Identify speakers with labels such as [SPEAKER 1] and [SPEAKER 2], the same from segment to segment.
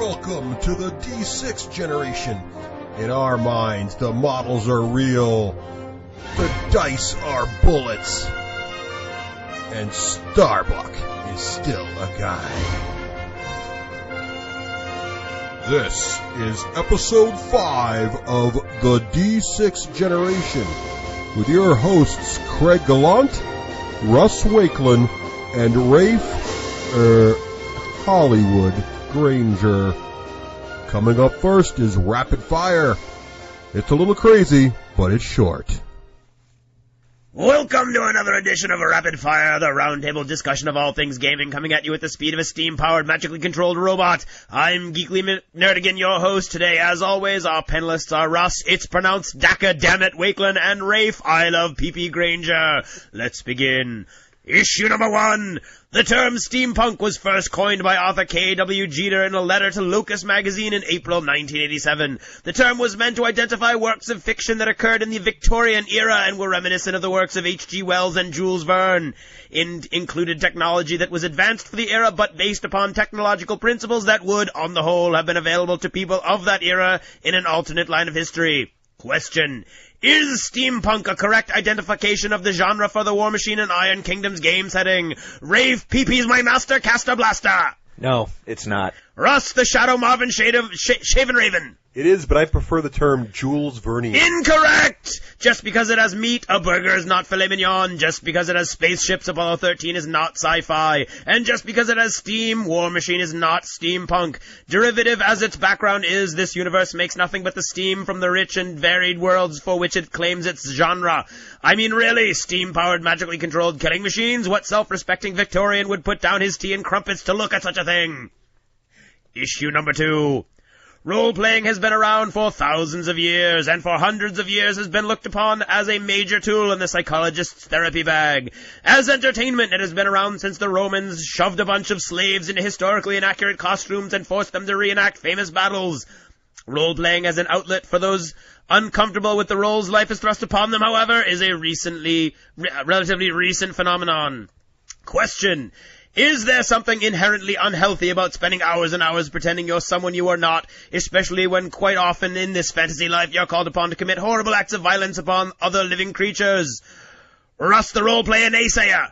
[SPEAKER 1] Welcome to the D6 generation. In our minds, the models are real. The dice are bullets. And Starbuck is still a guy. This is episode 5 of the D6 generation with your hosts Craig Gallant, Russ Wakelin, and Rafe Hollywood Granger. Coming up first is Rapid Fire. It's a little crazy, but it's short.
[SPEAKER 2] Welcome to another edition of Rapid Fire, the roundtable discussion of all things gaming, coming at you at the speed of a steam-powered, magically controlled robot. I'm Geekly Nerdigan, your host. Today, as always, our panelists are Russ, it's pronounced Daka, dammit, Wakelin, and Rafe, I love PP Granger. Let's begin. Issue number 1. The term steampunk was first coined by author K.W. Jeter in a letter to Locus magazine in April 1987. The term was meant to identify works of fiction that occurred in the Victorian era and were reminiscent of the works of H.G. Wells and Jules Verne. Included technology that was advanced for the era but based upon technological principles that would, on the whole, have been available to people of that era in an alternate line of history. Question. Is steampunk a correct identification of the genre for the Warmachine and Iron Kingdom's game setting? Rave PP's my master caster blaster.
[SPEAKER 3] No, it's not.
[SPEAKER 2] Russ, the Shadow Marvin shade of Shaven Raven.
[SPEAKER 4] It is, but I prefer the term Jules Verne.
[SPEAKER 2] Incorrect! Just because it has meat, a burger is not filet mignon. Just because it has spaceships, Apollo 13 is not sci-fi. And just because it has steam, War Machine is not steampunk. Derivative as its background is, this universe makes nothing but the steam from the rich and varied worlds for which it claims its genre. I mean, really, steam-powered, magically controlled killing machines? What self-respecting Victorian would put down his tea and crumpets to look at such a thing? Issue number 2. Role-playing has been around for thousands of years, and for hundreds of years has been looked upon as a major tool in the psychologist's therapy bag. As entertainment, it has been around since the Romans shoved a bunch of slaves into historically inaccurate costumes and forced them to reenact famous battles. Role-playing as an outlet for those uncomfortable with the roles life has thrust upon them, however, is a relatively recent phenomenon. Question. Is there something inherently unhealthy about spending hours and hours pretending you're someone you are not, especially when quite often in this fantasy life you're called upon to commit horrible acts of violence upon other living creatures? Russ, the role-player naysayer.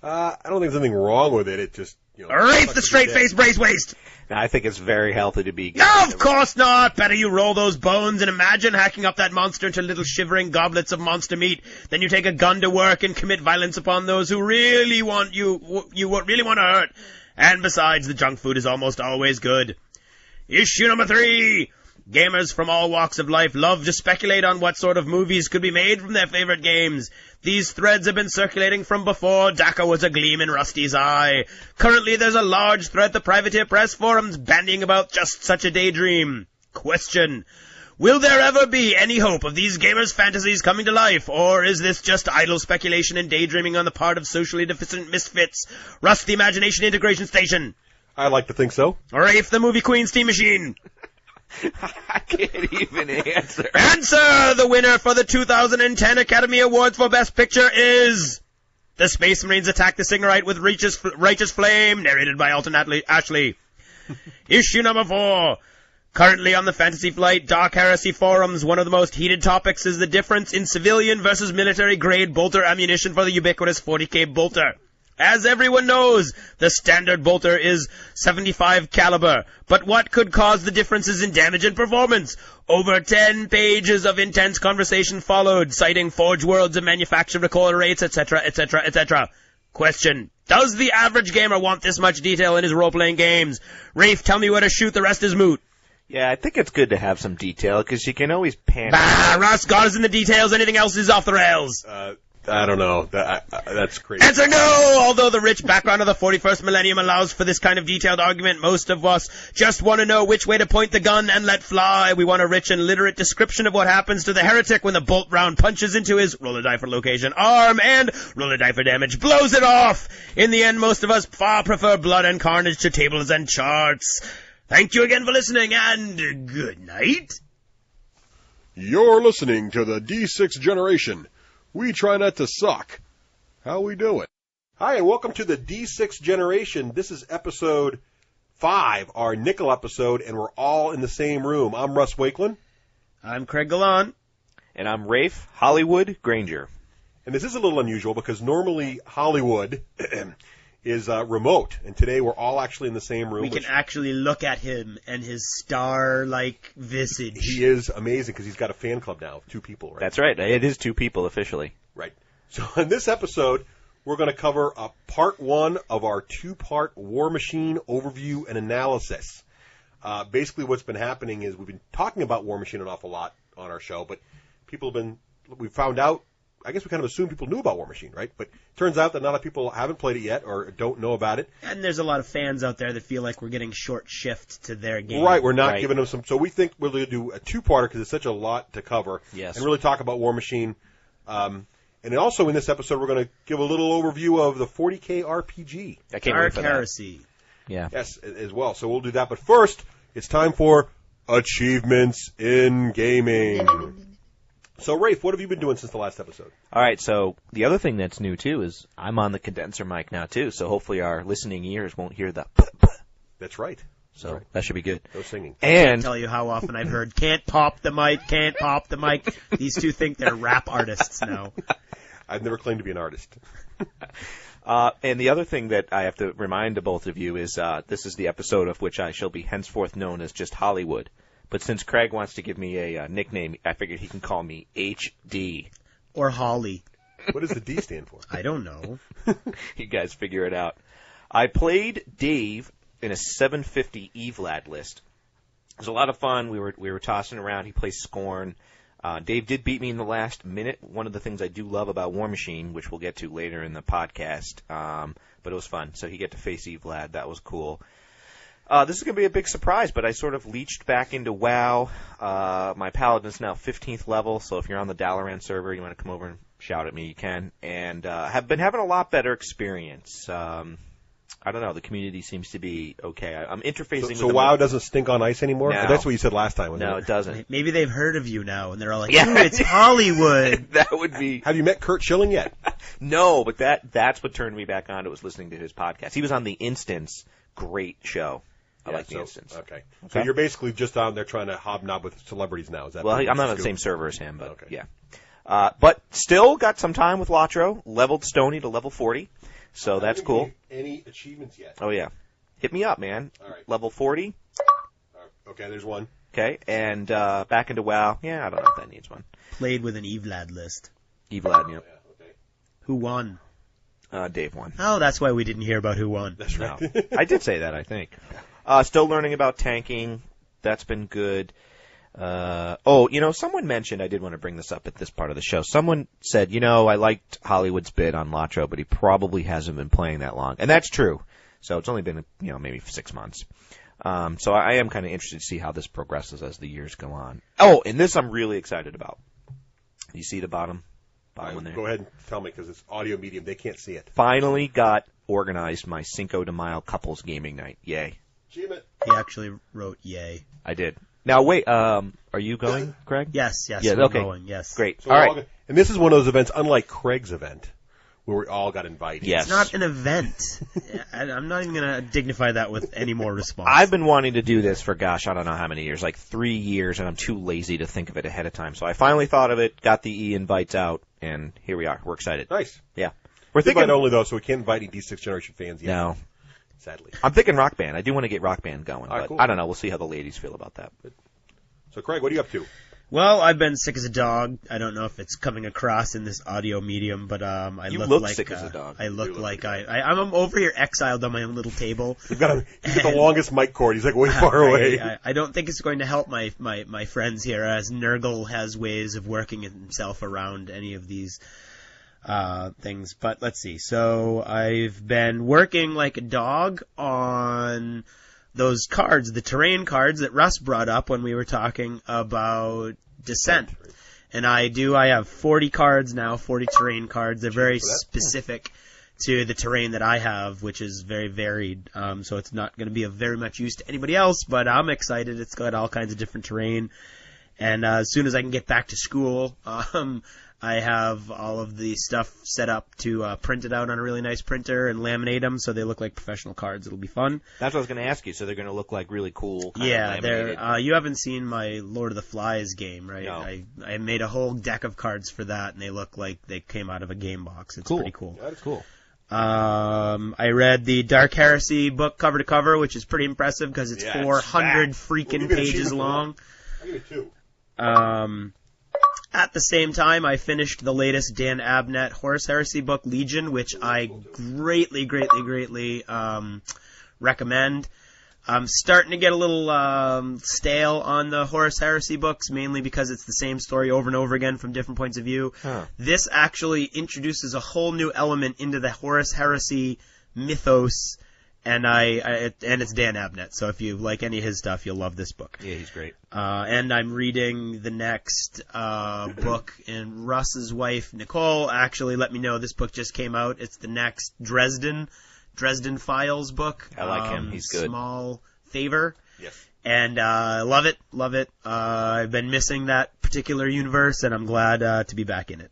[SPEAKER 4] I don't think there's anything wrong with it. It just,
[SPEAKER 2] Rafe, the straight-faced brace waist.
[SPEAKER 3] No, I think it's very healthy to be...
[SPEAKER 2] No, of course not! Better you roll those bones and imagine hacking up that monster into little shivering goblets of monster meat. Then you take a gun to work and commit violence upon those who really want you really want to hurt. And besides, the junk food is almost always good. Issue number 3. Gamers from all walks of life love to speculate on what sort of movies could be made from their favorite games. These threads have been circulating from before Daka was a gleam in Rusty's eye. Currently, there's a large thread the Privateer Press forums bandying about just such a daydream. Question. Will there ever be any hope of these gamers' fantasies coming to life, or is this just idle speculation and daydreaming on the part of socially deficient misfits? Russ, the Imagination Integration Station.
[SPEAKER 4] I like to think so.
[SPEAKER 2] Rafe, the Movie Queen Steam Machine.
[SPEAKER 3] I can't even answer.
[SPEAKER 2] Answer! The winner for the 2010 Academy Awards for Best Picture is... The Space Marines Attack the Singerite with Righteous Flame, narrated by Alton Ashley. Issue number 4. Currently on the Fantasy Flight Dark Heresy forums, one of the most heated topics is the difference in civilian versus military-grade bolter ammunition for the ubiquitous 40K bolter. As everyone knows, the standard bolter is 75 caliber, but what could cause the differences in damage and performance? Over 10 pages of intense conversation followed, citing Forge Worlds of manufacture recoil rates, etc., etc., etc. Question. Does the average gamer want this much detail in his role-playing games? Rafe, tell me where to shoot, the rest is moot.
[SPEAKER 3] Yeah, I think it's good to have some detail, because you can always panic.
[SPEAKER 2] Bah, Russ, God is in the details, anything else is off the rails.
[SPEAKER 4] I don't know. That's crazy.
[SPEAKER 2] Answer no! Although the rich background of the 41st millennium allows for this kind of detailed argument, most of us just want to know which way to point the gun and let fly. We want a rich and literate description of what happens to the heretic when the bolt round punches into his roll a die for location arm and roll a die for damage blows it off. In the end, most of us far prefer blood and carnage to tables and charts. Thank you again for listening, and good night.
[SPEAKER 1] You're listening to the D6 generation. We try not to suck. How we doing?
[SPEAKER 4] Hi, and welcome to the D6 generation. This is episode 5, our nickel episode, and we're all in the same room. I'm Russ Wakeland.
[SPEAKER 2] I'm Craig Gallant.
[SPEAKER 3] And I'm Rafe Hollywood Granger.
[SPEAKER 4] And this is a little unusual because normally Hollywood is remote, and today we're all actually in the same room.
[SPEAKER 2] We can actually look at him and his star-like visage.
[SPEAKER 4] He is amazing because he's got a fan club now of 2 people, right?
[SPEAKER 3] That's right. It is 2 people officially.
[SPEAKER 4] Right. So in this episode, we're going to cover part 1 of our 2-part Warmachine overview and analysis. Basically what's been happening is we've been talking about Warmachine an awful lot on our show, but we found out, I guess we kind of assumed people knew about Warmachine, right? But it turns out that not a lot of people haven't played it yet or don't know about it.
[SPEAKER 2] And there's a lot of fans out there that feel like we're getting short shift to their game.
[SPEAKER 4] Right, we're not giving them some. So we think we're going to do a 2-parter because it's such a lot to cover.
[SPEAKER 3] Yes.
[SPEAKER 4] And really talk about Warmachine. And then also in this episode, we're going to give a little overview of the 40K RPG.
[SPEAKER 3] I can't wait for that.
[SPEAKER 2] Heresy.
[SPEAKER 3] Yeah.
[SPEAKER 4] Yes, as well. So we'll do that. But first, it's time for Achievements in Gaming. So, Rafe, what have you been doing since the last episode?
[SPEAKER 3] All right, so the other thing that's new, too, is I'm on the condenser mic now, too, so hopefully our listening ears won't hear the
[SPEAKER 4] That's right.
[SPEAKER 3] So that should be good.
[SPEAKER 4] No singing.
[SPEAKER 2] I can't tell you how often I've heard, can't pop the mic, can't pop the mic. These 2 think they're rap artists now.
[SPEAKER 4] I've never claimed to be an artist.
[SPEAKER 3] And the other thing that I have to remind to both of you is this is the episode of which I shall be henceforth known as just Hollywood. But since Craig wants to give me a nickname, I figured he can call me HD.
[SPEAKER 2] Or Holly.
[SPEAKER 4] What does the D stand for?
[SPEAKER 2] I don't know.
[SPEAKER 3] You guys figure it out. I played Dave in a 750 EVLAD list. It was a lot of fun. We were tossing around. He plays Scorn. Dave did beat me in the last minute. One of the things I do love about Warmachine, which we'll get to later in the podcast, but it was fun. So he got to face EVLAD. That was cool. This is going to be a big surprise, but I sort of leached back into WoW. My Paladin's now 15th level, so if you're on the Dalaran server, you want to come over and shout at me, you can. And have been having a lot better experience. I don't know. The community seems to be okay. I'm interfacing with
[SPEAKER 4] So WoW doesn't stink on ice anymore?
[SPEAKER 3] No.
[SPEAKER 4] That's what you said last time, wasn't
[SPEAKER 3] No,
[SPEAKER 4] it?
[SPEAKER 3] it doesn't.
[SPEAKER 2] Maybe they've heard of you now, and they're all like,
[SPEAKER 3] Yeah.
[SPEAKER 2] ooh, it's Hollywood.
[SPEAKER 3] That would be...
[SPEAKER 4] Have you met Kurt Schilling yet?
[SPEAKER 3] No, but that's what turned me back on. It was listening to his podcast. He was on The Instance. Great show. I like The Instance.
[SPEAKER 4] Okay. So you're basically just on there trying to hobnob with celebrities now. Is that?
[SPEAKER 3] Well,
[SPEAKER 4] the
[SPEAKER 3] I'm not on the
[SPEAKER 4] scoop?
[SPEAKER 3] same server as him, but
[SPEAKER 4] Okay.
[SPEAKER 3] yeah. But still got some time with Latro. Leveled Stony to level 40. So that's cool.
[SPEAKER 4] Any achievements yet?
[SPEAKER 3] Oh, yeah. Hit me up, man.
[SPEAKER 4] All right.
[SPEAKER 3] Level 40.
[SPEAKER 4] Okay, there's one.
[SPEAKER 3] Okay. And back into WoW. Yeah, I don't know if that needs one.
[SPEAKER 2] Played with an EVLAD list.
[SPEAKER 3] Evlad,
[SPEAKER 4] Yeah,
[SPEAKER 3] yep.
[SPEAKER 4] okay.
[SPEAKER 2] Who won?
[SPEAKER 3] Dave won.
[SPEAKER 2] Oh, that's why we didn't hear about who won.
[SPEAKER 4] That's right.
[SPEAKER 3] No. I did say that, I think. Still learning about tanking. That's been good. Someone mentioned, I did want to bring this up at this part of the show. Someone said, I liked Hollywood's bid on Latro, but he probably hasn't been playing that long. And that's true. So it's only been, maybe 6 months. So I am kind of interested to see how this progresses as the years go on. Oh, and this I'm really excited about. You see the bottom one there?
[SPEAKER 4] Go ahead and tell me because it's audio medium. They can't see it.
[SPEAKER 3] Finally got organized my Cinco de Mayo couples gaming night. Yay.
[SPEAKER 4] Achievement.
[SPEAKER 2] He actually wrote yay.
[SPEAKER 3] I did. Now, wait, are you going, Craig?
[SPEAKER 2] Yes,
[SPEAKER 3] Yeah,
[SPEAKER 2] we're
[SPEAKER 3] okay.
[SPEAKER 2] going, yes.
[SPEAKER 3] Great.
[SPEAKER 4] So
[SPEAKER 3] All
[SPEAKER 4] we're
[SPEAKER 3] right.
[SPEAKER 4] all and this is one of those events, unlike Craig's event, where we all got invited.
[SPEAKER 3] Yes.
[SPEAKER 2] It's not an event. I'm not even going to dignify that with any more response.
[SPEAKER 3] I've been wanting to do this for, I don't know how many years, like 3 years, and I'm too lazy to think of it ahead of time. So I finally thought of it, got the e-invites out, and here we are. We're excited.
[SPEAKER 4] Nice.
[SPEAKER 3] Yeah. We're
[SPEAKER 4] Invite
[SPEAKER 3] thinking...
[SPEAKER 4] only, though, so we can't invite any D6 Generation fans yet.
[SPEAKER 3] No.
[SPEAKER 4] Sadly.
[SPEAKER 3] I'm thinking Rock Band. I do want to get Rock Band going,
[SPEAKER 4] All right,
[SPEAKER 3] but
[SPEAKER 4] cool.
[SPEAKER 3] I don't know. We'll see how the ladies feel about that.
[SPEAKER 4] So, Craig, what are you up to?
[SPEAKER 2] Well, I've been sick as a dog. I don't know if it's coming across in this audio medium, but
[SPEAKER 3] You
[SPEAKER 2] look
[SPEAKER 3] look
[SPEAKER 2] like
[SPEAKER 3] sick as a dog.
[SPEAKER 2] I look like I'm over here exiled on my own little table.
[SPEAKER 4] He's got the longest mic cord. He's like way far away.
[SPEAKER 2] I don't think it's going to help my friends here, as Nurgle has ways of working himself around any of these things. But let's see. So I've been working like a dog on those cards, the terrain cards that Russ brought up when we were talking about Descent. And I have 40 cards now, 40 terrain cards. They're very specific to the terrain that I have, which is very varied. So it's not going to be of very much use to anybody else, but I'm excited. It's got all kinds of different terrain. And as soon as I can get back to school, I have all of the stuff set up to print it out on a really nice printer and laminate them so they look like professional cards. It'll be fun.
[SPEAKER 3] That's what I was going to ask you. So they're going to look like really cool.
[SPEAKER 2] Yeah, they're. You haven't seen my Lord of the Flies game, right?
[SPEAKER 3] No.
[SPEAKER 2] I made a whole deck of cards for that, and they look like they came out of a game box. It's pretty cool.
[SPEAKER 4] That is cool.
[SPEAKER 2] I read the Dark Heresy book cover to cover, which is pretty impressive because it's 400 freaking pages long.
[SPEAKER 4] I'll give it 2.
[SPEAKER 2] At the same time, I finished the latest Dan Abnett Horus Heresy book, Legion, which I greatly recommend. I'm starting to get a little stale on the Horus Heresy books, mainly because it's the same story over and over again from different points of view.
[SPEAKER 3] Huh.
[SPEAKER 2] This actually introduces a whole new element into the Horus Heresy mythos, and it's Dan Abnett. So if you like any of his stuff, you'll love this book.
[SPEAKER 3] Yeah, he's great.
[SPEAKER 2] And I'm reading the next book, and Russ's wife, Nicole, actually let me know this book just came out. It's the next Dresden Files book.
[SPEAKER 3] I like him. He's good.
[SPEAKER 2] Small Favor.
[SPEAKER 4] Yes.
[SPEAKER 2] And love it. I've been missing that particular universe, and I'm glad to be back in it.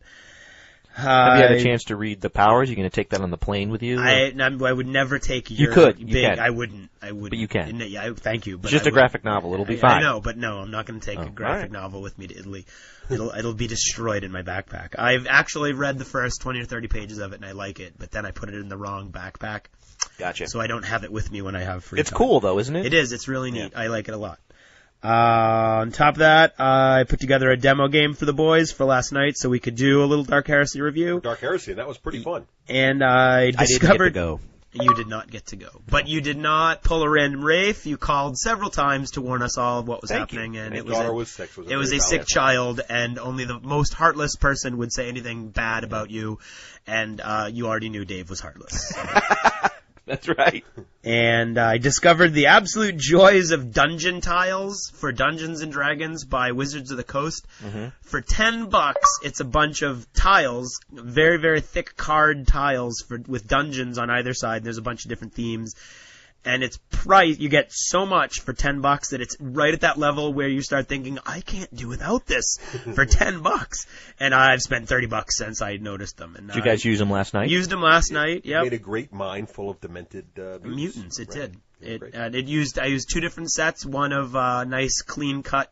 [SPEAKER 3] Have you had a chance to read The Powers? You going to take that on the plane with you?
[SPEAKER 2] I would never take your
[SPEAKER 3] You could. You
[SPEAKER 2] big.
[SPEAKER 3] can.
[SPEAKER 2] I wouldn't.
[SPEAKER 3] But you can.
[SPEAKER 2] Yeah, thank you. But
[SPEAKER 3] It's just a graphic novel. It'll be
[SPEAKER 2] I
[SPEAKER 3] fine.
[SPEAKER 2] know, but no, I'm not going to take a graphic
[SPEAKER 3] right.
[SPEAKER 2] novel with me to Italy. It'll be destroyed in my backpack. I've actually read the first 20 or 30 pages of it, and I like it, but then I put it in the wrong backpack.
[SPEAKER 3] Gotcha.
[SPEAKER 2] So I don't have it with me when I have free
[SPEAKER 3] It's
[SPEAKER 2] time.
[SPEAKER 3] cool, though, isn't it?
[SPEAKER 2] It is. It's really neat. I like it a lot. On top of that, I put together a demo game for the boys for last night so we could do a little Dark Heresy review.
[SPEAKER 4] Dark Heresy, and that was pretty fun.
[SPEAKER 2] And I discovered...
[SPEAKER 3] I didn't get to go.
[SPEAKER 2] You did not get to go. But you did not pull a random Rafe. You called several times to warn us all of what was happening. And
[SPEAKER 4] His
[SPEAKER 2] it was
[SPEAKER 4] daughter
[SPEAKER 2] a,
[SPEAKER 4] was 6.
[SPEAKER 2] it was a sick child, and only the most heartless person would say anything bad about you. And you already knew Dave was heartless.
[SPEAKER 3] That's right.
[SPEAKER 2] And I discovered the absolute joys of dungeon tiles for Dungeons and Dragons by Wizards of the Coast.
[SPEAKER 3] Mm-hmm.
[SPEAKER 2] For $10, it's a bunch of tiles, very, very thick card tiles with dungeons on either side. There's a bunch of different themes. And it's price, you get so much for $10 that it's right at that level where you start thinking, I can't do without this for $10. And I've spent $30 since I noticed them. And
[SPEAKER 3] Did you guys use them last night?
[SPEAKER 2] Used them last night, yep.
[SPEAKER 4] Made a great mine full of demented
[SPEAKER 2] Mutants, it
[SPEAKER 4] right.
[SPEAKER 2] did. I used 2 different sets, one of nice clean cut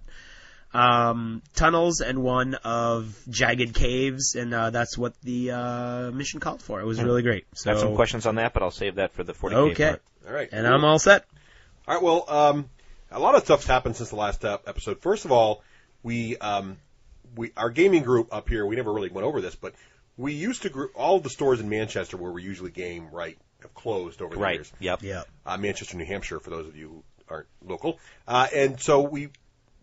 [SPEAKER 2] tunnels and one of jagged caves, and that's what the mission called for. It was really great. So,
[SPEAKER 3] I have some questions on that, but I'll save that for the 40K part.
[SPEAKER 4] All right.
[SPEAKER 2] And I'm all set.
[SPEAKER 4] All right, well, a lot of stuff's happened since the last episode. First of all, our gaming group up here, we never really went over this, but we used to all of the stores in Manchester where we usually game, right, have closed over the years.
[SPEAKER 3] Yep.
[SPEAKER 2] Yeah.
[SPEAKER 4] Manchester, New Hampshire, for those of you who aren't local. And so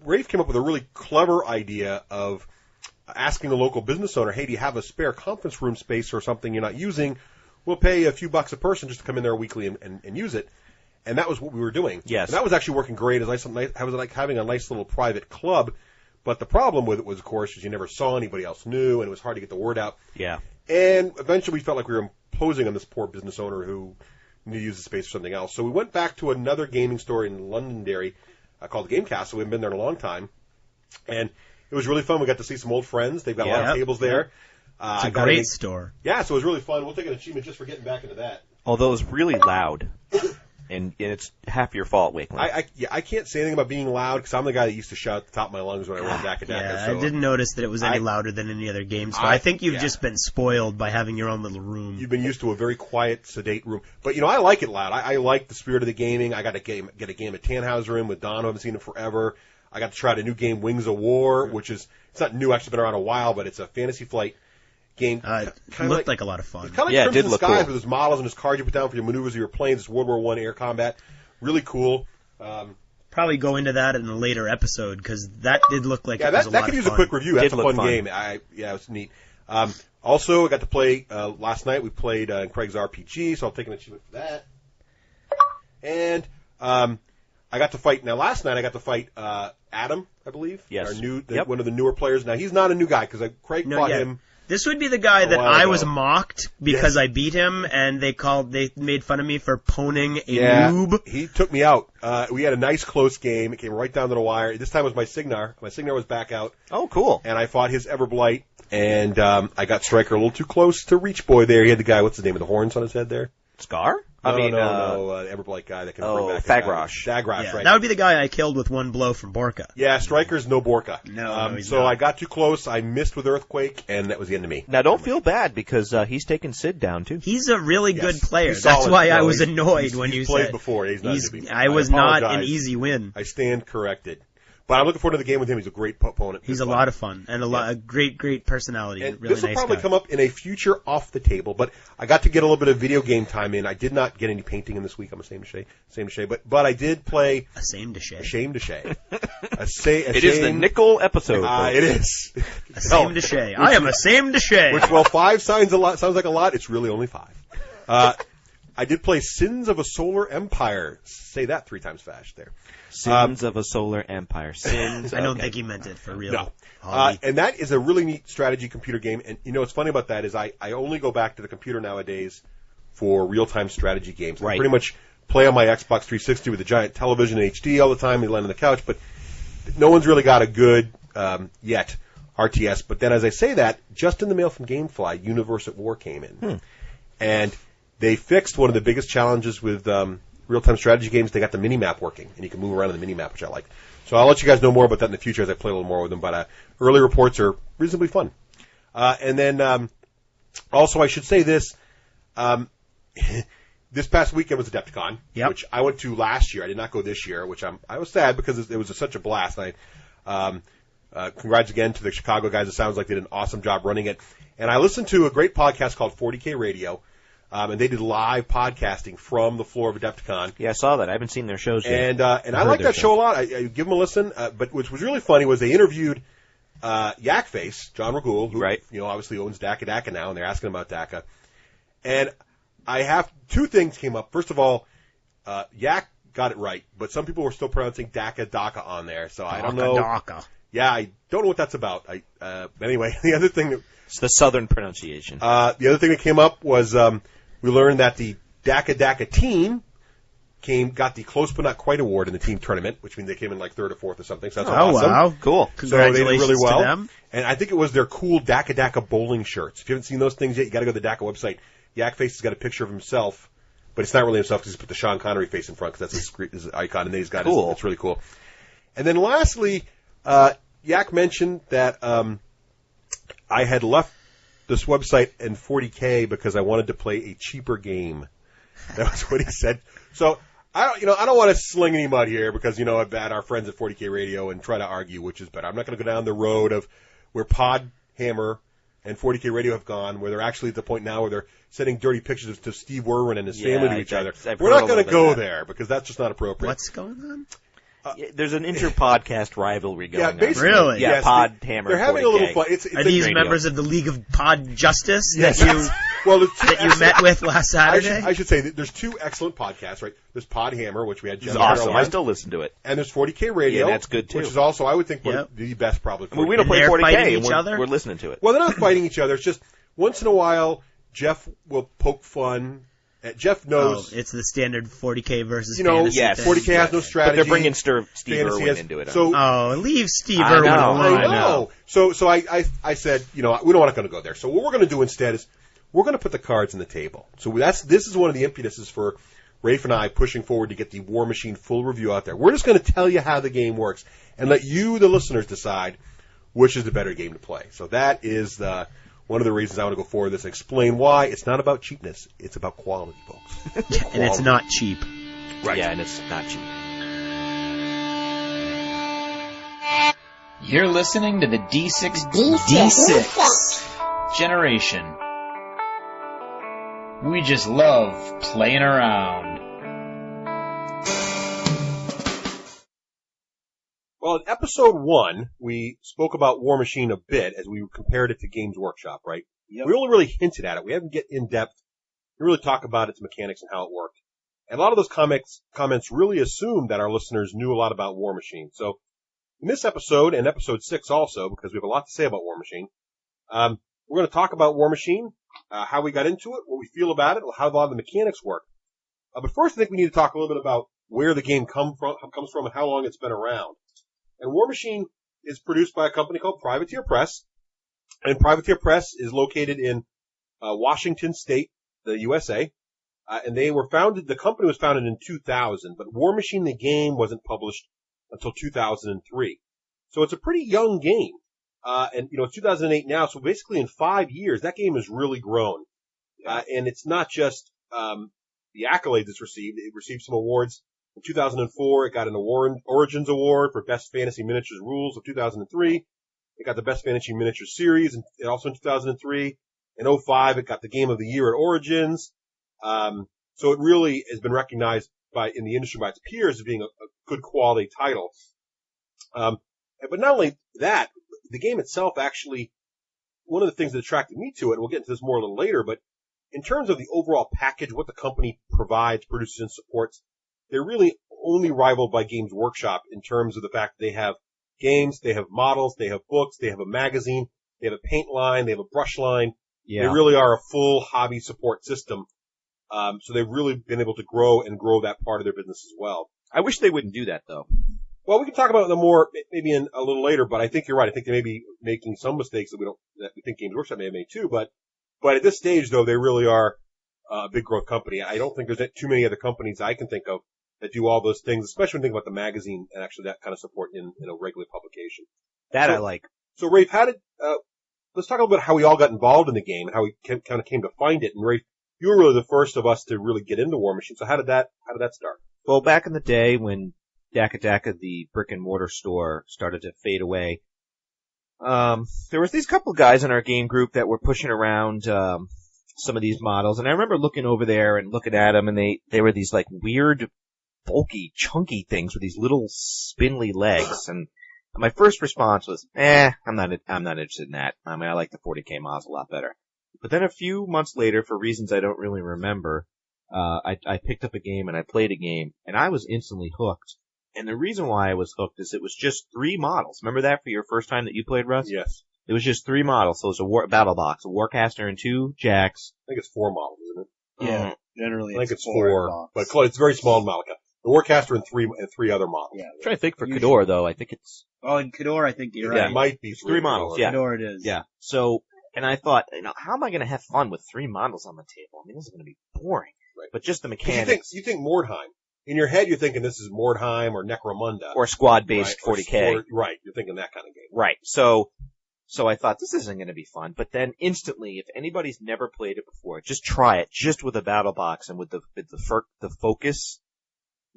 [SPEAKER 4] Rafe came up with a really clever idea of asking a local business owner, hey, do you have a spare conference room space or something you're not using? We'll pay a few bucks a person just to come in there weekly and use it. And that was what we were doing.
[SPEAKER 3] Yes.
[SPEAKER 4] And that was actually working great. It was like having a nice little private club. But the problem with it was, of course, is you never saw anybody else new, and it was hard to get the word out.
[SPEAKER 3] Yeah.
[SPEAKER 4] And eventually we felt like we were imposing on this poor business owner who needed to use the space for something else. So we went back to another gaming store in Londonderry called the Game Castle. We haven't been there in a long time. And it was really fun. We got to see some old friends. They've got a lot of tables there.
[SPEAKER 2] It's a great store.
[SPEAKER 4] Yeah, so it was really fun. We'll take an achievement just for getting back into that.
[SPEAKER 3] Although it's really loud, and it's half your fault, Wakeland.
[SPEAKER 4] I can't say anything about being loud because I'm the guy that used to shout at the top of my lungs when I ran Daka Daka.
[SPEAKER 2] Yeah,
[SPEAKER 4] so
[SPEAKER 2] I didn't notice that it was any louder than any other game store. I think you've just been spoiled by having your own little room.
[SPEAKER 4] You've been used to a very quiet, sedate room. But, I like it loud. I like the spirit of the gaming. I got to get a game at Tannhauser with Don. I haven't seen it forever. I got to try the new game Wings of War, which is, it's not new, actually been around a while, but it's a Fantasy Flight game.
[SPEAKER 2] It looked like a lot of fun.
[SPEAKER 4] Kind of like
[SPEAKER 3] Yeah, it
[SPEAKER 4] Crimson
[SPEAKER 3] did look
[SPEAKER 4] Skies
[SPEAKER 3] cool.
[SPEAKER 4] with his models and his cards you put down for your maneuvers of your planes. It's World War I air combat. Really cool.
[SPEAKER 2] Probably go into that in a later episode because that did look like it was a lot
[SPEAKER 4] that could
[SPEAKER 2] of
[SPEAKER 4] use
[SPEAKER 2] fun.
[SPEAKER 4] a quick review. That's a
[SPEAKER 3] Did look
[SPEAKER 4] fun
[SPEAKER 3] fun.
[SPEAKER 4] game. It was neat. Also, I got to play last night. We played Craig's RPG, so I'll take an achievement for that. And I got to fight. Now, last night I got to fight Adam, I believe.
[SPEAKER 3] Yes.
[SPEAKER 4] One of the newer players. Now, he's not a new guy because Craig fought him.
[SPEAKER 2] This would be the guy that
[SPEAKER 4] while
[SPEAKER 2] I
[SPEAKER 4] ago.
[SPEAKER 2] was mocked because I beat him, and they made fun of me for poning a
[SPEAKER 4] Yeah,
[SPEAKER 2] noob.
[SPEAKER 4] he took me out. We had a nice close game. It came right down to the wire. This time it was my Signar. My Signar was back out,
[SPEAKER 3] Oh, cool.
[SPEAKER 4] and I fought his Everblight. And I got Stryker a little too close to Reach Boy there. He had the guy, what's his name, with the horns on his head there?
[SPEAKER 3] Scar?
[SPEAKER 4] No, Everblight guy that can bring back
[SPEAKER 3] Fagrosh.
[SPEAKER 4] Fagrosh,
[SPEAKER 2] Yeah,
[SPEAKER 4] right.
[SPEAKER 2] that would be the guy I killed with one blow from Borka.
[SPEAKER 4] Yeah, Stryker's no Borka.
[SPEAKER 2] No, he's
[SPEAKER 4] so
[SPEAKER 2] not.
[SPEAKER 4] I got too close. I missed with Earthquake, and that was the end of me.
[SPEAKER 3] Now, don't feel bad, because he's taken Sid down, too.
[SPEAKER 2] He's a really good player.
[SPEAKER 4] He's
[SPEAKER 2] That's
[SPEAKER 4] solid.
[SPEAKER 2] why I
[SPEAKER 4] No,
[SPEAKER 2] was
[SPEAKER 4] he's-
[SPEAKER 2] annoyed when
[SPEAKER 4] he's
[SPEAKER 2] you
[SPEAKER 4] played
[SPEAKER 2] said
[SPEAKER 4] before. He's not
[SPEAKER 2] he's-
[SPEAKER 4] to be.
[SPEAKER 2] I was not an
[SPEAKER 4] apologize.
[SPEAKER 2] easy win.
[SPEAKER 4] I stand corrected. But I'm looking forward to the game with him. He's a great opponent.
[SPEAKER 2] He's
[SPEAKER 4] It's
[SPEAKER 2] a
[SPEAKER 4] fun.
[SPEAKER 2] lot of fun and a great personality.
[SPEAKER 4] And
[SPEAKER 2] Really
[SPEAKER 4] this will
[SPEAKER 2] nice
[SPEAKER 4] probably
[SPEAKER 2] guy.
[SPEAKER 4] come up in a future off the table, but I got to get a little bit of video game time in. I did not get any painting in this week. I'm ashamed to say, but I did play
[SPEAKER 2] Ashamed to say.
[SPEAKER 4] Ashamed to Shay.
[SPEAKER 3] It is the nickel episode.
[SPEAKER 4] It is.
[SPEAKER 2] Ashamed to say. I am ashamed to say.
[SPEAKER 4] Which, well, 5 sounds like a lot. It's really only 5. I did play Sins of a Solar Empire. Say that 3 times fast there.
[SPEAKER 3] Sins of a Solar Empire. Sins.
[SPEAKER 2] I don't
[SPEAKER 3] okay.
[SPEAKER 2] think he meant it for real.
[SPEAKER 4] No.
[SPEAKER 2] Holly.
[SPEAKER 4] And that is a really neat strategy computer game. And you know what's funny about that is I only go back to the computer nowadays for real-time strategy games. I
[SPEAKER 3] Right.
[SPEAKER 4] pretty much play on my Xbox 360 with a giant television in HD all the time. You land on the couch, but no one's really got a good yet RTS. But then as I say that, just in the mail from GameFly, Universe at War came in. And they fixed one of the biggest challenges with real-time strategy games. They got the mini-map working, and you can move around in the mini-map, which I like. So I'll let you guys know more about that in the future as I play a little more with them. But early reports are reasonably fun. And then also I should say this. This past weekend was Adepticon, which I went to last year. I did not go this year, which I was sad because it was such a blast. Congrats again to the Chicago guys. It sounds like they did an awesome job running it. And I listened to a great podcast called 40K Radio, and they did live podcasting from the floor of Adepticon.
[SPEAKER 3] Yeah, I saw that. I haven't seen their shows yet.
[SPEAKER 4] And I like that show a lot. I give them a listen. But what was really funny was they interviewed Yakface, John Ragul, who obviously owns Daka now, and they're asking about Daka. And I have 2 things came up. First of all, Yak got it right, but some people were still pronouncing Daka on there, so I don't know.
[SPEAKER 2] Daka.
[SPEAKER 4] Yeah, I don't know what that's about. But anyway, the other thing
[SPEAKER 3] it's the southern pronunciation.
[SPEAKER 4] the other thing that came up was we learned that the Daka team got the Close But Not Quite award in the team tournament, which means they came in like 3rd or 4th or something. So that's awesome.
[SPEAKER 2] Wow.
[SPEAKER 3] Cool.
[SPEAKER 4] So they did really
[SPEAKER 2] Congratulations
[SPEAKER 4] well.
[SPEAKER 2] to them.
[SPEAKER 4] And I think it was their cool Daka bowling shirts. If you haven't seen those things yet, you got to go to the Daka website. Yakface has got a picture of himself, but it's not really himself because he's put the Sean Connery face in front because that's his icon, and then he's got
[SPEAKER 3] Cool.
[SPEAKER 4] it's really cool. And then lastly, Yak mentioned that I had left this website and 40K because I wanted to play a cheaper game. That was what he said. So I don't want to sling any mud here because I've had our friends at 40K Radio and try to argue which is better. I'm not going to go down the road of where Pod Hammer and 40K Radio have gone, where they're actually at the point now where they're sending dirty pictures to Steve Werwin and his family to each other. We're not going to go there because that's just not appropriate.
[SPEAKER 2] What's going on?
[SPEAKER 3] There's an inter-podcast rivalry going on.
[SPEAKER 4] basically.
[SPEAKER 2] Really?
[SPEAKER 3] Yeah,
[SPEAKER 4] Yes,
[SPEAKER 3] Pod Hammer.
[SPEAKER 4] They're having
[SPEAKER 3] 40K.
[SPEAKER 4] a little fun.
[SPEAKER 2] Are these
[SPEAKER 3] radio.
[SPEAKER 2] members of the League of Pod Justice
[SPEAKER 4] Yes.
[SPEAKER 2] that you
[SPEAKER 4] Well, there's two
[SPEAKER 2] that you met with last Saturday?
[SPEAKER 4] I should say that there's 2 excellent podcasts, right? There's Pod Hammer, which we had
[SPEAKER 3] This
[SPEAKER 4] Jeff
[SPEAKER 3] is awesome.
[SPEAKER 4] Carroll
[SPEAKER 3] I
[SPEAKER 4] on,
[SPEAKER 3] still listen to it.
[SPEAKER 4] and there's 40K Radio,
[SPEAKER 3] Yeah, that's good, too.
[SPEAKER 4] which is also, I would think, one
[SPEAKER 2] Yep.
[SPEAKER 4] of the best probably.
[SPEAKER 3] I mean, we don't
[SPEAKER 2] And
[SPEAKER 3] play
[SPEAKER 2] they're
[SPEAKER 3] 40K,
[SPEAKER 2] fighting
[SPEAKER 3] and
[SPEAKER 2] each other?
[SPEAKER 3] we're listening to it.
[SPEAKER 4] Well, they're not fighting each other. It's just once in a while, Jeff will poke fun. Jeff knows.
[SPEAKER 2] It's the standard 40K versus
[SPEAKER 4] You know,
[SPEAKER 2] fantasy
[SPEAKER 3] yes.
[SPEAKER 2] thing.
[SPEAKER 4] 40K has no
[SPEAKER 3] But
[SPEAKER 4] strategy.
[SPEAKER 3] they're bringing Steve
[SPEAKER 4] Fantasy
[SPEAKER 3] Irwin
[SPEAKER 4] has-
[SPEAKER 3] into it.
[SPEAKER 4] so-
[SPEAKER 2] Oh, leave Steve
[SPEAKER 3] I
[SPEAKER 2] Irwin
[SPEAKER 3] know.
[SPEAKER 2] alone.
[SPEAKER 4] I know. So I said, we don't want to go there. So what we're going to do instead is we're going to put the cards on the table. So this is one of the impetuses for Rafe and I pushing forward to get the Warmachine full review out there. We're just going to tell you how the game works and let you, the listeners, decide which is the better game to play. So that is one of the reasons I want to go forward with this and explain why it's not about cheapness. It's about quality, folks.
[SPEAKER 2] And it's not cheap.
[SPEAKER 3] Right. Yeah, and it's not cheap.
[SPEAKER 5] You're listening to the D6 generation. We just love playing around.
[SPEAKER 4] Well, in episode 1, we spoke about Warmachine a bit as we compared it to Games Workshop, right?
[SPEAKER 3] Yep.
[SPEAKER 4] We only really hinted at it. We haven't get in depth. We really talk about its mechanics and how it worked. And a lot of those comments really assumed that our listeners knew a lot about Warmachine. So in this episode and episode 6 also, because we have a lot to say about Warmachine, we're going to talk about Warmachine, how we got into it, what we feel about it, how a lot of the mechanics work. But first, I think we need to talk a little bit about where the game comes from and how long it's been around. And Warmachine is produced by a company called Privateer Press. And Privateer Press is located in Washington State, the USA. And the company was founded in 2000, but Warmachine the game wasn't published until 2003. So it's a pretty young game. And it's 2008 now, so basically in 5 years, that game has really grown. And it's not just the accolades it's received. It received some awards. In 2004, it got an Origins Award for Best Fantasy Miniatures Rules of 2003. It got the Best Fantasy Miniatures Series, and also in 2003. In 2005, it got the Game of the Year at Origins. So it really has been recognized in the industry by its peers as being a good quality title. But not only that, the game itself actually, one of the things that attracted me to it, and we'll get into this more a little later, but in terms of the overall package, what the company provides, produces, and supports, they're really only rivaled by Games Workshop in terms of the fact that they have games, they have models, they have books, they have a magazine, they have a paint line, they have a brush line. Yeah. They really are a full hobby support system. So they've really been able to grow that part of their business as well.
[SPEAKER 3] I wish they wouldn't do that, though.
[SPEAKER 4] Well, we can talk about them more maybe in a little later, but I think you're right. I think they may be making some mistakes that we think Games Workshop may have made too, but at this stage, though, they really are a big growth company. I don't think there's too many other companies I can think of that do all those things, especially when you think about the magazine and actually that kind of support in a regular publication.
[SPEAKER 3] I like.
[SPEAKER 4] So, Rafe, let's talk a little bit how we all got involved in the game and how we kind of came to find it. And Rafe, you were really the first of us to really get into Warmachine. So how did that start?
[SPEAKER 3] Well, back in the day when Daka, the brick and mortar store, started to fade away, there was these couple guys in our game group that were pushing around some of these models, and I remember looking over there and looking at them, and they were these like weird, bulky, chunky things with these little spindly legs, and my first response was, I'm not interested in that. I mean, I like the 40K models a lot better. But then a few months later, for reasons I don't really remember, I picked up a game and I played a game, and I was instantly hooked. And the reason why I was hooked is it was just 3 models. Remember that for your first time that you played, Russ?
[SPEAKER 4] Yes.
[SPEAKER 3] It was just 3 models. So it was a battle box, a Warcaster and 2 Jacks.
[SPEAKER 4] I think it's 4 models, isn't it?
[SPEAKER 6] Yeah, generally
[SPEAKER 4] I think it's 4, but it's very small model count. The Warcaster and 3 other models.
[SPEAKER 6] Yeah.
[SPEAKER 3] I'm trying to think for Khador, though. I think it's...
[SPEAKER 6] Oh, in Khador, I think you're right.
[SPEAKER 4] It might be
[SPEAKER 3] 3 models, yeah.
[SPEAKER 6] Khador it is.
[SPEAKER 3] Yeah. So, and I thought, how am I going to have fun with 3 models on the table? I mean, this is going to be boring.
[SPEAKER 4] Right.
[SPEAKER 3] But just the mechanics.
[SPEAKER 4] You think Mordheim. In your head, you're thinking this is Mordheim or Necromunda.
[SPEAKER 3] Or squad-based 40K.
[SPEAKER 4] Right. You're thinking that kind of game.
[SPEAKER 3] Right. So I thought this isn't going to be fun. But then instantly, if anybody's never played it before, just try it. Just with a battle box and with the focus.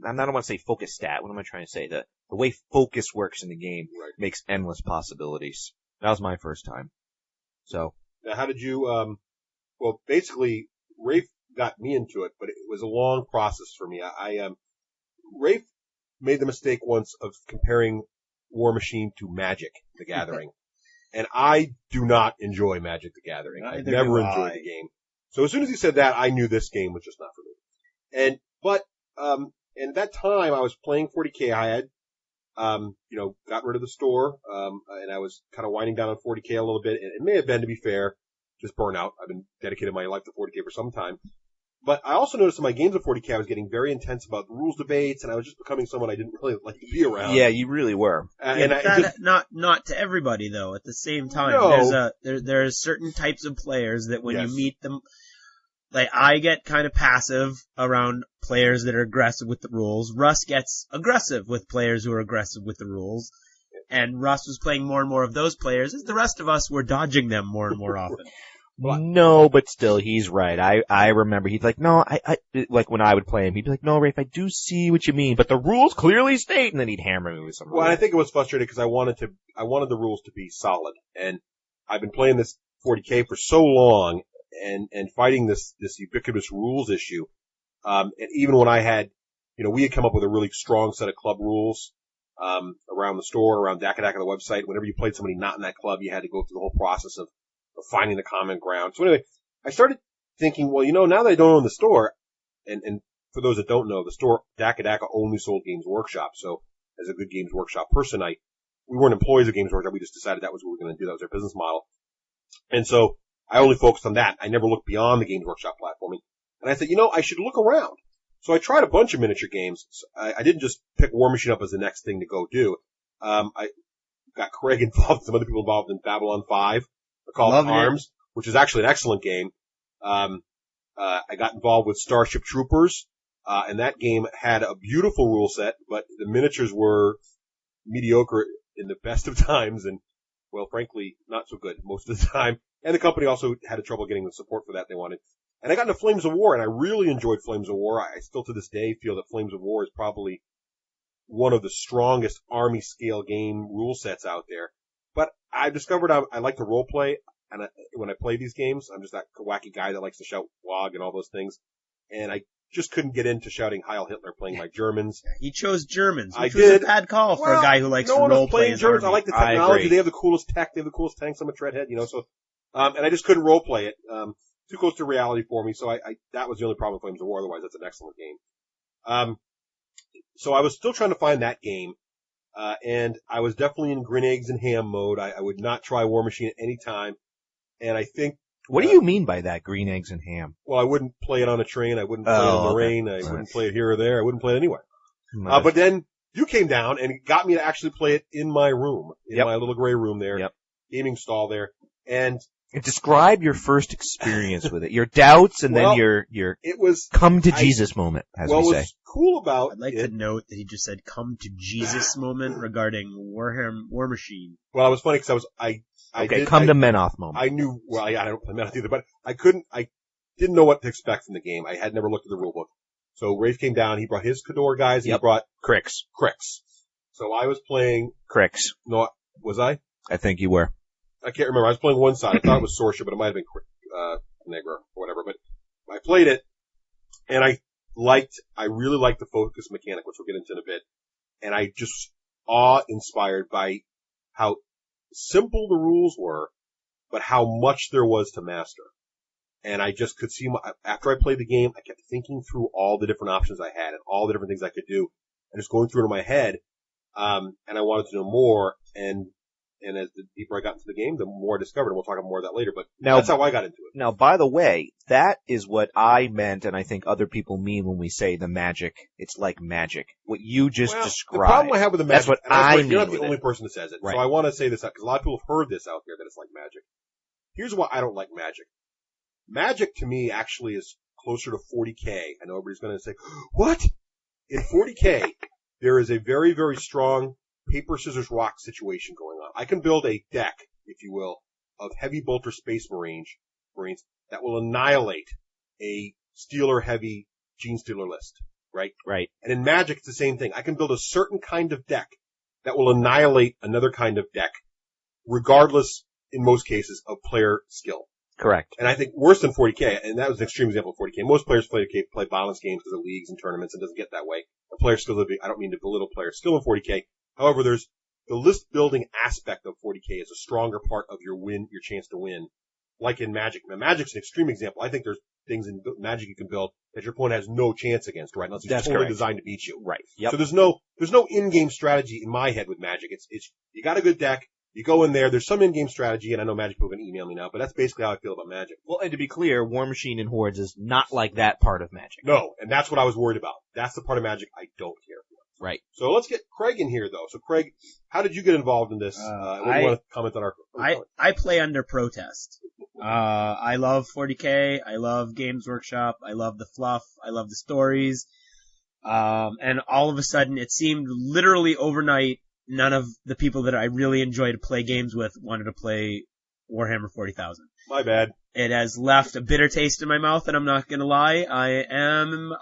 [SPEAKER 3] I don't want to say focus stat. What am I trying to say? The way focus works in the game makes endless possibilities. That was my first time. So.
[SPEAKER 4] Now, how did you, well, basically, Rafe got me into it, but it was a long process for me. Rafe made the mistake once of comparing Warmachine to Magic the Gathering. And I do not enjoy Magic the Gathering. I've never enjoyed the game. So as soon as he said that, I knew this game was just not for me. But at that time I was playing 40K. I had, got rid of the store, and I was kind of winding down on 40K a little bit. And it may have been, to be fair, just burnout. I've been dedicated my life to 40K for some time. But I also noticed in my games of 40K, I was getting very intense about the rules debates, and I was just becoming someone I didn't really like to be around.
[SPEAKER 3] Yeah, you really were.
[SPEAKER 2] Not to everybody though. At the same time,
[SPEAKER 4] No.
[SPEAKER 2] there's certain types of players that when you meet them, like I get kind of passive around players that are aggressive with the rules. Russ gets aggressive with players who are aggressive with the rules. And Russ was playing more and more of those players as the rest of us were dodging them more and more often.
[SPEAKER 3] No, but still, he's right. I remember he'd like, no, I like when I would play him, he'd be like, no, Rafe, I do see what you mean, but the rules clearly state, and then he'd hammer me with some rules.
[SPEAKER 4] Well, I think it was frustrating because I wanted the rules to be solid, and I've been playing this 40K for so long, and fighting this ubiquitous rules issue, and even when I had, we had come up with a really strong set of club rules, around the store, around Daka, the website. Whenever you played somebody not in that club, you had to go through the whole process of finding the common ground. So anyway, I started thinking, well, now that I don't own the store, and for those that don't know, the store, Daka only sold Games Workshop. So as a good Games Workshop person, we weren't employees of Games Workshop. We just decided that was what we were going to do. That was our business model. And so I only focused on that. I never looked beyond the Games Workshop platforming. And I said, I should look around. So I tried a bunch of miniature games. I didn't just pick Warmachine up as the next thing to go do. I got Craig involved, some other people involved in Babylon 5. A Call to
[SPEAKER 2] Loving it.
[SPEAKER 4] Arms, which is actually an excellent game. I got involved with Starship Troopers, and that game had a beautiful rule set, but the miniatures were mediocre in the best of times, and, well, frankly, not so good most of the time. And the company also had trouble getting the support for that they wanted. And I got into Flames of War, and I really enjoyed Flames of War. I still to this day feel that Flames of War is probably one of the strongest army scale game rule sets out there. But I discovered I like to role play, and when I play these games, I'm just that wacky guy that likes to shout WOG and all those things. And I just couldn't get into shouting Heil Hitler playing my Germans.
[SPEAKER 2] He chose Germans, which
[SPEAKER 4] I
[SPEAKER 2] was
[SPEAKER 4] did.
[SPEAKER 2] a bad call for a guy who likes to
[SPEAKER 4] one
[SPEAKER 2] role
[SPEAKER 4] was
[SPEAKER 2] play
[SPEAKER 4] playing
[SPEAKER 2] his
[SPEAKER 4] Germans.
[SPEAKER 2] army.
[SPEAKER 4] I like the
[SPEAKER 3] I
[SPEAKER 4] technology.
[SPEAKER 3] agree.
[SPEAKER 4] They have the coolest tech. They have the coolest tanks. I'm a treadhead, so, and I just couldn't role play it. Too close to reality for me. So that was the only problem with Flames of War. Otherwise, that's an excellent game. So I was still trying to find that game. And I was definitely in Grin Eggs and Ham mode. I would not try Warmachine at any time. And I think,
[SPEAKER 3] What do you mean by that, green eggs and ham?
[SPEAKER 4] well, I wouldn't play it on a train. I wouldn't play it in the
[SPEAKER 3] okay.
[SPEAKER 4] rain. I wouldn't play it here or there. I wouldn't play it anywhere.
[SPEAKER 3] But
[SPEAKER 4] But then you came down and got me to actually play it in my room, in
[SPEAKER 3] Yep.
[SPEAKER 4] my little gray room there,
[SPEAKER 3] Yep.
[SPEAKER 4] gaming stall there. And
[SPEAKER 3] describe your first experience with it. Your doubts and
[SPEAKER 4] Well,
[SPEAKER 3] then your
[SPEAKER 4] it was,
[SPEAKER 3] come to Jesus moment, as
[SPEAKER 4] well,
[SPEAKER 3] we say.
[SPEAKER 4] what's cool about
[SPEAKER 2] I'd like
[SPEAKER 4] it,
[SPEAKER 2] to note that he just said "come to Jesus" moment regarding Warmachine.
[SPEAKER 4] well, it was funny because I
[SPEAKER 3] Okay,
[SPEAKER 4] did,
[SPEAKER 3] come to Menoth moment.
[SPEAKER 4] I knew, well, I don't play Menoth either, but I didn't know what to expect from the game. I had never looked at the rule book. So Rafe came down, he brought his Khador guys, and
[SPEAKER 3] Yep.
[SPEAKER 4] he brought
[SPEAKER 3] Cricks.
[SPEAKER 4] Cricks. So I was playing,
[SPEAKER 3] Cricks.
[SPEAKER 4] no, was I?
[SPEAKER 3] I think you were.
[SPEAKER 4] I can't remember. I was playing one side. I thought it was Sorcia, but it might have been Negra or whatever. But I played it, and I really liked the focus mechanic, which we'll get into in a bit. And I just awe-inspired by how simple the rules were, but how much there was to master. And I just could see, after I played the game, I kept thinking through all the different options I had and all the different things I could do, and just going through it in my head. And I wanted to know more, and as the deeper I got into the game, the more I discovered, and we'll talk about more of that later, but
[SPEAKER 3] Now-
[SPEAKER 4] that's how I got into it.
[SPEAKER 3] Now, by the way, that is what I meant, and I think other people mean when we say the magic. It's like magic. What you just
[SPEAKER 4] Well,
[SPEAKER 3] described.
[SPEAKER 4] The problem I have with the magic,
[SPEAKER 3] That's what
[SPEAKER 4] and
[SPEAKER 3] I
[SPEAKER 4] you're not
[SPEAKER 3] mean
[SPEAKER 4] the
[SPEAKER 3] with
[SPEAKER 4] only
[SPEAKER 3] it.
[SPEAKER 4] person that says it,
[SPEAKER 3] Right.
[SPEAKER 4] so I want to say this out, because a lot of people have heard this out there, that it's like magic. Here's why I don't like magic. Magic, to me, actually is closer to 40K. I know everybody's going to say, what? In 40K, there is a very, very strong paper, scissors, rock situation going on. I can build a deck, if you will, of heavy bolter space marines that will annihilate a Steeler heavy Gene Stealer list, right?
[SPEAKER 3] Right.
[SPEAKER 4] And in Magic, it's the same thing. I can build a certain kind of deck that will annihilate another kind of deck, regardless, in most cases, of player skill.
[SPEAKER 3] Correct.
[SPEAKER 4] And I think worse than 40K, and that was an extreme example of 40K. Most players play balance games because of leagues and tournaments, and it doesn't get that way. A player skill, I don't mean to belittle player skill in 40K. However, there's the list building aspect of 40K is a stronger part of your chance to win, like in Magic. Now, Magic's an extreme example. I think there's things in Magic you can build that your opponent has no chance against, right? Unless he's
[SPEAKER 3] That's
[SPEAKER 4] totally
[SPEAKER 3] correct.
[SPEAKER 4] designed to beat you.
[SPEAKER 3] Right. Yep.
[SPEAKER 4] So there's no in-game strategy in my head with Magic. It's you got a good deck, you go in there, there's some in-game strategy, and I know Magic people are going to email me now, but that's basically how I feel about Magic.
[SPEAKER 3] Well, and to be clear, Warmachine and Hordes is not like that part of Magic.
[SPEAKER 4] No, and that's what I was worried about. That's the part of Magic I don't care for.
[SPEAKER 3] Right.
[SPEAKER 4] So let's get Craig in here, though. So Craig, how did you get involved in this? What do you want to comment on our?
[SPEAKER 2] I play under protest. I love 40K. I love Games Workshop. I love the fluff. I love the stories. And all of a sudden, it seemed literally overnight, none of the people that I really enjoy to play games with wanted to play Warhammer 40,000.
[SPEAKER 4] My bad.
[SPEAKER 2] It has left a bitter taste in my mouth, and I'm not gonna lie, I am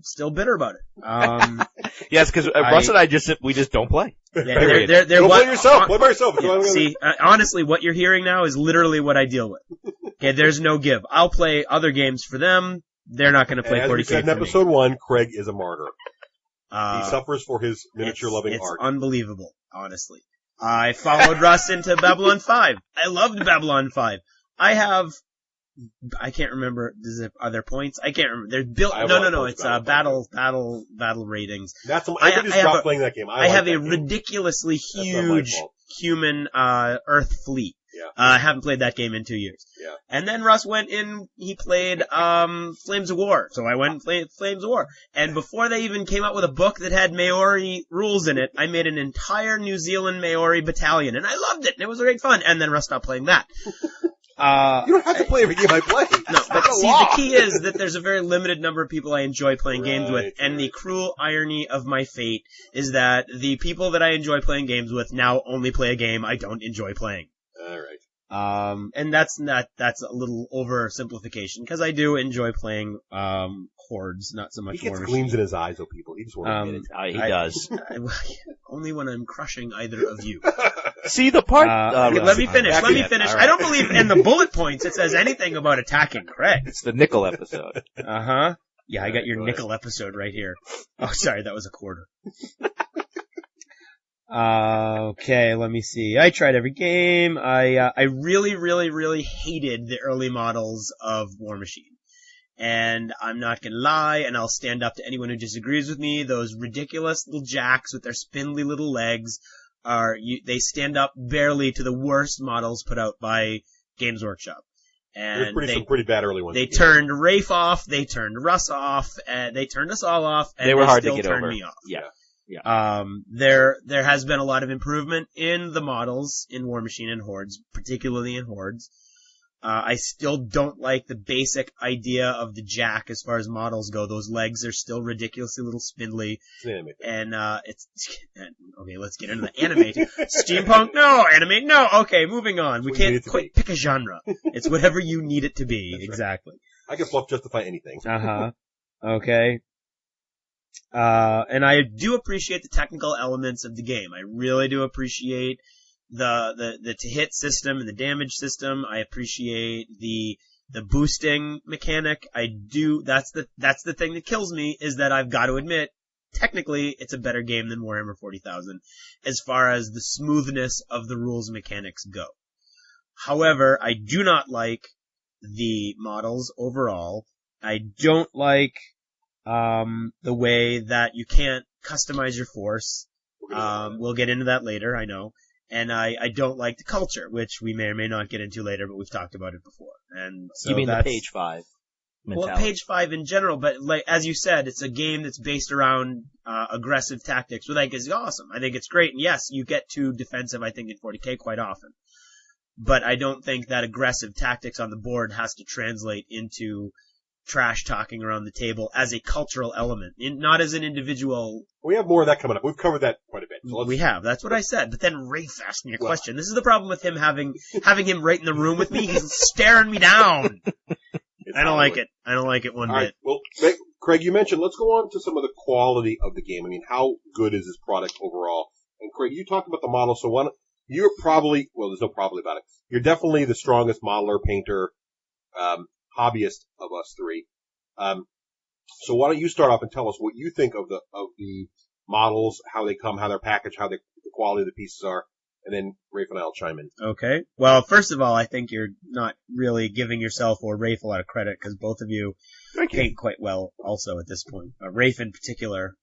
[SPEAKER 2] still bitter about it.
[SPEAKER 3] Yes, because Russ and I just don't play.
[SPEAKER 2] There
[SPEAKER 4] Go
[SPEAKER 2] was-
[SPEAKER 4] play yourself. Play by yourself.
[SPEAKER 2] Yeah, see, honestly, what you're hearing now is literally what I deal with. Okay, there's no give. I'll play other games for them. They're not going to play
[SPEAKER 4] as
[SPEAKER 2] 40K
[SPEAKER 4] we said in
[SPEAKER 2] for me.
[SPEAKER 4] episode 1, Craig is a martyr. He
[SPEAKER 2] Uh,
[SPEAKER 4] suffers for his miniature-loving
[SPEAKER 2] it's
[SPEAKER 4] art.
[SPEAKER 2] unbelievable, honestly. I followed Russ into Babylon 5. I loved Babylon 5. I can't remember. Are there points? I can't remember. There's built.
[SPEAKER 4] I have a lot of
[SPEAKER 2] No.
[SPEAKER 4] points
[SPEAKER 2] It's
[SPEAKER 4] in Babylon 5.
[SPEAKER 2] battle ratings.
[SPEAKER 4] That's
[SPEAKER 2] I
[SPEAKER 4] everybody's
[SPEAKER 2] have
[SPEAKER 4] dropped
[SPEAKER 2] a-
[SPEAKER 4] playing that game.
[SPEAKER 2] I
[SPEAKER 4] like
[SPEAKER 2] have
[SPEAKER 4] that
[SPEAKER 2] a
[SPEAKER 4] game.
[SPEAKER 2] ridiculously
[SPEAKER 4] That's not my
[SPEAKER 2] huge
[SPEAKER 4] fault.
[SPEAKER 2] human Earth fleet.
[SPEAKER 4] Yeah.
[SPEAKER 2] I haven't played that game in 2 years.
[SPEAKER 4] Yeah.
[SPEAKER 2] And then Russ went in, he played Flames of War. So I went and played Flames of War. And before they even came out with a book that had Maori rules in it, I made an entire New Zealand Maori battalion. And I loved it. And it was great fun. And then Russ stopped playing that.
[SPEAKER 4] You don't have to play every game I play.
[SPEAKER 2] No, but see, the key is that there's a very limited number of people I enjoy playing games with, and the cruel irony of my fate is that the people that I enjoy playing games with now only play a game I don't enjoy playing.
[SPEAKER 4] All right.
[SPEAKER 2] And that's a little oversimplification, because I do enjoy playing, Hordes, not so much
[SPEAKER 4] He gets
[SPEAKER 2] Warmachine.
[SPEAKER 4] gleams in his eyes, though, people. He just won't admit it.
[SPEAKER 3] He does.
[SPEAKER 2] Only when I'm crushing either of you.
[SPEAKER 3] See the part.
[SPEAKER 2] Let me finish.
[SPEAKER 3] All right.
[SPEAKER 2] I don't believe in the bullet points it says anything about attacking Craig.
[SPEAKER 3] It's the nickel episode.
[SPEAKER 2] Uh-huh. Yeah, I got your
[SPEAKER 4] go
[SPEAKER 2] nickel episode right here. Oh, sorry, that was a quarter. Okay, let me see. I tried every game. I really, really, really hated the early models of Warmachine. And I'm not gonna lie, and I'll stand up to anyone who disagrees with me, those ridiculous little jacks with their spindly little legs they stand up barely to the worst models put out by Games Workshop. And
[SPEAKER 4] some pretty bad early ones.
[SPEAKER 2] they turned Rafe off, they turned Russ off, and they turned us all off, and
[SPEAKER 3] They were hard to
[SPEAKER 2] still
[SPEAKER 3] get
[SPEAKER 2] turned
[SPEAKER 3] over.
[SPEAKER 2] me off.
[SPEAKER 3] Yeah.
[SPEAKER 2] There has been a lot of improvement in the models in Warmachine and Hordes, particularly in Hordes. I still don't like the basic idea of the jack as far as models go. Those legs are still ridiculously little spindly. And, okay, let's get into the anime. Steampunk? No. Anime? No. Okay, moving on. We can't quite pick a genre. It's whatever you need it to be.
[SPEAKER 4] That's
[SPEAKER 2] exactly.
[SPEAKER 4] Right. I can fluff justify anything.
[SPEAKER 2] Uh-huh. Okay. And I do appreciate the technical elements of the game. I really do appreciate the to hit system and the damage system. I appreciate the boosting mechanic. I do. That's the thing that kills me, is that I've got to admit, technically, it's a better game than Warhammer 40,000 as far as the smoothness of the rules mechanics go. However, I do not like the models overall. I don't like the way that you can't customize your force. We'll get into that later, I know. And I don't like the culture, which we may or may not get into later, but we've talked about it before. And so
[SPEAKER 3] You mean the page 5 mentality?
[SPEAKER 2] Well, page 5 in general, but like, as you said, it's a game that's based around, aggressive tactics, which I think is awesome. I think it's great. And yes, you get to defensive, I think, in 40K quite often. But I don't think that aggressive tactics on the board has to translate into trash talking around the table as a cultural element, not as an individual.
[SPEAKER 4] We have more of that coming up. We've covered that quite a bit. So
[SPEAKER 2] we have. That's what I said. But then Rafe asked me a question. This is the problem with him having him right in the room with me. He's staring me down. I don't like it. I don't like it one bit.
[SPEAKER 4] Right. Well, Craig, you mentioned, let's go on to some of the quality of the game. I mean, how good is this product overall? And Craig, you talked about the model, so you're probably, well, there's no probably about it. You're definitely the strongest modeler, painter, hobbyist of us three. So why don't you start off and tell us what you think of the models, how they come, how they're packaged, how the quality of the pieces are, and then Rafe and I will chime in.
[SPEAKER 2] Okay. Well, first of all, I think you're not really giving yourself or Rafe a lot of credit, because both of you paint quite well also at this point. Rafe in particular,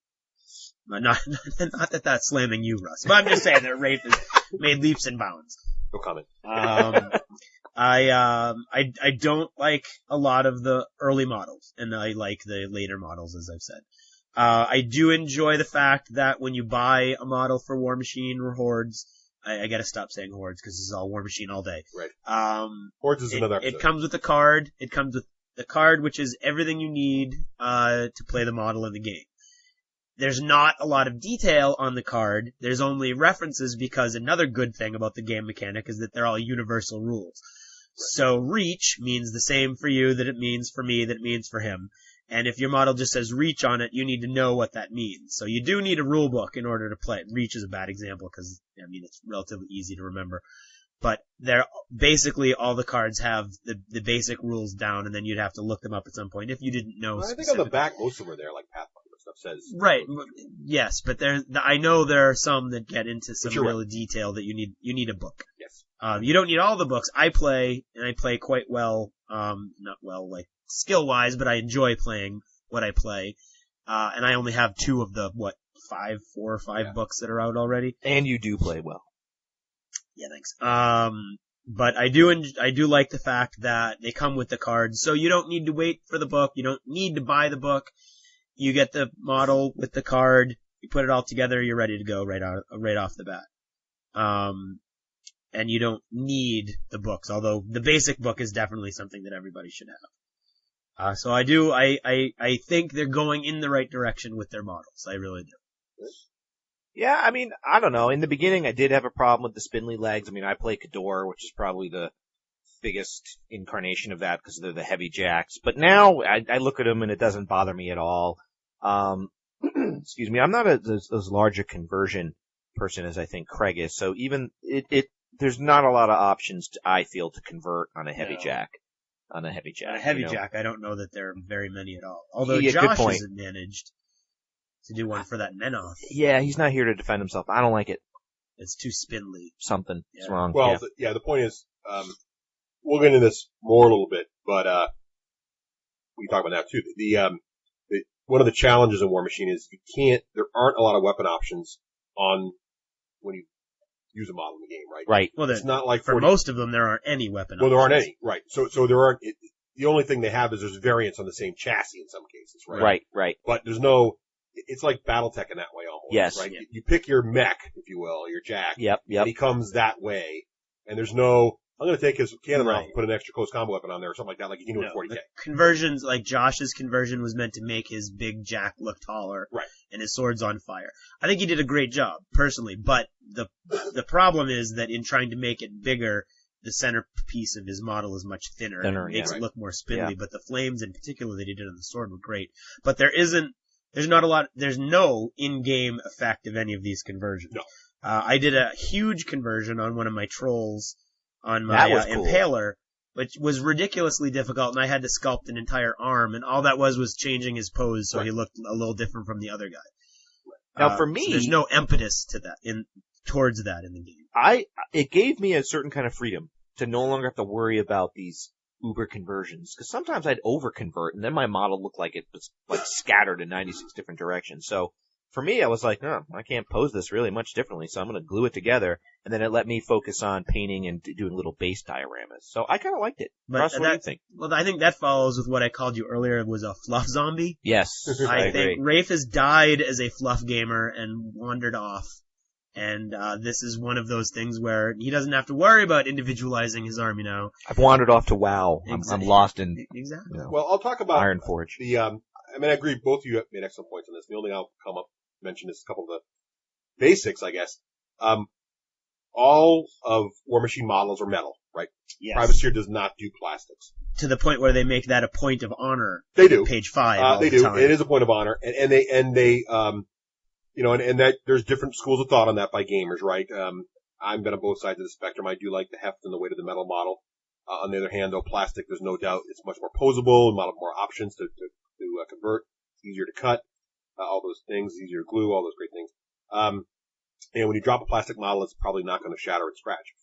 [SPEAKER 2] not that that's slamming you, Russ, but I'm just saying that Rafe has made leaps and bounds.
[SPEAKER 4] No comment.
[SPEAKER 2] I don't like a lot of the early models, and I like the later models, as I've said. I do enjoy the fact that when you buy a model for Warmachine or Hordes, I gotta stop saying Hordes because this is all Warmachine all day.
[SPEAKER 4] Right. Hordes is another episode.
[SPEAKER 2] It comes with a card. It comes with the card, which is everything you need, to play the model in the game. There's not a lot of detail on the card. There's only references, because another good thing about the game mechanic is that they're all universal rules. So reach means the same for you that it means for me, that it means for him. And if your model just says reach on it, you need to know what that means. So you do need a rule book in order to play it. Reach is a bad example because, I mean, it's relatively easy to remember. But basically all the cards have the basic rules down, and then you'd have to look them up at some point if you didn't know.
[SPEAKER 4] I think on the back, most of them are there, like Pathfinder stuff says.
[SPEAKER 2] Right. Yes, but I know there are some that get into some real detail that you need a book.
[SPEAKER 4] Yes.
[SPEAKER 2] You don't need all the books. I play quite well, not well, like, skill-wise, but I enjoy playing what I play. And I only have 2 of the, 4 or 5 books that are out already.
[SPEAKER 3] And you do play well.
[SPEAKER 2] Yeah, thanks. But I do like the fact that they come with the cards, so you don't need to wait for the book. You don't need to buy the book. You get the model with the card. You put it all together. You're ready to go right off the bat. and you don't need the books, although the basic book is definitely something that everybody should have. So I think they're going in the right direction with their models. I really do.
[SPEAKER 3] Yeah, I mean, I don't know. In the beginning, I did have a problem with the spindly legs. I mean, I play Cador, which is probably the biggest incarnation of that because they're the heavy jacks. But now I look at them and it doesn't bother me at all. Excuse me, I'm not as large a conversion person as I think Craig is. So even there's not a lot of options I feel to convert on a heavy jack. On a heavy jack.
[SPEAKER 2] A heavy jack, I don't know that there are very many at all. Although
[SPEAKER 3] Yeah, good
[SPEAKER 2] Josh
[SPEAKER 3] point.
[SPEAKER 2] hasn't managed to do one for that Menoth.
[SPEAKER 3] Yeah, he's not here to defend himself. I don't like it.
[SPEAKER 2] It's too spindly.
[SPEAKER 3] Something is
[SPEAKER 2] Yeah.
[SPEAKER 3] wrong.
[SPEAKER 4] Well,
[SPEAKER 3] Yeah.
[SPEAKER 4] the point is, we'll get into this more a little bit, but we can talk about that too. One of the challenges in Warmachine is there aren't a lot of weapon options on when you use a model in the game, right?
[SPEAKER 3] Right.
[SPEAKER 2] Well,
[SPEAKER 4] It's not like
[SPEAKER 2] for
[SPEAKER 4] 40
[SPEAKER 2] most of them, there aren't any weapon
[SPEAKER 4] Well, there aren't
[SPEAKER 2] options.
[SPEAKER 4] any, right? So there aren't. The only thing they have is there's variants on the same chassis in some cases, right?
[SPEAKER 3] Right.
[SPEAKER 4] But there's no. It's like BattleTech in that way almost.
[SPEAKER 3] Yes.
[SPEAKER 4] Right.
[SPEAKER 2] Yeah.
[SPEAKER 4] You pick your mech, if you will, your jack.
[SPEAKER 3] Yep.
[SPEAKER 4] And he comes that way, and there's no. I'm going to take his cannon off
[SPEAKER 2] Right.
[SPEAKER 4] and put an extra close combo weapon on there or something like that, like you can do with 40K.
[SPEAKER 2] The conversions, like Josh's conversion was meant to make his big jack look taller.
[SPEAKER 4] Right.
[SPEAKER 2] And his sword's on fire. I think he did a great job, personally, but the problem is that in trying to make it bigger, the centerpiece of his model is much thinner.
[SPEAKER 3] Thinner,
[SPEAKER 2] and makes
[SPEAKER 3] yeah.
[SPEAKER 2] it look more spindly,
[SPEAKER 3] Yeah.
[SPEAKER 2] but the flames in particular that he did on the sword were great. But there's no in-game effect of any of these conversions.
[SPEAKER 4] No.
[SPEAKER 2] I did a huge conversion on one of my trolls on
[SPEAKER 3] That
[SPEAKER 2] my
[SPEAKER 3] was cool.
[SPEAKER 2] Impaler, which was ridiculously difficult, and I had to sculpt an entire arm, and all that was changing his pose so
[SPEAKER 4] Right.
[SPEAKER 2] he looked a little different from the other guy.
[SPEAKER 3] Now, for me,
[SPEAKER 2] so there's no impetus to that towards that in the game.
[SPEAKER 3] it gave me a certain kind of freedom to no longer have to worry about these uber conversions. Because sometimes I'd over convert, and then my model looked like it was like scattered in 96 different directions. So for me, I was like, no, I can't pose this really much differently, so I'm going to glue it together. And then it let me focus on painting and doing little base dioramas. So I kind of liked it.
[SPEAKER 2] But
[SPEAKER 3] Russ, what do you think?
[SPEAKER 2] Well, I think that follows with what I called you earlier was a fluff zombie.
[SPEAKER 3] Yes, I
[SPEAKER 2] I
[SPEAKER 3] agree.
[SPEAKER 2] think Rafe has died as a fluff gamer and wandered off. And this is one of those things where he doesn't have to worry about individualizing his army now.
[SPEAKER 3] I've wandered off to WoW. I'm
[SPEAKER 2] Exactly.
[SPEAKER 3] lost in
[SPEAKER 2] Exactly.
[SPEAKER 4] Well, I'll talk about
[SPEAKER 3] Ironforge.
[SPEAKER 4] I agree. Both of you have made excellent points on this. The only thing I'll mention is a couple of the basics, I guess. All of Warmachine models are metal, right?
[SPEAKER 2] Yes.
[SPEAKER 4] Privateer does not do plastics.
[SPEAKER 2] To the point where they make that a point of honor.
[SPEAKER 4] They do.
[SPEAKER 2] Page 5. all
[SPEAKER 4] They
[SPEAKER 2] the
[SPEAKER 4] do.
[SPEAKER 2] time.
[SPEAKER 4] It is a point of honor, and that there's different schools of thought on that by gamers, right? I'm on both sides of the spectrum. I do like the heft and the weight of the metal model. On the other hand, though, plastic, there's no doubt it's much more posable, a lot of more options to convert. It's easier to cut, all those things, easier to glue, all those great things. And when you drop a plastic model, it's probably not going to shatter and scratch.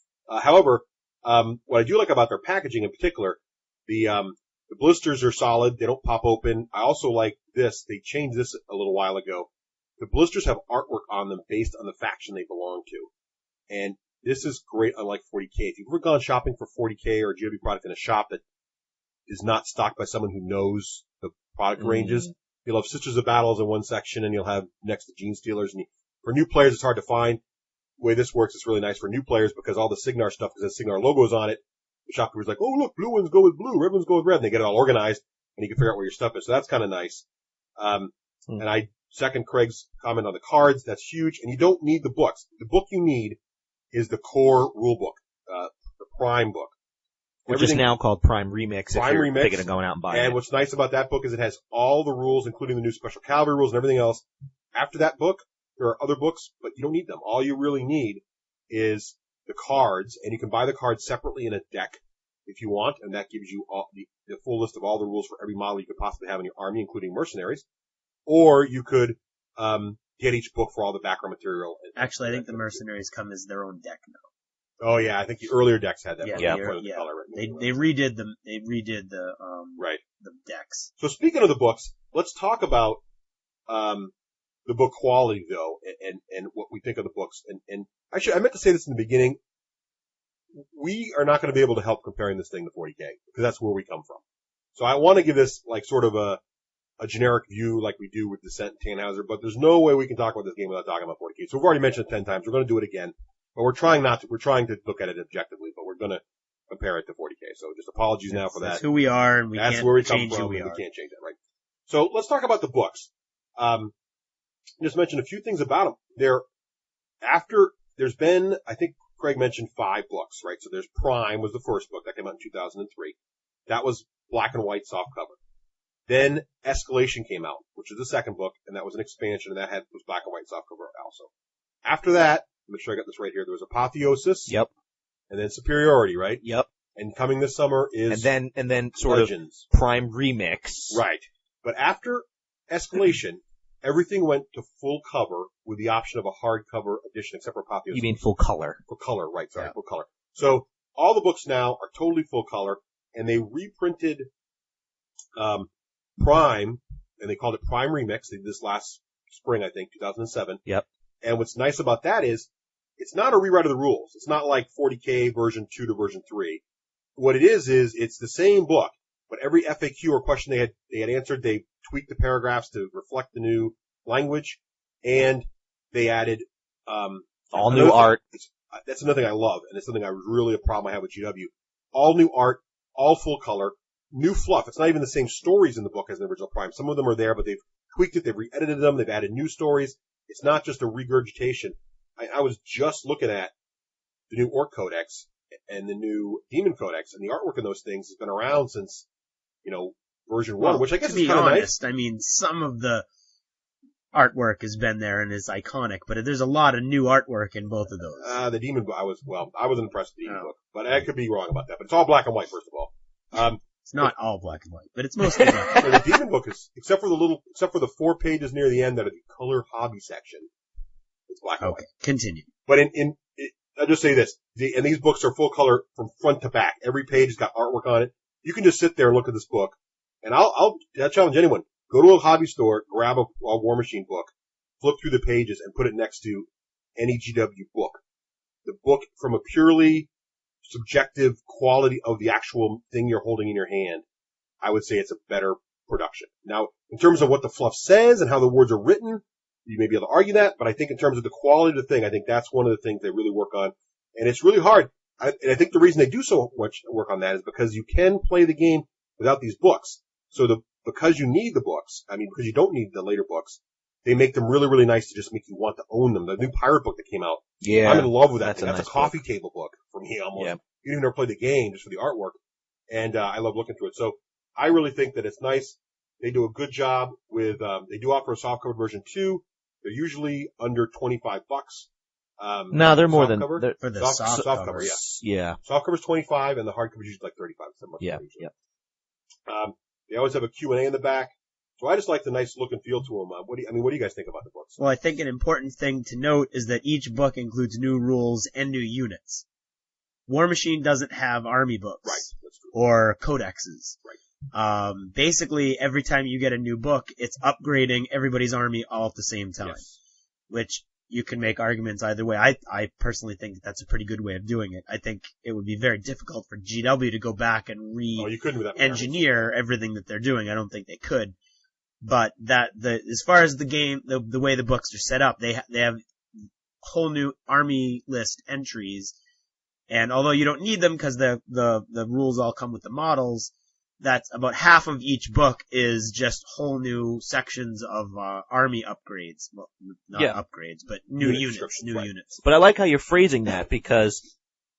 [SPEAKER 4] However, what I do like about their packaging in particular, the blisters are solid. They don't pop open. I also like this. They changed this a little while ago. The blisters have artwork on them based on the faction they belong to. And this is great, unlike 40K. If you've ever gone shopping for 40K or a GW product in a shop that is not stocked by someone who knows the product ranges, you'll have Sisters of Battles in one section and you'll have next to Gene Stealers. And for new players, it's hard to find. The way this works, it's really nice for new players because all the Signar stuff, because the Signar logo is on it, the shopkeeper's like, oh, look, blue ones go with blue, red ones go with red. And they get it all organized and you can figure out where your stuff is. So that's kind of nice. And I second Craig's comment on the cards. That's huge. And you don't need the books. The book you need is the core rule book, the Prime book.
[SPEAKER 3] Which is now called Prime Remix
[SPEAKER 4] Prime
[SPEAKER 3] if you're
[SPEAKER 4] Remix.
[SPEAKER 3] thinking of going out and buying
[SPEAKER 4] And
[SPEAKER 3] it.
[SPEAKER 4] what's nice about that book is it has all the rules, including the new special cavalry rules and everything else. After that book, there are other books, but you don't need them. All you really need is the cards, and you can buy the cards separately in a deck if you want, and that gives you all the full list of all the rules for every model you could possibly have in your army, including mercenaries. Or you could get each book for all the background material.
[SPEAKER 2] Actually, I think the mercenaries come as their own deck now.
[SPEAKER 4] Oh yeah, I think the earlier decks had that.
[SPEAKER 2] Yeah,
[SPEAKER 4] Point of the color, right?
[SPEAKER 2] They redid them. They redid the
[SPEAKER 4] Right.
[SPEAKER 2] the decks.
[SPEAKER 4] So speaking of the books, let's talk about the book quality though, and what we think of the books. And actually, I meant to say this in the beginning. We are not going to be able to help comparing this thing to 40K because that's where we come from. So I want to give this like sort of a generic view like we do with Descent and Tannhauser, but there's no way we can talk about this game without talking about 40K. So we've already mentioned it 10 times. We're going to do it again. But we're trying not to. We're trying to look at it objectively, but we're going to compare it to 40K. So just apologies now for that.
[SPEAKER 2] That's who we are, and
[SPEAKER 4] That's
[SPEAKER 2] can't
[SPEAKER 4] where we come
[SPEAKER 2] change
[SPEAKER 4] from,
[SPEAKER 2] who we
[SPEAKER 4] and
[SPEAKER 2] are.
[SPEAKER 4] we can't change that, right? So let's talk about the books. Just mention a few things about them. There's been, I think Craig mentioned 5 books, right? So there's Prime was the first book that came out in 2003. That was black and white soft cover. Then Escalation came out, which is the second book, and that was an expansion, and was black and white soft cover also. After that, make sure I got this right here, there was Apotheosis.
[SPEAKER 3] Yep.
[SPEAKER 4] And then Superiority, right?
[SPEAKER 3] Yep.
[SPEAKER 4] And coming this summer is
[SPEAKER 3] And then sort
[SPEAKER 4] Legends.
[SPEAKER 3] of Prime Remix.
[SPEAKER 4] Right. But after Escalation, everything went to full cover with the option of a hardcover edition, except for Apotheosis.
[SPEAKER 3] You mean full color?
[SPEAKER 4] For color, right, sorry,
[SPEAKER 3] Yeah.
[SPEAKER 4] full color. So all the books now are totally full color, and they reprinted Prime, and they called it Prime Remix. They did this last spring, I think, 2007.
[SPEAKER 3] Yep.
[SPEAKER 4] And what's nice about that is, it's not a rewrite of the rules. It's not like 40K version 2 to version 3. What it is it's the same book, but every FAQ or question they had answered, they tweaked the paragraphs to reflect the new language, and they added
[SPEAKER 3] all new art.
[SPEAKER 4] That's another thing I love, and it's something a problem I have with GW. All new art, all full color, new fluff. It's not even the same stories in the book as in the original Prime. Some of them are there, but they've tweaked it, they've re-edited them, they've added new stories. It's not just a regurgitation. I was just looking at the new Orc Codex and the new Demon Codex, and the artwork in those things has been around since, version 1, which I guess is kind of nice.
[SPEAKER 2] I mean, some of the artwork has been there and is iconic, but there's a lot of new artwork in both of those.
[SPEAKER 4] The Demon book, I wasn't impressed with the Demon book, but I could be wrong about that. But it's all black and white, first of all.
[SPEAKER 2] It's not all black and white, but it's mostly black and
[SPEAKER 4] white. The Demon book is, except for the 4 pages near the end that are the color hobby section, it's black and white.
[SPEAKER 2] Continue.
[SPEAKER 4] But I'll just say this, and these books are full color from front to back. Every page has got artwork on it. You can just sit there and look at this book, and I'll challenge anyone. Go to a hobby store, grab a Warmachine book, flip through the pages, and put it next to any GW book. The book, from a purely subjective quality of the actual thing you're holding in your hand, I would say it's a better production. Now, in terms of what the fluff says and how the words are written, you may be able to argue that, but I think in terms of the quality of the thing, I think that's one of the things they really work on. And it's really hard. And I think the reason they do so much work on that is because you can play the game without these books. So because you need the books, because you don't need the later books, they make them really, really nice to just make you want to own them. The new Pirate book that came out,
[SPEAKER 3] yeah,
[SPEAKER 4] I'm in love with that thing.
[SPEAKER 3] That's
[SPEAKER 4] a coffee table book for me almost.
[SPEAKER 3] Yeah.
[SPEAKER 4] You don't even ever play the game just for the artwork. And I love looking through it. So I really think that it's nice. They do a good job with, they do offer a softcover version 2. They're usually under $25.
[SPEAKER 3] No, they're more than
[SPEAKER 2] for the soft
[SPEAKER 4] cover.
[SPEAKER 3] Yeah.
[SPEAKER 4] Soft cover's $25, and the hardcover's usually like $35.
[SPEAKER 3] Yeah.
[SPEAKER 4] They always have a Q&A in the back. So I just like the nice look and feel to them. What do you guys think about the books?
[SPEAKER 2] Well, I think an important thing to note is that each book includes new rules and new units. Warmachine doesn't have army books.
[SPEAKER 4] Right. That's true.
[SPEAKER 2] Or codexes.
[SPEAKER 4] Right.
[SPEAKER 2] Basically, every time you get a new book, it's upgrading everybody's army all at the same time.
[SPEAKER 4] Yes.
[SPEAKER 2] Which you can make arguments either way. I personally think that's a pretty good way of doing it. I think it would be very difficult for GW to go back and
[SPEAKER 4] you couldn't with that
[SPEAKER 2] engineer everything that they're doing. I don't think they could. But as far as the game, the way the books are set up, they have whole new army list entries. And although you don't need them because the rules all come with the models, that's about half of each book is just whole new sections of army upgrades. Well, not upgrades, but new units.
[SPEAKER 3] But I like how you're phrasing that, because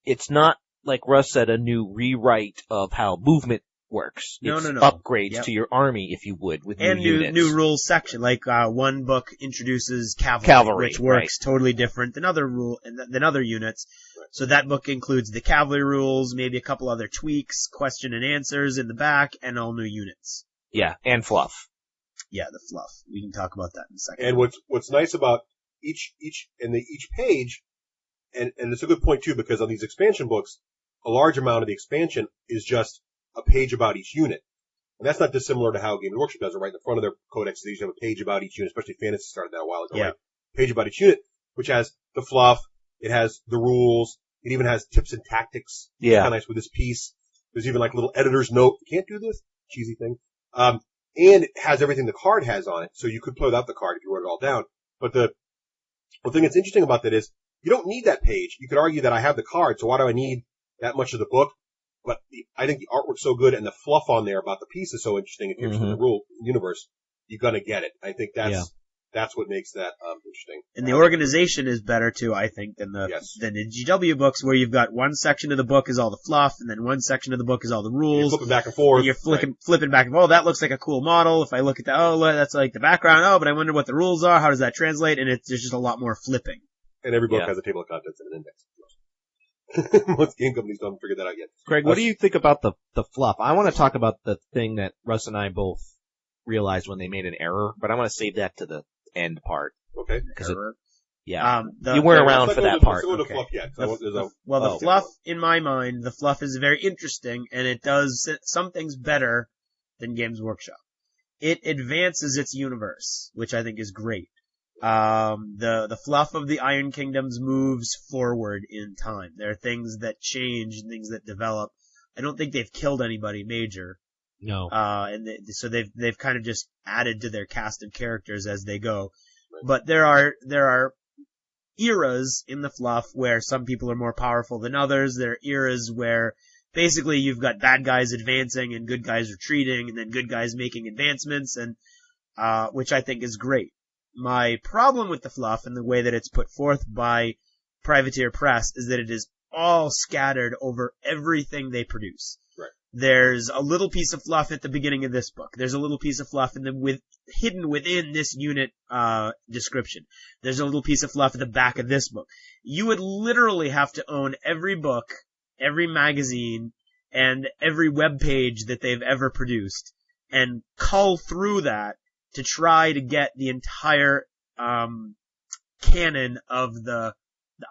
[SPEAKER 3] it's not, like Russ said, a new rewrite of how movement works. It's
[SPEAKER 2] No.
[SPEAKER 3] upgrades to your army, if you would, with
[SPEAKER 2] and
[SPEAKER 3] new units.
[SPEAKER 2] new rules section. Like one book introduces cavalry, which works totally different than other units.
[SPEAKER 4] Right.
[SPEAKER 2] So that book includes the cavalry rules, maybe a couple other tweaks, question and answers in the back, and all new units.
[SPEAKER 3] Yeah, and fluff.
[SPEAKER 2] Yeah, the fluff. We can talk about that in a second.
[SPEAKER 4] And what's nice about each page, and it's a good point too, because on these expansion books, a large amount of the expansion is just a page about each unit. And that's not dissimilar to how Games Workshop does it, right? In the front of their codex, they usually have a page about each unit, especially Fantasy started that a while ago, right? Page about each unit, which has the fluff, it has the rules, it even has tips and tactics.
[SPEAKER 3] Yeah.
[SPEAKER 4] Kind of nice with this piece. There's even like a little editor's note. You can't do this. Cheesy thing. And it has everything the card has on it, so you could play without the card if you wrote it all down. But the thing that's interesting about that is, you don't need that page. You could argue that I have the card, so why do I need that much of the book? But I think the artwork's so good and the fluff on there about the piece is so interesting. If you're interested in the rule universe, you're gonna get it. I think that's what makes that interesting.
[SPEAKER 2] And the organization is better too, I think, than the GW books, where you've got one section of the book is all the fluff, and then one section of the book is all the rules.
[SPEAKER 4] You're flipping back and forth.
[SPEAKER 2] And you're flipping back and forth. Oh, that looks like a cool model. If I look at that, oh, that's like the background. Oh, but I wonder what the rules are. How does that translate? And there's just a lot more flipping.
[SPEAKER 4] And every book has a table of contents and an index. Most game companies don't figure that out yet.
[SPEAKER 3] Greg, what do you think about the fluff? I want to talk about the thing that Russ and I both realized when they made an error, but I want to save that to the end part.
[SPEAKER 4] Okay.
[SPEAKER 3] You weren't around for that part.
[SPEAKER 4] Okay. Fluff yet,
[SPEAKER 2] the fluff, in my mind, the fluff is very interesting, and it does some things better than Games Workshop. It advances its universe, which I think is great. The fluff of the Iron Kingdoms moves forward in time. There are things that change and things that develop. I don't think they've killed anybody major.
[SPEAKER 3] No.
[SPEAKER 2] So they've kind of just added to their cast of characters as they go. Right. But there are eras in the fluff where some people are more powerful than others. There are eras where basically you've got bad guys advancing and good guys retreating, and then good guys making advancements, and which I think is great. My problem with the fluff and the way that it's put forth by Privateer Press is that it is all scattered over everything they produce.
[SPEAKER 4] Right.
[SPEAKER 2] There's a little piece of fluff at the beginning of this book. There's a little piece of fluff hidden within this unit description. There's a little piece of fluff at the back of this book. You would literally have to own every book, every magazine, and every web page that they've ever produced, and cull through that to try to get the entire canon of the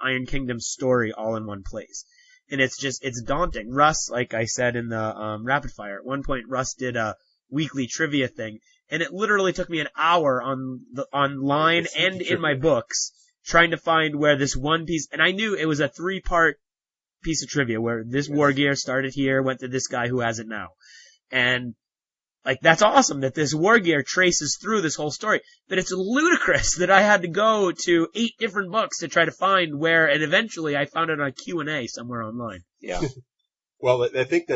[SPEAKER 2] Iron Kingdom story all in one place. And it's daunting. Russ, like I said in the Rapid Fire, at one point Russ did a weekly trivia thing, and it literally took me an hour online and in my books trying to find where this one piece, and I knew it was a 3-part piece of trivia where this war gear started here, went to this guy who has it now. And like, that's awesome that this war gear traces through this whole story, but it's ludicrous that I had to go to 8 different books to try to find where, and eventually I found it on Q&A somewhere online.
[SPEAKER 3] Yeah.
[SPEAKER 4] Well, I think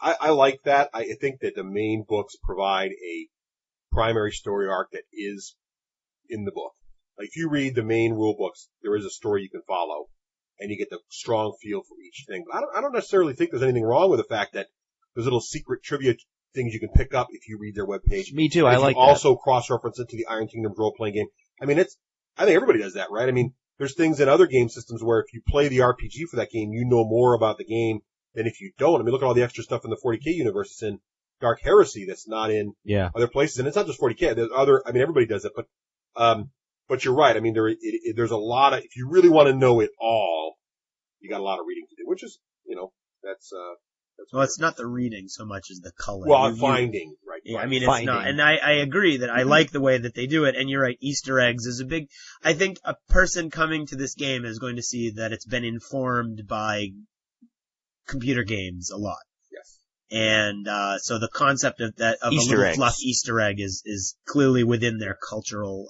[SPEAKER 4] I like that. I think that the main books provide a primary story arc that is in the book. Like, if you read the main rule books, there is a story you can follow, and you get the strong feel for each thing. I don't necessarily think there's anything wrong with the fact that there's little secret trivia things you can pick up if you read their webpage.
[SPEAKER 3] Me too. I like that.
[SPEAKER 4] Also cross-reference it to the Iron Kingdoms role-playing game. I mean, I think everybody does that, right? I mean, there's things in other game systems where if you play the RPG for that game, you know more about the game than if you don't. I mean, look at all the extra stuff in the 40K universe. It's in Dark Heresy that's not in other places. And it's not just 40K. There's everybody does it, but you're right. I mean, there's a lot of, if you really want to know it all, you got a lot of reading to do, which is, that's
[SPEAKER 2] well, it's not the reading so much as the color.
[SPEAKER 4] Well, finding, right.
[SPEAKER 2] Yeah, I mean, it's not. And I agree that I like the way that they do it. And you're right, Easter eggs is I think a person coming to this game is going to see that it's been informed by computer games a lot.
[SPEAKER 4] Yes.
[SPEAKER 2] And, so the concept of a
[SPEAKER 3] Easter
[SPEAKER 2] little
[SPEAKER 3] eggs.
[SPEAKER 2] fluff Easter egg is clearly within their cultural,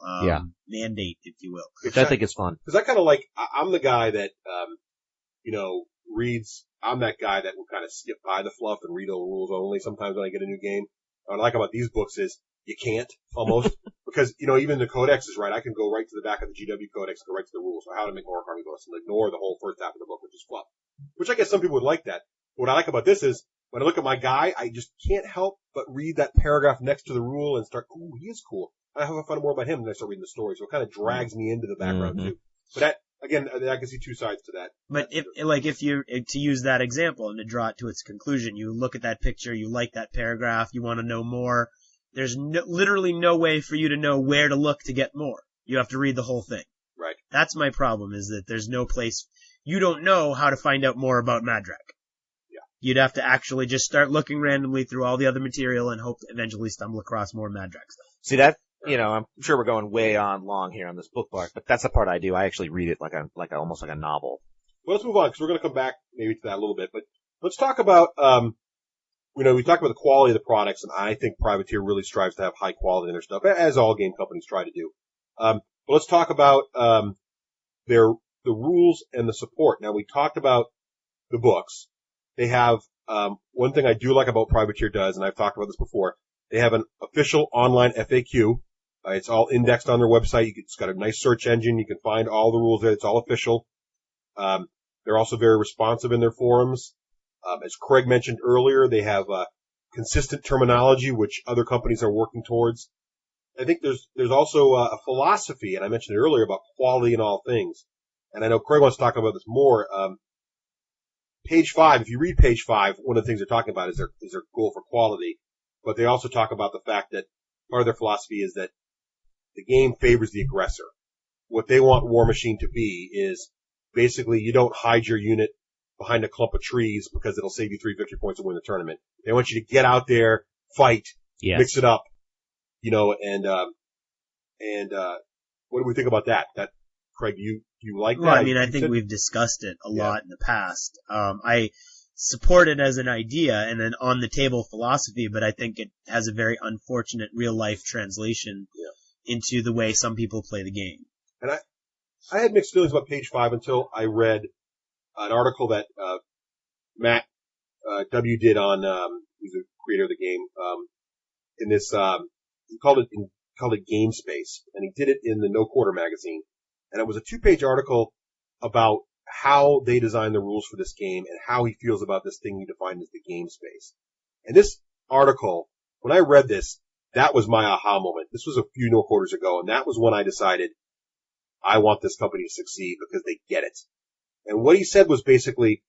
[SPEAKER 2] mandate, if you will.
[SPEAKER 3] Which I think is fun.
[SPEAKER 4] Because I kind of like, I'm the guy that, reads, I'm that guy that will kind of skip by the fluff and read the rules only sometimes when I get a new game. What I like about these books is you can't, almost, because, even the codex is right. I can go right to the back of the GW codex and go right to the rules, or how to make more army bonus, and ignore the whole first half of the book, which is fluff. Which I guess some people would like that. What I like about this is, when I look at my guy, I just can't help but read that paragraph next to the rule and start, ooh, he is cool. I have fun more about him when I start reading the story, so it kind of drags me into the background, too. But that, again, I can see two sides to that.
[SPEAKER 2] But if you, to use that example and to draw it to its conclusion, you look at that picture, you like that paragraph, you want to know more, there's literally no way for you to know where to look to get more. You have to read the whole thing.
[SPEAKER 4] Right.
[SPEAKER 2] That's my problem, is that there's no place, you don't know how to find out more about Madrak.
[SPEAKER 4] Yeah.
[SPEAKER 2] You'd have to actually just start looking randomly through all the other material and hope to eventually stumble across more Madrak stuff.
[SPEAKER 3] See that? I'm sure we're going way on long here on this book part, but that's the part I do. I actually read it almost like a novel.
[SPEAKER 4] Well, let's move on, because we're going to come back maybe to that a little bit, but let's talk about, we talked about the quality of the products, and I think Privateer really strives to have high quality in their stuff, as all game companies try to do. But let's talk about, their the rules and the support. Now, we talked about the books. They have, one thing I do like about Privateer does, and I've talked about this before, they have an official online FAQ. It's all indexed on their website. It's got a nice search engine. You can find all the rules there. It's all official. They're also very responsive in their forums. As Craig mentioned earlier, they have consistent terminology, which other companies are working towards. I think there's also a philosophy, and I mentioned it earlier, about quality in all things. And I know Craig wants to talk about this more. Page 5, if you read page 5, one of the things they're talking about is their goal for quality. But they also talk about the fact that part of their philosophy is that the game favors the aggressor. What they want Warmachine to be is basically you don't hide your unit behind a clump of trees because it'll save you 3 victory points to win the tournament. They want you to get out there, fight, mix it up, and what do we think about that? That, Craig, you like that?
[SPEAKER 2] Well, I mean, I think we've discussed it a lot in the past. I support it as an idea and an on-the-table philosophy, but I think it has a very unfortunate real-life translation into the way some people play the game.
[SPEAKER 4] And I had mixed feelings about page 5 until I read an article that Matt W. did on, he's the creator of the game, in this, he called it Game Space, and he did it in the No Quarter magazine. And it was a 2-page article about how they designed the rules for this game and how he feels about this thing he defined as the game space. And this article, when I read this, that was my aha moment. This was a few No Quarters ago, and that was when I decided I want this company to succeed because they get it. And what he said was basically,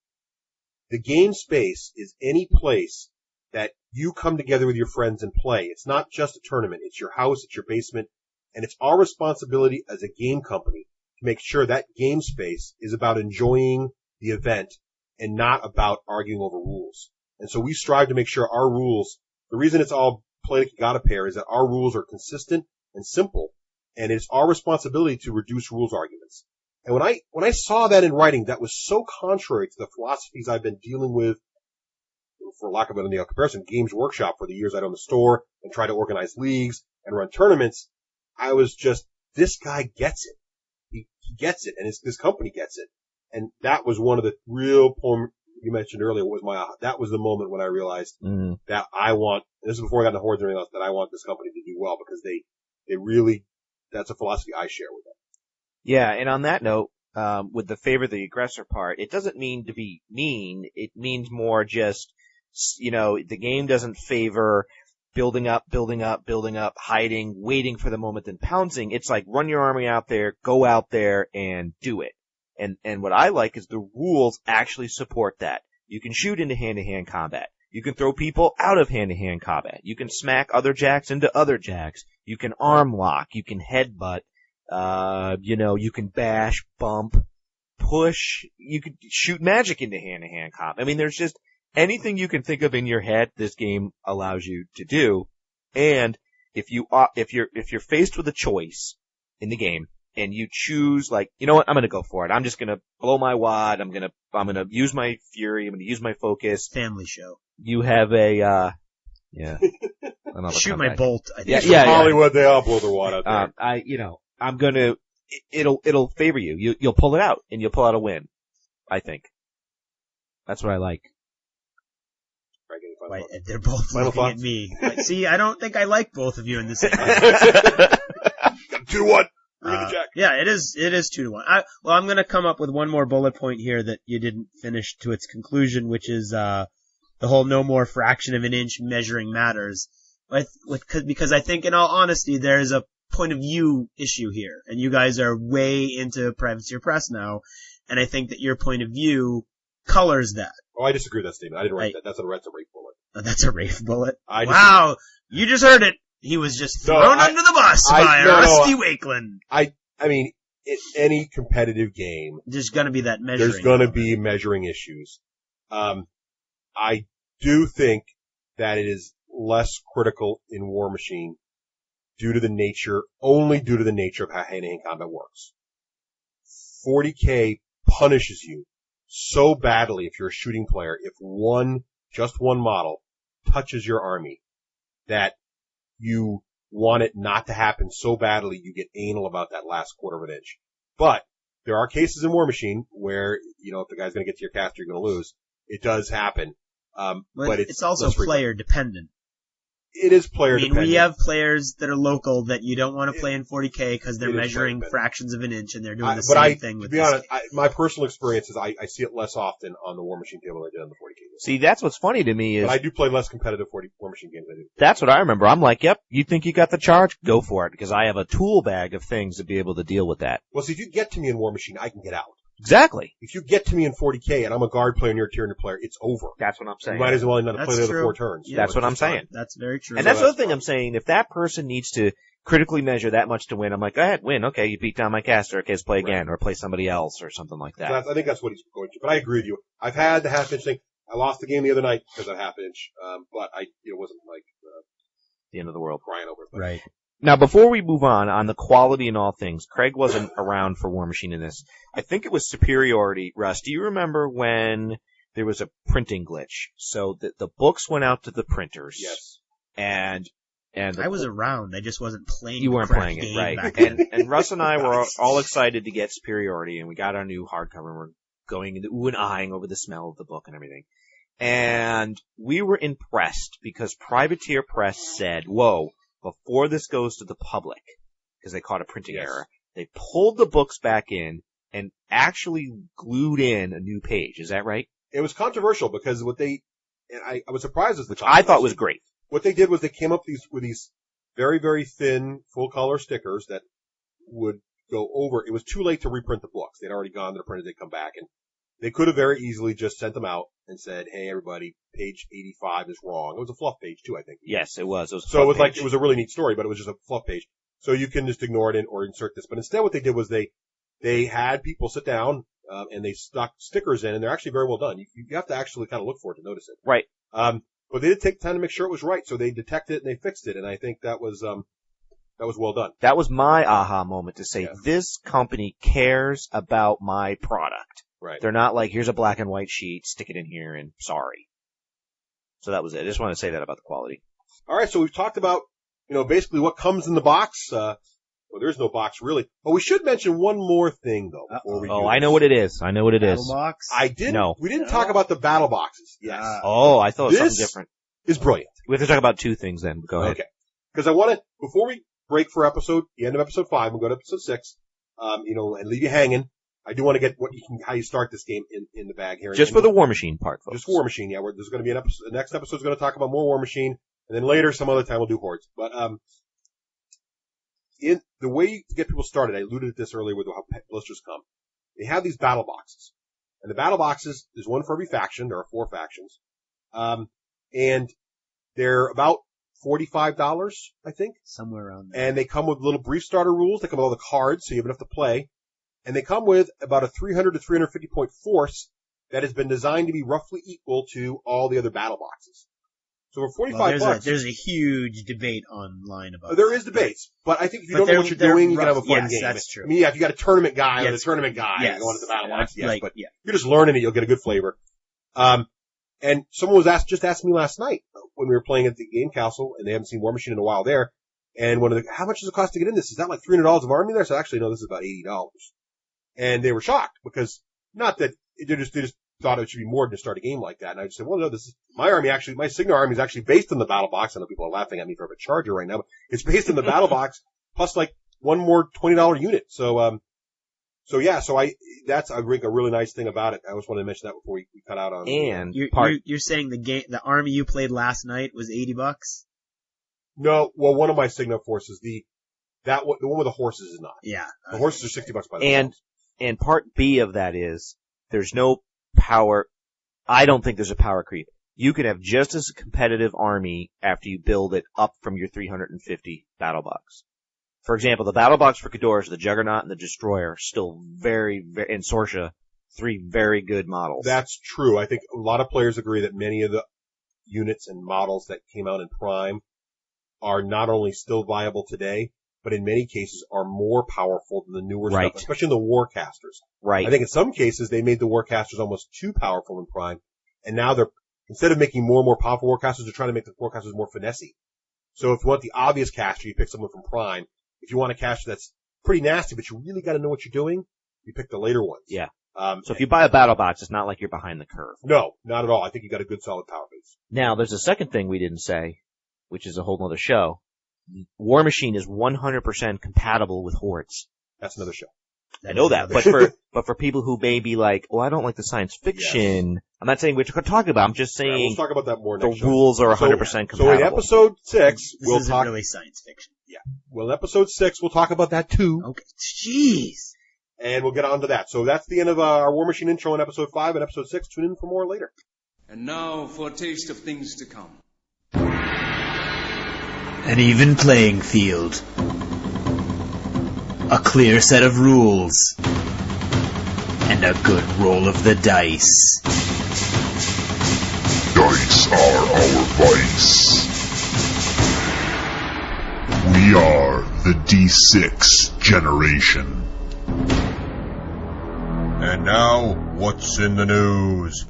[SPEAKER 4] the game space is any place that you come together with your friends and play. It's not just a tournament. It's your house, it's your basement, and it's our responsibility as a game company to make sure that game space is about enjoying the event and not about arguing over rules. And so we strive to make sure our rules, the reason it's all play like you gotta pair is that our rules are consistent and simple, and it's our responsibility to reduce rules arguments. And when I saw that in writing, that was so contrary to the philosophies I've been dealing with, for lack of a comparison, Games Workshop for the years I'd own the store and try to organize leagues and run tournaments. I was just, this guy gets it. He gets it, and this company gets it. And that was one of the real poem you mentioned earlier. That was the moment when I realized that I want, and this is before I got into Hordes and everything else, that I want this company to do well because they really, that's a philosophy I share with them.
[SPEAKER 3] Yeah, and on that note, with the favor the aggressor part, it doesn't mean to be mean. It means more just, the game doesn't favor building up, hiding, waiting for the moment, then pouncing. It's like run your army out there, go out there, and do it. And what I like is the rules actually support that. You can shoot into hand-to-hand combat. You can throw people out of hand-to-hand combat. You can smack other jacks into other jacks. You can arm lock. You can headbutt. You can bash, bump, push. You can shoot magic into hand-to-hand combat. I mean, there's just anything you can think of in your head, this game allows you to do. And if you're faced with a choice in the game and you choose, like, you know what, I'm gonna go for it. I'm just gonna blow my wad. I'm gonna use my fury. I'm gonna use my focus.
[SPEAKER 2] Family show.
[SPEAKER 3] You have a,
[SPEAKER 2] shoot my bolt. I think.
[SPEAKER 3] Yeah.
[SPEAKER 4] Hollywood, they all blow their wad out there.
[SPEAKER 3] I'm gonna, it'll favor you. You'll pull it out and you'll pull out a win. I think. That's what I like.
[SPEAKER 2] Right, they're both
[SPEAKER 4] Final
[SPEAKER 2] looking
[SPEAKER 4] thoughts?
[SPEAKER 2] at me. See, I don't think I like both of you in this.
[SPEAKER 4] 2-1. We're in the jack.
[SPEAKER 2] Yeah, it is 2-1. I'm gonna come up with one more bullet point here that you didn't finish to its conclusion, which is, the whole no more fraction of an inch measuring matters. Because I think in all honesty, there's a point of view issue here, and you guys are way into Privateer Press now, and I think that your point of view colors that.
[SPEAKER 4] Oh, I disagree with that statement. I didn't write that. That's a rape bullet.
[SPEAKER 2] Oh, that's a Rafe bullet.
[SPEAKER 4] Wow,
[SPEAKER 2] you just heard it. He was just thrown under the bus by Rusty Wakeland.
[SPEAKER 4] I mean, in any competitive game,
[SPEAKER 2] there's gonna be that measuring.
[SPEAKER 4] There's gonna be measuring issues. I do think that it is less critical in Warmachine only due to the nature of how hand-to-hand combat works. 40K punishes you so badly if you're a shooting player, if just one model touches your army, that you want it not to happen so badly you get anal about that last quarter of an inch. But there are cases in War Machine where, if the guy's going to get to your caster, you're going to lose. It does happen. But
[SPEAKER 2] it's also player dependent.
[SPEAKER 4] It is player dependent.
[SPEAKER 2] We have players that are local that you don't want to play in 40K because they're measuring fractions of an inch and they're doing the same thing with
[SPEAKER 4] to be honest, my personal experience is I see it less often on the War Machine table than I did on the 40K table.
[SPEAKER 3] See, that's what's funny to me is...
[SPEAKER 4] But I do play less competitive War Machine games than I do.
[SPEAKER 3] That's what I remember. I'm like, yep, you think you got the charge? Go for it, because I have a tool bag of things to be able to deal with that.
[SPEAKER 4] Well, see, if you get to me in War Machine, I can get out.
[SPEAKER 3] Exactly.
[SPEAKER 4] If you get to me in 40K and I'm a guard player and you're a Tyranid player, it's over.
[SPEAKER 3] That's what I'm saying.
[SPEAKER 4] You might as well not play the other 4 turns.
[SPEAKER 3] Yeah, that's what I'm saying.
[SPEAKER 2] That's very true.
[SPEAKER 3] And that's the other thing I'm saying. If that person needs to critically measure that much to win, I'm like, go ahead, win. Okay, you beat down my caster. Okay, let's play again or play somebody else or something like that.
[SPEAKER 4] So I think that's what he's going to. But I agree with you. I've had the half-inch thing. I lost the game the other night because of half-inch, but it wasn't like
[SPEAKER 3] the end of the world.
[SPEAKER 4] Crying over it.
[SPEAKER 2] Right.
[SPEAKER 3] Now, before we move on the quality and all things, Craig wasn't around for War Machine in this. I think it was Superiority. Russ, do you remember when there was a printing glitch? So the books went out to the printers.
[SPEAKER 4] Yes.
[SPEAKER 3] And
[SPEAKER 2] I was around. I just wasn't playing.
[SPEAKER 3] You weren't playing it, right? And Russ and I were all excited to get Superiority, and we got our new hardcover. And we're going into ooh and ahhing over the smell of the book and everything. And we were impressed because Privateer Press said, "Whoa." Before this goes to the public, because they caught a printing error, they pulled the books back in and actually glued in a new page. Is that right?
[SPEAKER 4] It was controversial because I was surprised as the
[SPEAKER 3] I thought it was great.
[SPEAKER 4] What they did was they came up with these very, very thin, full color stickers that would go over. It was too late to reprint the books. They'd already gone to the printer. They'd come back, and they could have very easily just sent them out and said, "Hey, everybody, page 85 is wrong." It was a fluff page too, I think.
[SPEAKER 3] Yes, it was.
[SPEAKER 4] So it was like, it was a really neat story, but it was just a fluff page. So you can just ignore it or insert this. But instead what they did was they had people sit down, and they stuck stickers in, and they're actually very well done. You have to actually kind of look for it to notice it.
[SPEAKER 3] Right.
[SPEAKER 4] But they did take time to make sure it was right. So they detected it and they fixed it. And I think that was well done.
[SPEAKER 3] That was my aha moment to say, this company cares about my product.
[SPEAKER 4] Right.
[SPEAKER 3] They're not like, here's a black and white sheet, stick it in here, and sorry. So that was it. I just wanted to say that about the quality.
[SPEAKER 4] All right, so we've talked about, basically what comes in the box. Well, there's no box really. But we should mention one more thing though before we do
[SPEAKER 3] I know what it is. I know what it is.
[SPEAKER 2] Box?
[SPEAKER 4] We didn't talk about the battle boxes. Yes.
[SPEAKER 3] I thought it was something different.
[SPEAKER 4] Is brilliant.
[SPEAKER 3] We have to talk about 2 things then. Go ahead.
[SPEAKER 4] Okay. Because I want to, before we break for the end of episode 5, we'll go to episode 6, and leave you hanging. I do want to get how you start this game in the bag here.
[SPEAKER 3] Just for the War Machine part, folks.
[SPEAKER 4] Just War Machine, yeah. There's going to be an episode. The next episode is going to talk about more War Machine, and then later, some other time, we'll do Hordes. But in the way to get people started, I alluded to this earlier with how blisters come. They have these battle boxes, and the battle boxes, there's one for every faction. There are 4 factions, and they're about $45, I think,
[SPEAKER 2] somewhere around there.
[SPEAKER 4] And they come with little brief starter rules. They come with all the cards, so you have enough to play. And they come with about a 300 to 350 point force that has been designed to be roughly equal to all the other battle boxes. So for $45,
[SPEAKER 2] there's a huge debate online about
[SPEAKER 4] there is debates, but I think if you don't know what you're doing, you can have a fun game.
[SPEAKER 2] That's true.
[SPEAKER 4] I mean, if you got a tournament guy or the tournament guy going to the battle box, but you're just learning it, you'll get a good flavor. And someone was just asking me last night when we were playing at the game castle, and they haven't seen War Machine in a while there. And how much does it cost to get in this? Is that like $300 of army there? So actually, no, this is about $80. And they were shocked because not that they just thought it should be more to start a game like that. And I just said, well, no, this is my army actually, my Signar army is actually based on the battle box. I know people are laughing at me for a charger right now, but it's based on the battle box plus like one more $20 unit. So I think a really nice thing about it. I just wanted to mention that before we cut out on.
[SPEAKER 2] And you're saying the army you played last night was $80?
[SPEAKER 4] No, well, one of my Signar forces, the one with the horses is not.
[SPEAKER 2] Yeah.
[SPEAKER 4] The horses are $60 by themselves.
[SPEAKER 3] And part B of that is there's no power. I don't think there's a power creep. You can have just as a competitive army after you build it up from your 350 battle box. For example, the battle box for Khadors, the Juggernaut and the Destroyer, are still very, and Sorsha, 3 very good models.
[SPEAKER 4] That's true. I think a lot of players agree that many of the units and models that came out in Prime are not only still viable today, but in many cases are more powerful than the newer stuff, especially in the Warcasters.
[SPEAKER 3] Right.
[SPEAKER 4] I think in some cases they made the Warcasters almost too powerful in Prime, and now instead of making more and more powerful Warcasters, they're trying to make the Warcasters more finessey. So if you want the obvious caster, you pick someone from Prime. If you want a caster that's pretty nasty, but you really got to know what you're doing, You pick the later ones.
[SPEAKER 3] Yeah. So if you buy a battle box, it's not like you're behind the curve.
[SPEAKER 4] No, not at all. I think you got a good solid power base.
[SPEAKER 3] Now, there's a second thing we didn't say, which is a whole other show. Warmachine is 100% compatible with Hordes.
[SPEAKER 4] That's another show.
[SPEAKER 3] I know that, but for people who may be like, oh, I don't like the science fiction. Yes. I'm not saying we're talking about. I'm just saying.
[SPEAKER 4] We'll talk about that more
[SPEAKER 3] next
[SPEAKER 4] the
[SPEAKER 3] show. Rules are 100% compatible.
[SPEAKER 4] So in episode 6,
[SPEAKER 2] we'll talk really science fiction.
[SPEAKER 4] Yeah. Well, in episode 6, we'll talk about that too.
[SPEAKER 2] Okay. Jeez.
[SPEAKER 4] And we'll get on to that. So that's the end of our Warmachine intro in episode 5 and episode 6. Tune in for more later.
[SPEAKER 6] And now for a taste of things to come.
[SPEAKER 5] An even playing field. A clear set of rules. And a good roll of the dice.
[SPEAKER 7] Dice are our vice. We are the D6 generation.
[SPEAKER 1] And now, what's in the news?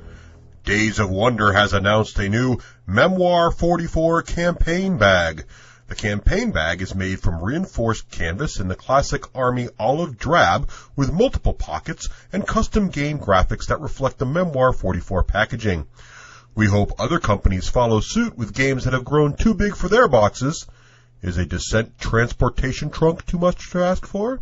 [SPEAKER 1] Days of Wonder has announced a new Memoir 44 campaign bag. The campaign bag is made from reinforced canvas in the classic Army olive drab with multiple pockets and custom game graphics that reflect the Memoir 44 packaging. We hope other companies follow suit with games that have grown too big for their boxes. Is a Descent transportation trunk too much to ask for?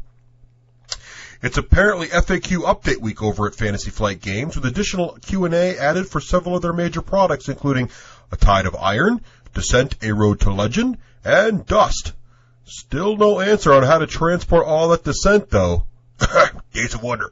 [SPEAKER 1] It's apparently FAQ update week over at Fantasy Flight Games, with additional Q&A added for several of their major products, including A Tide of Iron, Descent: A Road to Legend, and Dust. Still no answer on how to transport all that Descent, though. Days of Wonder.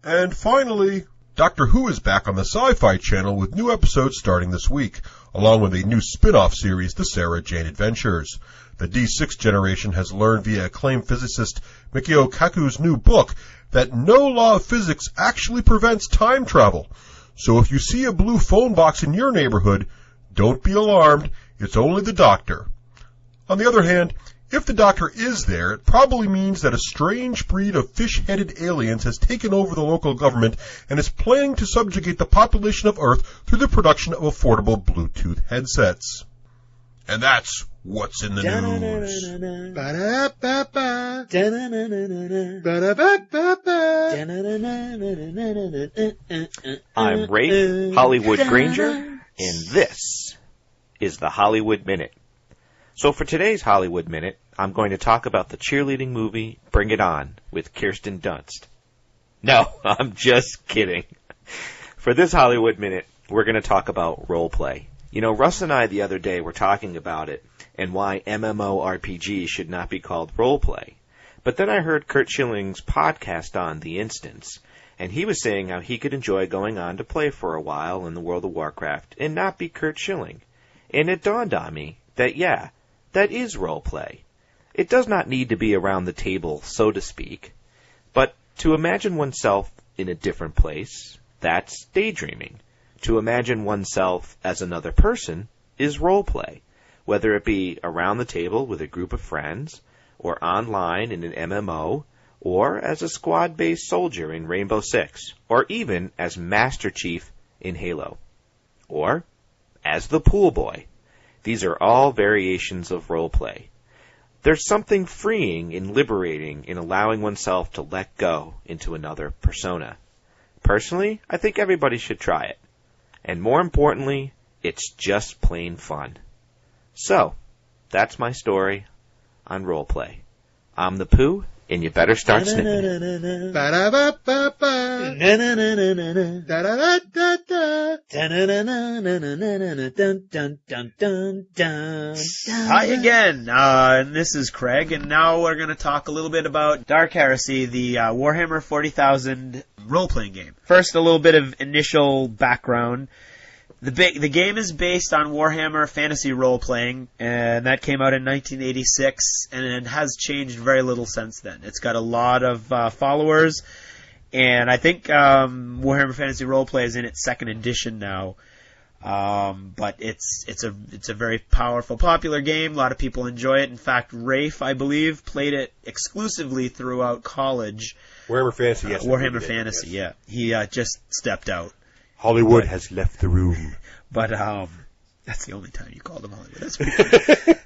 [SPEAKER 1] And finally, Doctor Who is back on the Sci-Fi Channel with new episodes starting this week, along with a new spin-off series, The Sarah Jane Adventures. The D6 generation has learned via acclaimed physicist Mikio Kaku's new book that no law of physics actually prevents time travel. So if you see a blue phone box in your neighborhood, don't be alarmed, it's only the Doctor. On the other hand, if the Doctor is there, it probably means that a strange breed of fish-headed aliens has taken over the local government and is planning to subjugate the population of Earth through the production of affordable Bluetooth headsets. And that's what's in the
[SPEAKER 3] news. I'm Rafe Hollywood Granger, and this is the Hollywood Minute. So for today's Hollywood Minute, I'm going to talk about the cheerleading movie Bring It On with Kirsten Dunst. No, I'm just kidding. For this Hollywood Minute, we're going to talk about roleplay. You know, Russ and I the other day were talking about it and why MMORPG should not be called roleplay. But then I heard Kurt Schilling's podcast on The Instance, and he was saying how he could enjoy going on to play for a while in the World of Warcraft and not be Kurt Schilling. And it dawned on me that, yeah, that is roleplay. It does not need to be around the table, so to speak. But to imagine oneself in a different place, that's daydreaming. To imagine oneself as another person is roleplay, whether it be around the table with a group of friends, or online in an MMO, or as a squad-based soldier in Rainbow Six, or even as Master Chief in Halo, or as the pool boy. These are all variations of roleplay. There's something freeing and liberating in allowing oneself to let go into another persona. Personally, I think everybody should try it. And more importantly, it's just plain fun. So, that's my story on roleplay. I'm the Pooh, and you better start sniffing.
[SPEAKER 2] Hi again, and this is Craig, and now we're going to talk a little bit about Dark Heresy, the Warhammer 40,000 role-playing game. First, a little bit of initial background. The game is based on Warhammer Fantasy role-playing, and that came out in 1986, and it has changed very little since then. It's got a lot of followers, and I think Warhammer Fantasy Roleplay is in its second edition now. But it's a very powerful, popular game. A lot of people enjoy it. In fact, Rafe, I believe, played it exclusively throughout college.
[SPEAKER 4] Warhammer Fantasy, yes.
[SPEAKER 2] Warhammer Fantasy, yes. Yeah. He just stepped out.
[SPEAKER 4] Hollywood has left the room.
[SPEAKER 2] But that's the only time you called him Hollywood. That's pretty funny.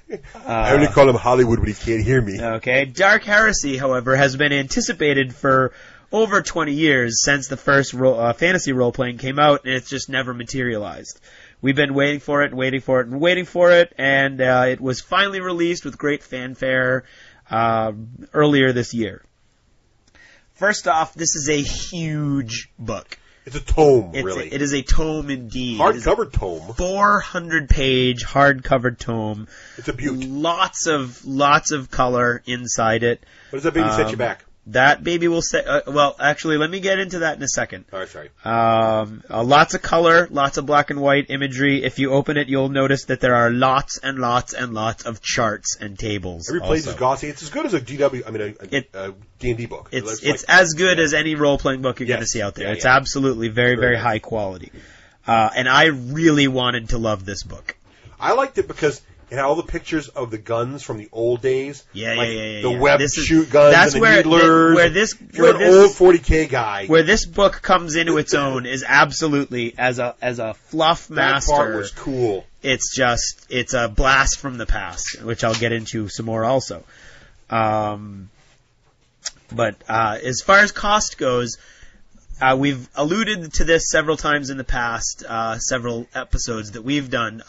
[SPEAKER 4] I only call him Hollywood when he can't hear me.
[SPEAKER 2] Okay. Dark Heresy, however, has been anticipated for over 20 years since the first fantasy role-playing came out, and it's just never materialized. We've been waiting for it, and it was finally released with great fanfare earlier this year. First off, this is a huge book.
[SPEAKER 4] It's a tome, really.
[SPEAKER 2] It is a tome indeed.
[SPEAKER 4] Hardcover tome.
[SPEAKER 2] 400-page hardcover tome.
[SPEAKER 4] It's a beaut.
[SPEAKER 2] Lots of color inside it.
[SPEAKER 4] What does that baby set you back?
[SPEAKER 2] That baby will set... well, actually, let me get into that in a second.
[SPEAKER 4] All right, sorry.
[SPEAKER 2] Lots of color, lots of black and white imagery. If you open it, you'll notice that there are lots and lots and lots of charts and tables.
[SPEAKER 4] Every place is glossy. It's as good as a D&D book.
[SPEAKER 2] It's as good as any role-playing book you're going to see out there. It's absolutely very, very high quality. And I really wanted to love this book.
[SPEAKER 4] I liked it because it had all the pictures of the guns from the old days. The web shoot guns and the needlers. You're an old 40K guy.
[SPEAKER 2] Where this book comes into its own is absolutely, as a fluff master.
[SPEAKER 4] That part was cool.
[SPEAKER 2] It's a blast from the past, which I'll get into some more also. But as far as cost goes, we've alluded to this several times in the past, several episodes that we've done.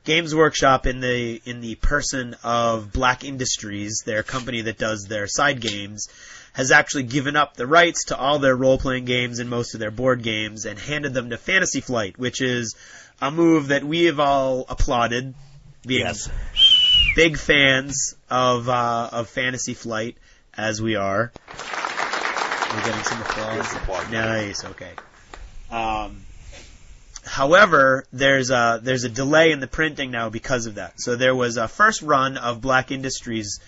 [SPEAKER 2] Games Workshop, in the person of Black Industries, their company that does their side games, has actually given up the rights to all their role-playing games and most of their board games and handed them to Fantasy Flight, which is a move that we have all applauded, being big fans of Fantasy Flight, as we are. We're getting some applause. Nice, okay. However, there's a delay in the printing now because of that. So there was a first run of Black Industries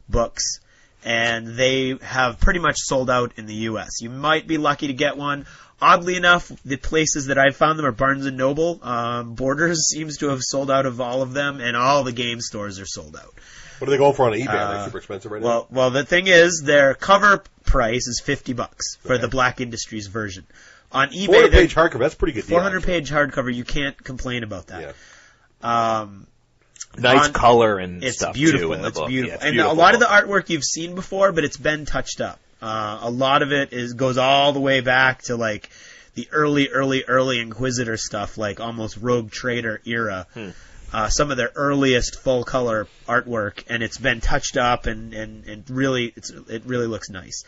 [SPEAKER 2] books, and they have pretty much sold out in the U.S. You might be lucky to get one. Oddly enough, the places that I've found them are Barnes & Noble. Borders seems to have sold out of all of them, and all the game stores are sold out.
[SPEAKER 4] What are they going for on eBay? Are they super expensive right now?
[SPEAKER 2] Well, the thing is, their cover price is $50 for the Black Industries version. On eBay,
[SPEAKER 4] 400-page hardcover, that's a pretty good deal.
[SPEAKER 2] 400-page hardcover, you can't complain about that.
[SPEAKER 3] Yeah. Nice color and stuff,
[SPEAKER 2] beautiful.
[SPEAKER 3] too, in the book.
[SPEAKER 2] Beautiful.
[SPEAKER 3] Yeah, it's
[SPEAKER 2] and
[SPEAKER 3] beautiful.
[SPEAKER 2] a lot of the artwork you've seen before, but it's been touched up. A lot of it goes all the way back to, like, the early Inquisitor stuff, like almost Rogue Trader era. Some of their earliest full-color artwork, and it's been touched up, and really, it really looks nice.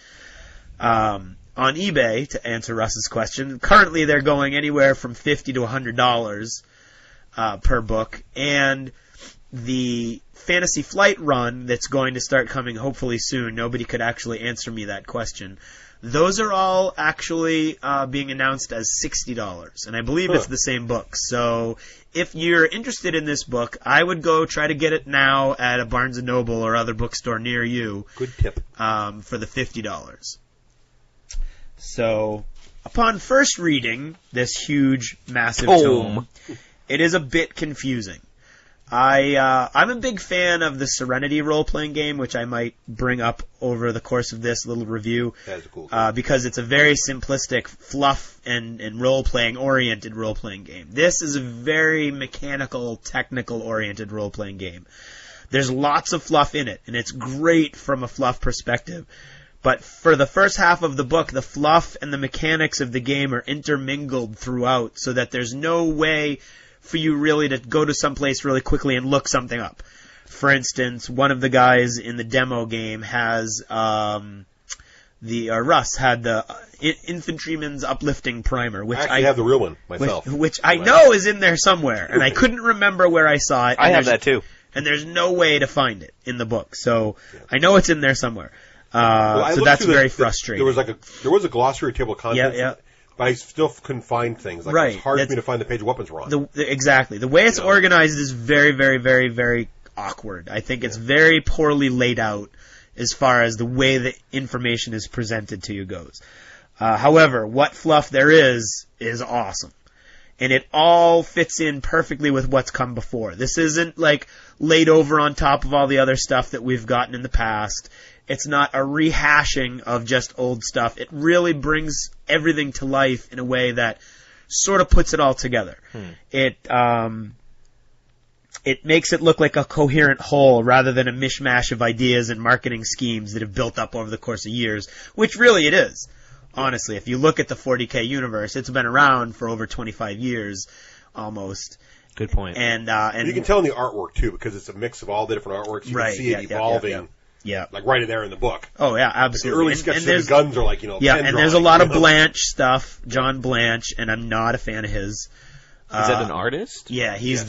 [SPEAKER 2] On eBay, to answer Russ's question, currently they're going anywhere from $50 to $100 per book, and the Fantasy Flight run that's going to start coming hopefully soon, nobody could actually answer me that question. Those are all actually being announced as $60, and I believe it's the same book. So if you're interested in this book, I would go try to get it now at a Barnes & Noble or other bookstore near you.
[SPEAKER 4] Good tip.
[SPEAKER 2] For the $50. So, upon first reading this huge, massive tome, it is a bit confusing. I'm a big fan of the Serenity role-playing game, which I might bring up over the course of this little review,
[SPEAKER 4] that is a cool game.
[SPEAKER 2] because it's a very simplistic, fluff and role-playing oriented role-playing game. This is a very mechanical, technical oriented role-playing game. There's lots of fluff in it, and it's great from a fluff perspective. But for the first half of the book, the fluff and the mechanics of the game are intermingled throughout, so that there's no way for you really to go to someplace really quickly and look something up. For instance, one of the guys in the demo game has Russ had the Infantryman's Uplifting Primer, which
[SPEAKER 4] I have the real one myself,
[SPEAKER 2] which I know is in there somewhere, and I couldn't remember where I saw it.
[SPEAKER 3] I have that too,
[SPEAKER 2] and there's no way to find it in the book, so I know it's in there somewhere. So that's very frustrating.
[SPEAKER 4] There was a glossary table of contents.
[SPEAKER 2] Yeah.
[SPEAKER 4] But I still couldn't find things. It's hard for me to find the page weapons were on.
[SPEAKER 2] Exactly. The way it's organized is very, very, very, very awkward. I think it's very poorly laid out as far as the way the information is presented to you goes. However, what fluff there is awesome. And it all fits in perfectly with what's come before. This isn't like laid over on top of all the other stuff that we've gotten in the past. It's not a rehashing of just old stuff. It really brings everything to life in a way that sort of puts it all together. It it makes it look like a coherent whole rather than a mishmash of ideas and marketing schemes that have built up over the course of years, which really it is. Honestly, if you look at the 40K universe, it's been around for over 25 years, almost.
[SPEAKER 3] Good point.
[SPEAKER 2] And
[SPEAKER 4] you can tell in the artwork too, because it's a mix of all the different artworks. You can see it evolving.
[SPEAKER 2] Yeah.
[SPEAKER 4] Like right in there in the book.
[SPEAKER 2] Oh yeah, absolutely.
[SPEAKER 4] The early sketches of the guns are like,
[SPEAKER 2] yeah, and there's a lot of Blanche stuff, John Blanche, and I'm not a fan of his.
[SPEAKER 3] Is that an artist?
[SPEAKER 2] Yeah, he is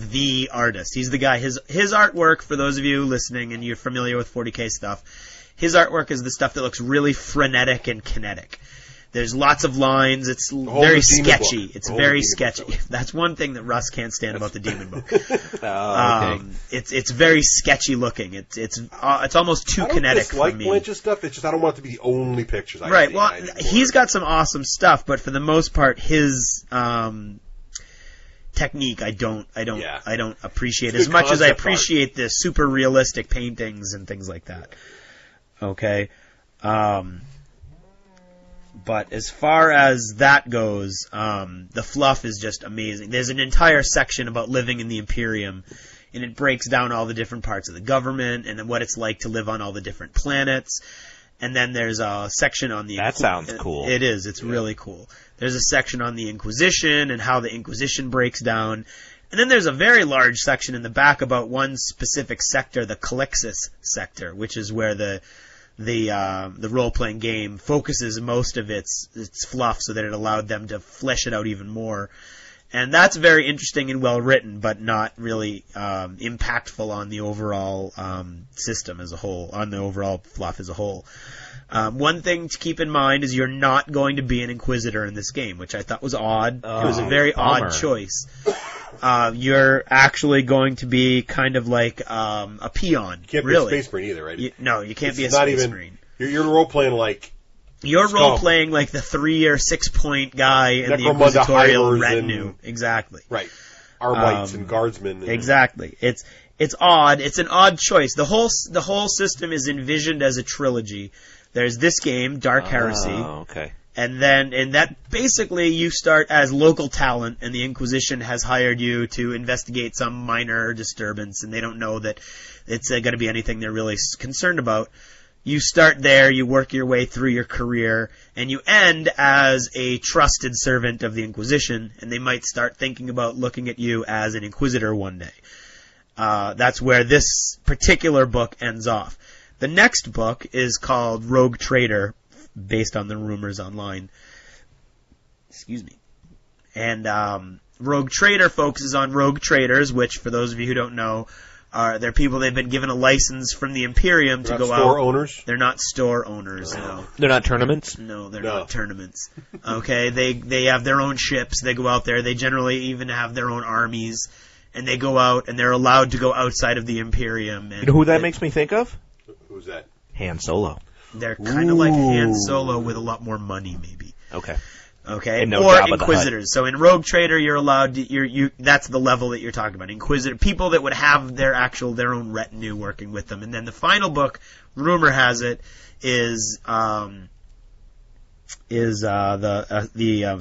[SPEAKER 2] the artist. He's the guy. His artwork, for those of you listening and you're familiar with 40K stuff, his artwork is the stuff that looks really frenetic and kinetic. There's lots of lines. It's very sketchy. It's very sketchy. That's one thing that Russ can't stand about the Demon Book.
[SPEAKER 3] Okay.
[SPEAKER 2] It's very sketchy looking. It's almost too kinetic for me. I don't dislike
[SPEAKER 4] Blanche's stuff. It's just I don't want it to be the only pictures.
[SPEAKER 2] Right. Well, he's got some awesome stuff, but for the most part, his technique I don't appreciate as much as I appreciate the super realistic paintings and things like that. Okay. But as far as that goes, the fluff is just amazing. There's an entire section about living in the Imperium, and it breaks down all the different parts of the government and what it's like to live on all the different planets. And then there's a section on the...
[SPEAKER 3] That sounds cool.
[SPEAKER 2] It is. It's really cool. There's a section on the Inquisition and how the Inquisition breaks down. And then there's a very large section in the back about one specific sector, the Calixis sector, which is where the role-playing game focuses most of its fluff so that it allowed them to flesh it out even more. And that's very interesting and well-written, but not really impactful on the overall system as a whole, on the overall fluff as a whole. One thing to keep in mind is you're not going to be an Inquisitor in this game, which I thought was odd. It was a very odd choice. You're actually going to be kind of like a peon.
[SPEAKER 4] You can't be a Space Marine either, right?
[SPEAKER 2] No, you can't be a Space Marine.
[SPEAKER 4] You're role-playing like...
[SPEAKER 2] You're role-playing like the 3 or 6 point guy in the Inquisitorial retinue. Exactly.
[SPEAKER 4] Right. Arbites and Guardsmen.
[SPEAKER 2] Exactly. It's odd. It's an odd choice. The whole system is envisioned as a trilogy. There's this game, Dark Heresy.
[SPEAKER 3] Oh, okay.
[SPEAKER 2] And that basically you start as local talent, and the Inquisition has hired you to investigate some minor disturbance, and they don't know that it's going to be anything they're really concerned about. You start there, you work your way through your career, and you end as a trusted servant of the Inquisition, and they might start thinking about looking at you as an Inquisitor one day. That's where this particular book ends off. The next book is called Rogue Trader, based on the rumors online. Excuse me. And Rogue Trader focuses on rogue traders, which, for those of you who don't know, they're people they've been given a license from the Imperium to go out.
[SPEAKER 4] Store owners?
[SPEAKER 2] They're not store owners, no.
[SPEAKER 3] They're not tournaments?
[SPEAKER 2] No, they're not tournaments. Okay, they have their own ships. They go out there. They generally even have their own armies. And they go out, and they're allowed to go outside of the Imperium. And
[SPEAKER 3] you know who that makes me think of?
[SPEAKER 4] Who's that?
[SPEAKER 3] Han Solo.
[SPEAKER 2] They're kind of like Han Solo with a lot more money, maybe.
[SPEAKER 3] Okay.
[SPEAKER 2] And
[SPEAKER 3] no
[SPEAKER 2] or
[SPEAKER 3] Jabba
[SPEAKER 2] Inquisitors. So in Rogue Trader, you're allowed to, that's the level that you're talking about. Inquisitor, people that would have their own retinue working with them. And then the final book, rumor has it, is the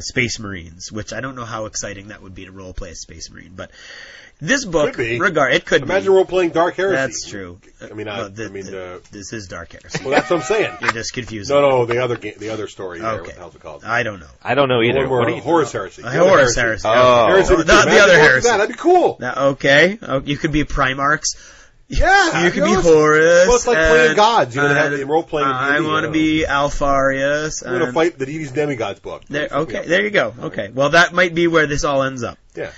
[SPEAKER 2] Space Marines, which I don't know how exciting that would be to role play a Space Marine, but this book, it could
[SPEAKER 4] Imagine role-playing Dark Heresy.
[SPEAKER 2] That's true.
[SPEAKER 4] This
[SPEAKER 2] is Dark Heresy.
[SPEAKER 4] Well, that's what I'm saying.
[SPEAKER 2] You're just confusing.
[SPEAKER 4] No, the other story.
[SPEAKER 2] Okay.
[SPEAKER 4] There, what the hell's it called?
[SPEAKER 2] I don't know.
[SPEAKER 3] I don't know either.
[SPEAKER 4] What are you Horus Heresy.
[SPEAKER 2] Horus Heresy.
[SPEAKER 3] Oh.
[SPEAKER 4] Heresy
[SPEAKER 2] the other Heresy.
[SPEAKER 4] That'd be cool.
[SPEAKER 2] Okay. You could be Primarchs.
[SPEAKER 4] Yeah.
[SPEAKER 2] You could be Horus.
[SPEAKER 4] Well, it's like playing gods. You're going to have the role-playing.
[SPEAKER 2] I want to be Alfarius.
[SPEAKER 4] We're going to fight the Deities Demigods book.
[SPEAKER 2] There you go. Okay. Well, that might be where this all ends up.
[SPEAKER 4] Yeah.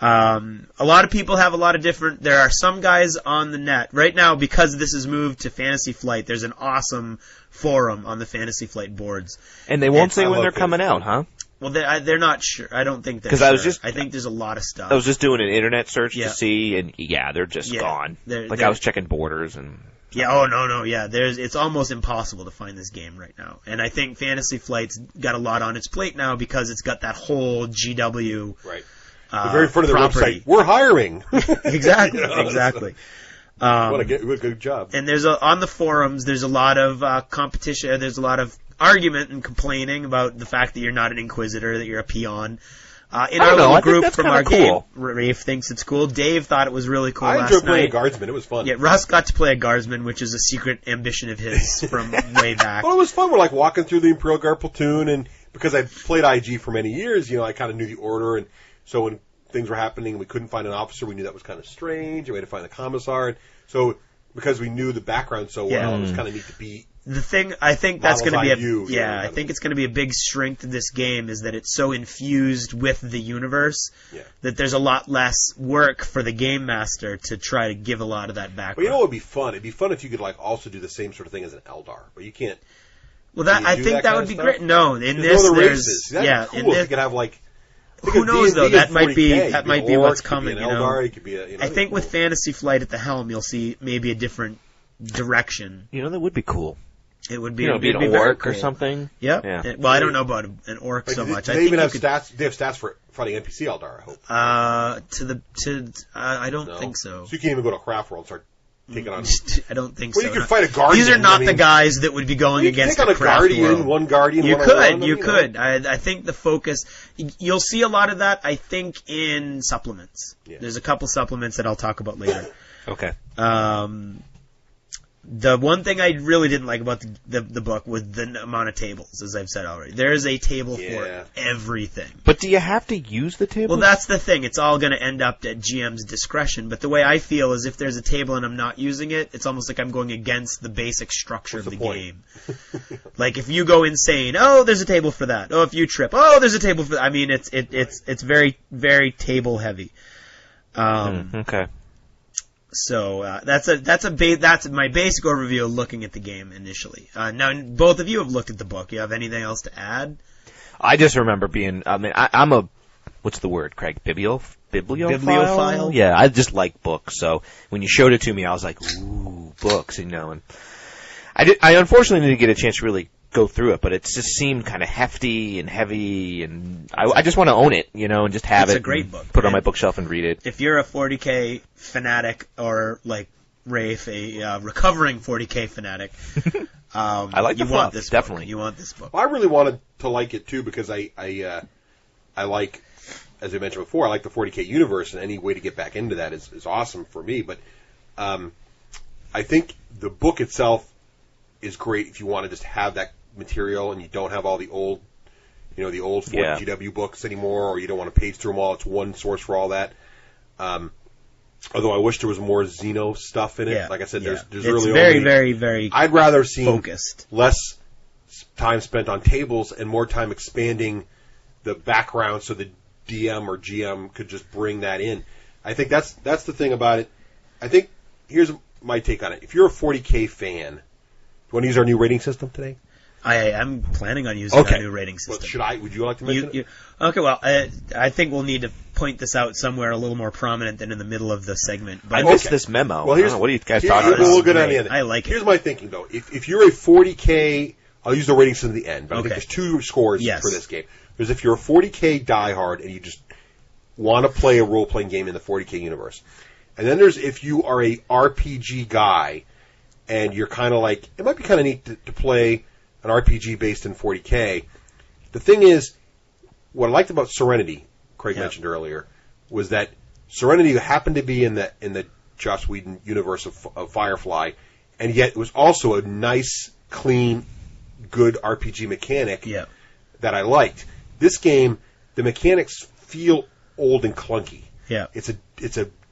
[SPEAKER 2] A lot of people have a lot of different... There are some guys on the net. Right now, because this has moved to Fantasy Flight, there's an awesome forum on the Fantasy Flight boards.
[SPEAKER 3] And they won't say when they're coming out, huh?
[SPEAKER 2] Well, they're not sure. I don't think they're sure. I think there's a lot of stuff.
[SPEAKER 3] I was just doing an internet search to see, and they're just gone. I was checking borders and...
[SPEAKER 2] Yeah, no. It's almost impossible to find this game right now. And I think Fantasy Flight's got a lot on its plate now because it's got that whole GW...
[SPEAKER 4] Right. The very front of the
[SPEAKER 2] property.
[SPEAKER 4] website, we're hiring.
[SPEAKER 2] Exactly.
[SPEAKER 4] What a good job.
[SPEAKER 2] And on the forums, there's a lot of competition. There's a lot of argument and complaining about the fact that you're not an Inquisitor, that you're a peon. In our little group
[SPEAKER 3] that's
[SPEAKER 2] from our
[SPEAKER 3] kinda
[SPEAKER 2] game,
[SPEAKER 3] cool.
[SPEAKER 2] Rafe thinks it's cool. Dave thought it was really cool
[SPEAKER 4] I
[SPEAKER 2] last
[SPEAKER 4] enjoyed playing
[SPEAKER 2] night.
[SPEAKER 4] Guardsman. It was fun.
[SPEAKER 2] Yeah, Russ got to play a Guardsman, which is a secret ambition of his from way back.
[SPEAKER 4] Well, it was fun. We're like walking through the Imperial Guard platoon, and because I played IG for many years, I kind of knew the order, and so when things were happening and we couldn't find an officer, we knew that was kind of strange, and we had to find a commissar. And so because we knew the background so well, it was kind of neat to be.
[SPEAKER 2] The thing, I think that's going to be I think
[SPEAKER 4] mean.
[SPEAKER 2] it's going to be a big strength of this game is that it's so infused with the universe that there's a lot less work for the game master to try to give a lot of that background.
[SPEAKER 4] But you know what would be fun? It'd be fun if you could also do the same sort of thing as an Eldar, but you can't.
[SPEAKER 2] Well, I think that would be great. No, in
[SPEAKER 4] there's
[SPEAKER 2] this
[SPEAKER 4] no other
[SPEAKER 2] there's
[SPEAKER 4] races. That'd be cool
[SPEAKER 2] in
[SPEAKER 4] if
[SPEAKER 2] this,
[SPEAKER 4] you could have
[SPEAKER 2] who knows though? That might be
[SPEAKER 4] orc,
[SPEAKER 2] what's
[SPEAKER 4] it could
[SPEAKER 2] coming.
[SPEAKER 4] Be an Eldar, it could be
[SPEAKER 2] I think with Fantasy Flight at the helm, you'll see maybe a different direction.
[SPEAKER 3] That would be cool.
[SPEAKER 2] It would be,
[SPEAKER 3] be an orc or something.
[SPEAKER 2] Yep. Yeah. Well, I don't know about an orc so much.
[SPEAKER 4] They even have stats. They have stats for fighting NPC Eldar. I hope.
[SPEAKER 2] I don't think so.
[SPEAKER 4] So you can't even go to Craft World and start taking on.
[SPEAKER 2] I don't think
[SPEAKER 4] well,
[SPEAKER 2] so.
[SPEAKER 4] You could fight a Guardian.
[SPEAKER 2] These are not the guys that would be going against
[SPEAKER 4] take on a Guardian.
[SPEAKER 2] World.
[SPEAKER 4] One Guardian.
[SPEAKER 2] You
[SPEAKER 4] one
[SPEAKER 2] could.
[SPEAKER 4] on
[SPEAKER 2] You
[SPEAKER 4] one,
[SPEAKER 2] could. I think the focus. You'll see a lot of that. I think in supplements. Yeah. There's a couple supplements that I'll talk about later.
[SPEAKER 3] Okay.
[SPEAKER 2] The one thing I really didn't like about the book was the amount of tables, as I've said already. There is a table for everything.
[SPEAKER 3] But do you have to use the table?
[SPEAKER 2] Well, that's the thing. It's all going to end up at GM's discretion. But the way I feel is if there's a table and I'm not using it, it's almost like I'm going against the basic structure of the game. Like if you go insane, oh, there's a table for that. Oh, if you trip, oh, there's a table for that. I mean, it's very, very table heavy.
[SPEAKER 3] Okay.
[SPEAKER 2] So that's my basic overview of looking at the game initially. Now, both of you have looked at the book. You have anything else to add?
[SPEAKER 3] I just remember being. I mean, I'm a. What's the word, Craig? Bibliophile? Yeah, I just like books. So when you showed it to me, I was like, ooh, books, And I unfortunately didn't get a chance to really go through it, but it just seemed kind of hefty and heavy, and I just want to own it, and just have it.
[SPEAKER 2] It's a great book.
[SPEAKER 3] Put it on my bookshelf and read it.
[SPEAKER 2] If you're a 40K fanatic, or like Rafe, a recovering 40K fanatic,
[SPEAKER 3] I like the fluff, definitely.
[SPEAKER 2] You want this book.
[SPEAKER 4] Well, I really wanted to like it too because I like, as I mentioned before, I like the 40K universe, and any way to get back into that is awesome for me. But I think the book itself is great if you want to just have that material and you don't have all the old, the old 40GW books anymore, or you don't want to page through them all. It's one source for all that. Although I wish there was more Xeno stuff in it.
[SPEAKER 2] Yeah,
[SPEAKER 4] like I said, there's
[SPEAKER 2] it's
[SPEAKER 4] really
[SPEAKER 2] very,
[SPEAKER 4] only,
[SPEAKER 2] very, very.
[SPEAKER 4] I'd rather see
[SPEAKER 2] focused.
[SPEAKER 4] less time spent on tables and more time expanding the background, so the DM or GM could just bring that in. I think that's the thing about it. I think here's my take on it. If you're a 40K fan, do you want to use our new rating system today?
[SPEAKER 2] I'm planning on using our new rating system.
[SPEAKER 4] Well, would you like to mention it?
[SPEAKER 2] Okay, well, I think we'll need to point this out somewhere a little more prominent than in the middle of the segment. But
[SPEAKER 3] I missed this memo. Well, what are you guys talking about?
[SPEAKER 4] We'll get on the end.
[SPEAKER 2] I like it.
[SPEAKER 4] Here's my thinking, though. If you're a 40K, I'll use the rating system at the end, but I think there's two scores for this game. There's if you're a 40K diehard and you just want to play a role-playing game in the 40K universe. And then there's if you are a RPG guy and you're kind of like, it might be kind of neat to play an RPG based in 40K. The thing is, what I liked about Serenity, Craig mentioned earlier, was that Serenity happened to be in the Joss Whedon universe of Firefly, and yet it was also a nice, clean, good RPG mechanic that I liked. This game, the mechanics feel old and clunky.
[SPEAKER 2] Yeah,
[SPEAKER 4] it's a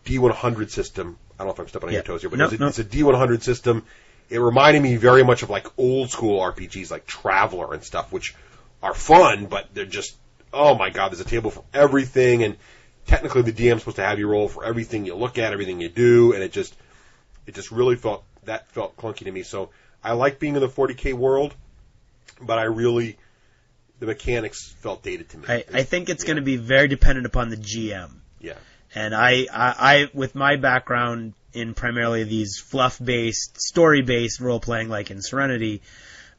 [SPEAKER 4] D100 system. I don't know if I'm stepping on your toes here, but it's a D100 system. It reminded me very much of like old school RPGs like Traveler and stuff, which are fun, but they're just, oh my god, there's a table for everything, and technically the DM's supposed to have you roll for everything you look at, everything you do, and it just really felt clunky to me. So I like being in the 40K world, but the mechanics felt dated to me.
[SPEAKER 2] I think it's going to be very dependent upon the GM.
[SPEAKER 4] Yeah.
[SPEAKER 2] And I with my background in primarily these fluff-based, story-based role-playing like in Serenity,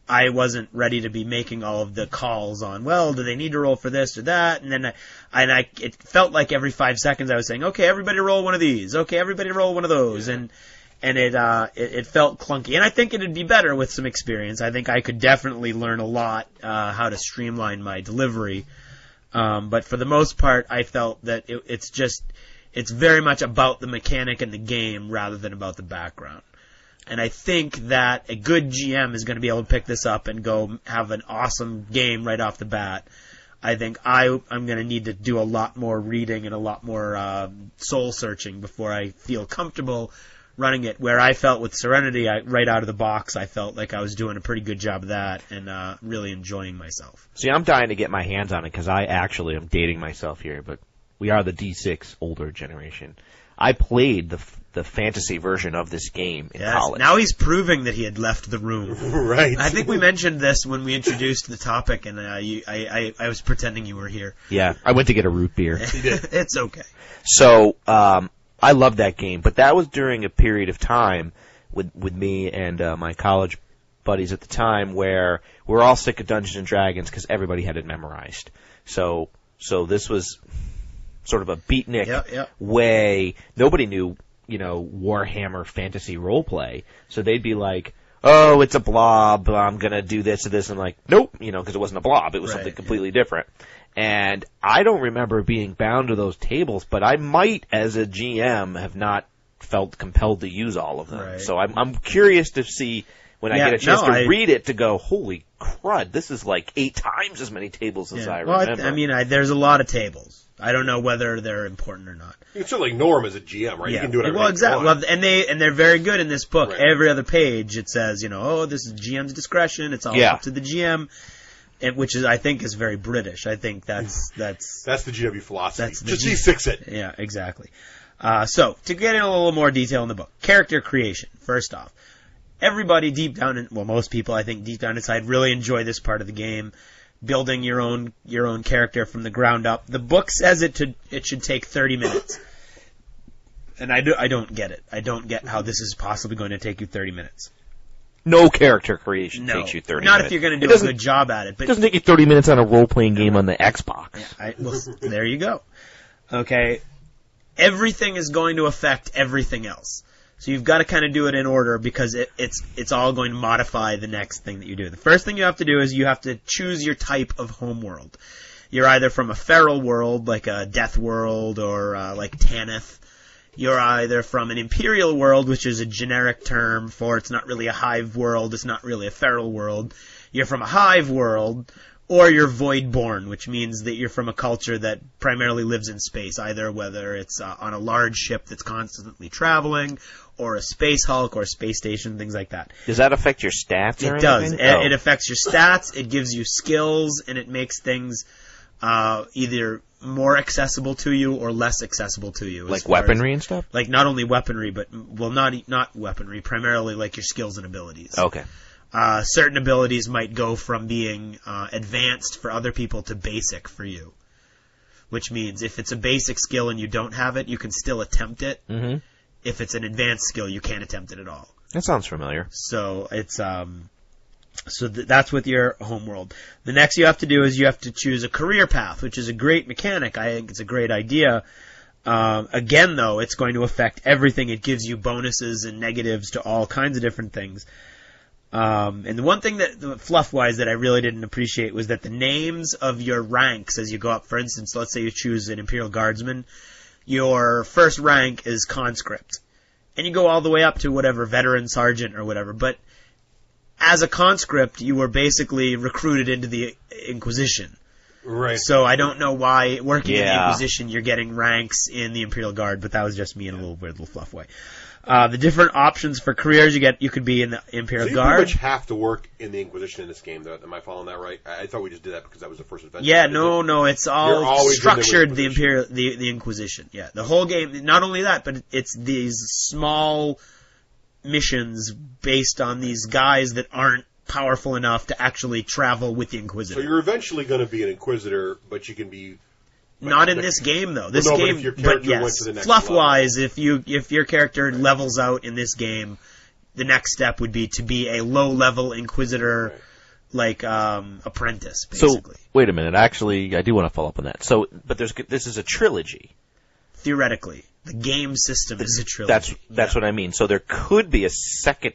[SPEAKER 2] I wasn't ready to be making all of the calls on, well, do they need to roll for this or that? And then it felt like every 5 seconds I was saying, okay, everybody roll one of these. Okay, everybody roll one of those. Yeah. And it felt clunky. And I think it'd be better with some experience. I think I could definitely learn a lot how to streamline my delivery. But for the most part, I felt that it's very much about the mechanic and the game rather than about the background. And I think that a good GM is going to be able to pick this up and go have an awesome game right off the bat. I think I'm going to need to do a lot more reading and a lot more soul searching before I feel comfortable running it. Where I felt with Serenity, right out of the box, I felt like I was doing a pretty good job of that and really enjoying myself.
[SPEAKER 3] See, I'm dying to get my hands on it because I actually am dating myself here, but we are the D6 older generation. I played the fantasy version of this game in college.
[SPEAKER 2] Now he's proving that he had left the room.
[SPEAKER 4] Right.
[SPEAKER 2] I think we mentioned this when we introduced the topic, and I was pretending you were here.
[SPEAKER 3] Yeah, I went to get a root beer.
[SPEAKER 2] It's okay.
[SPEAKER 3] So I loved that game, but that was during a period of time with me and my college buddies at the time where we were all sick of Dungeons and Dragons because everybody had it memorized. So this was sort of a beatnik way. Nobody knew, Warhammer fantasy roleplay. So they'd be like, oh, it's a blob, I'm going to do this and this. And like, nope, because it wasn't a blob. It was something completely different. And I don't remember being bound to those tables, but I might, as a GM, have not felt compelled to use all of them.
[SPEAKER 2] Right.
[SPEAKER 3] So I'm curious to see when I get a chance to read it to go, holy crud, this is like 8 times as many tables as I remember.
[SPEAKER 2] Well, there's a lot of tables. I don't know whether they're important or not.
[SPEAKER 4] You can certainly ignore them as a GM, right?
[SPEAKER 2] Yeah.
[SPEAKER 4] You can do it.
[SPEAKER 2] Well, exactly. Well, and they're very good in this book.
[SPEAKER 4] Right.
[SPEAKER 2] Every other page it says, this is GM's discretion. It's all up to the GM, which I think is very British. I think that's the
[SPEAKER 4] GW philosophy.
[SPEAKER 2] That's
[SPEAKER 4] just D6 it.
[SPEAKER 2] Yeah, exactly. So to get in a little more detail in the book, character creation. First off, everybody most people I think deep down inside really enjoy this part of the game. Building your own character from the ground up. The book says it should take 30 minutes. And I don't get it. I don't get how this is possibly going to take you 30 minutes.
[SPEAKER 3] No character creation takes you 30 minutes.
[SPEAKER 2] Not if you're going to do a good job at it. But
[SPEAKER 3] it doesn't take you 30 minutes on a role-playing game on the Xbox.
[SPEAKER 2] Yeah, there you go. Okay. Everything is going to affect everything else. So you've got to kind of do it in order because it's all going to modify the next thing that you do. The first thing you have to do is you have to choose your type of homeworld. You're either from a feral world, like a death world, or like Tanith. You're either from an imperial world, which is a generic term for it's not really a hive world, it's not really a feral world. You're from a hive world, or you're void-born, which means that you're from a culture that primarily lives in space, either whether it's on a large ship that's constantly traveling, or a space hulk, or a space station, things like that.
[SPEAKER 3] Does that affect your stats or anything?
[SPEAKER 2] It does. It affects your stats, it gives you skills, and it makes things either more accessible to you or less accessible to you.
[SPEAKER 3] Like weaponry and stuff?
[SPEAKER 2] Like not only weaponry, but, not weaponry, primarily like your skills and abilities.
[SPEAKER 3] Okay.
[SPEAKER 2] Certain abilities might go from being advanced for other people to basic for you. Which means if it's a basic skill and you don't have it, you can still attempt it.
[SPEAKER 3] Mm-hmm.
[SPEAKER 2] If it's an advanced skill, you can't attempt it at all.
[SPEAKER 3] That sounds familiar.
[SPEAKER 2] So it's that's with your homeworld. The next you have to do is you have to choose a career path, which is a great mechanic. I think it's a great idea. Again, though, it's going to affect everything. It gives you bonuses and negatives to all kinds of different things. And the one thing that, fluff-wise, that I really didn't appreciate was that the names of your ranks as you go up, for instance, let's say you choose an Imperial Guardsman, your first rank is conscript. And you go all the way up to whatever, veteran, sergeant, or whatever. But as a conscript, you were basically recruited into the Inquisition.
[SPEAKER 4] Right.
[SPEAKER 2] So I don't know why, working in the Inquisition, you're getting ranks in the Imperial Guard, but that was just me in a little weird little fluff way. The different options for careers you could be in the Imperial Guard.
[SPEAKER 4] You pretty much have to work in the Inquisition in this game, though. Am I following that right? I thought we just did that because that was the first adventure.
[SPEAKER 2] Yeah, no, it's all structured, the Inquisition. Yeah, the whole game, not only that, but it's these small missions based on these guys that aren't powerful enough to actually travel with the Inquisitor.
[SPEAKER 4] So you're eventually going to be an Inquisitor, but you can be...
[SPEAKER 2] Not in this game, though. This
[SPEAKER 4] game, but
[SPEAKER 2] yes, fluff-wise, if your character levels out in this game, the next step would be to be a low-level Inquisitor, like apprentice, basically.
[SPEAKER 3] So wait a minute. Actually, I do want to follow up on that. So, but this is a trilogy.
[SPEAKER 2] Theoretically, the game system is a trilogy.
[SPEAKER 3] That's what I mean. So there could be a second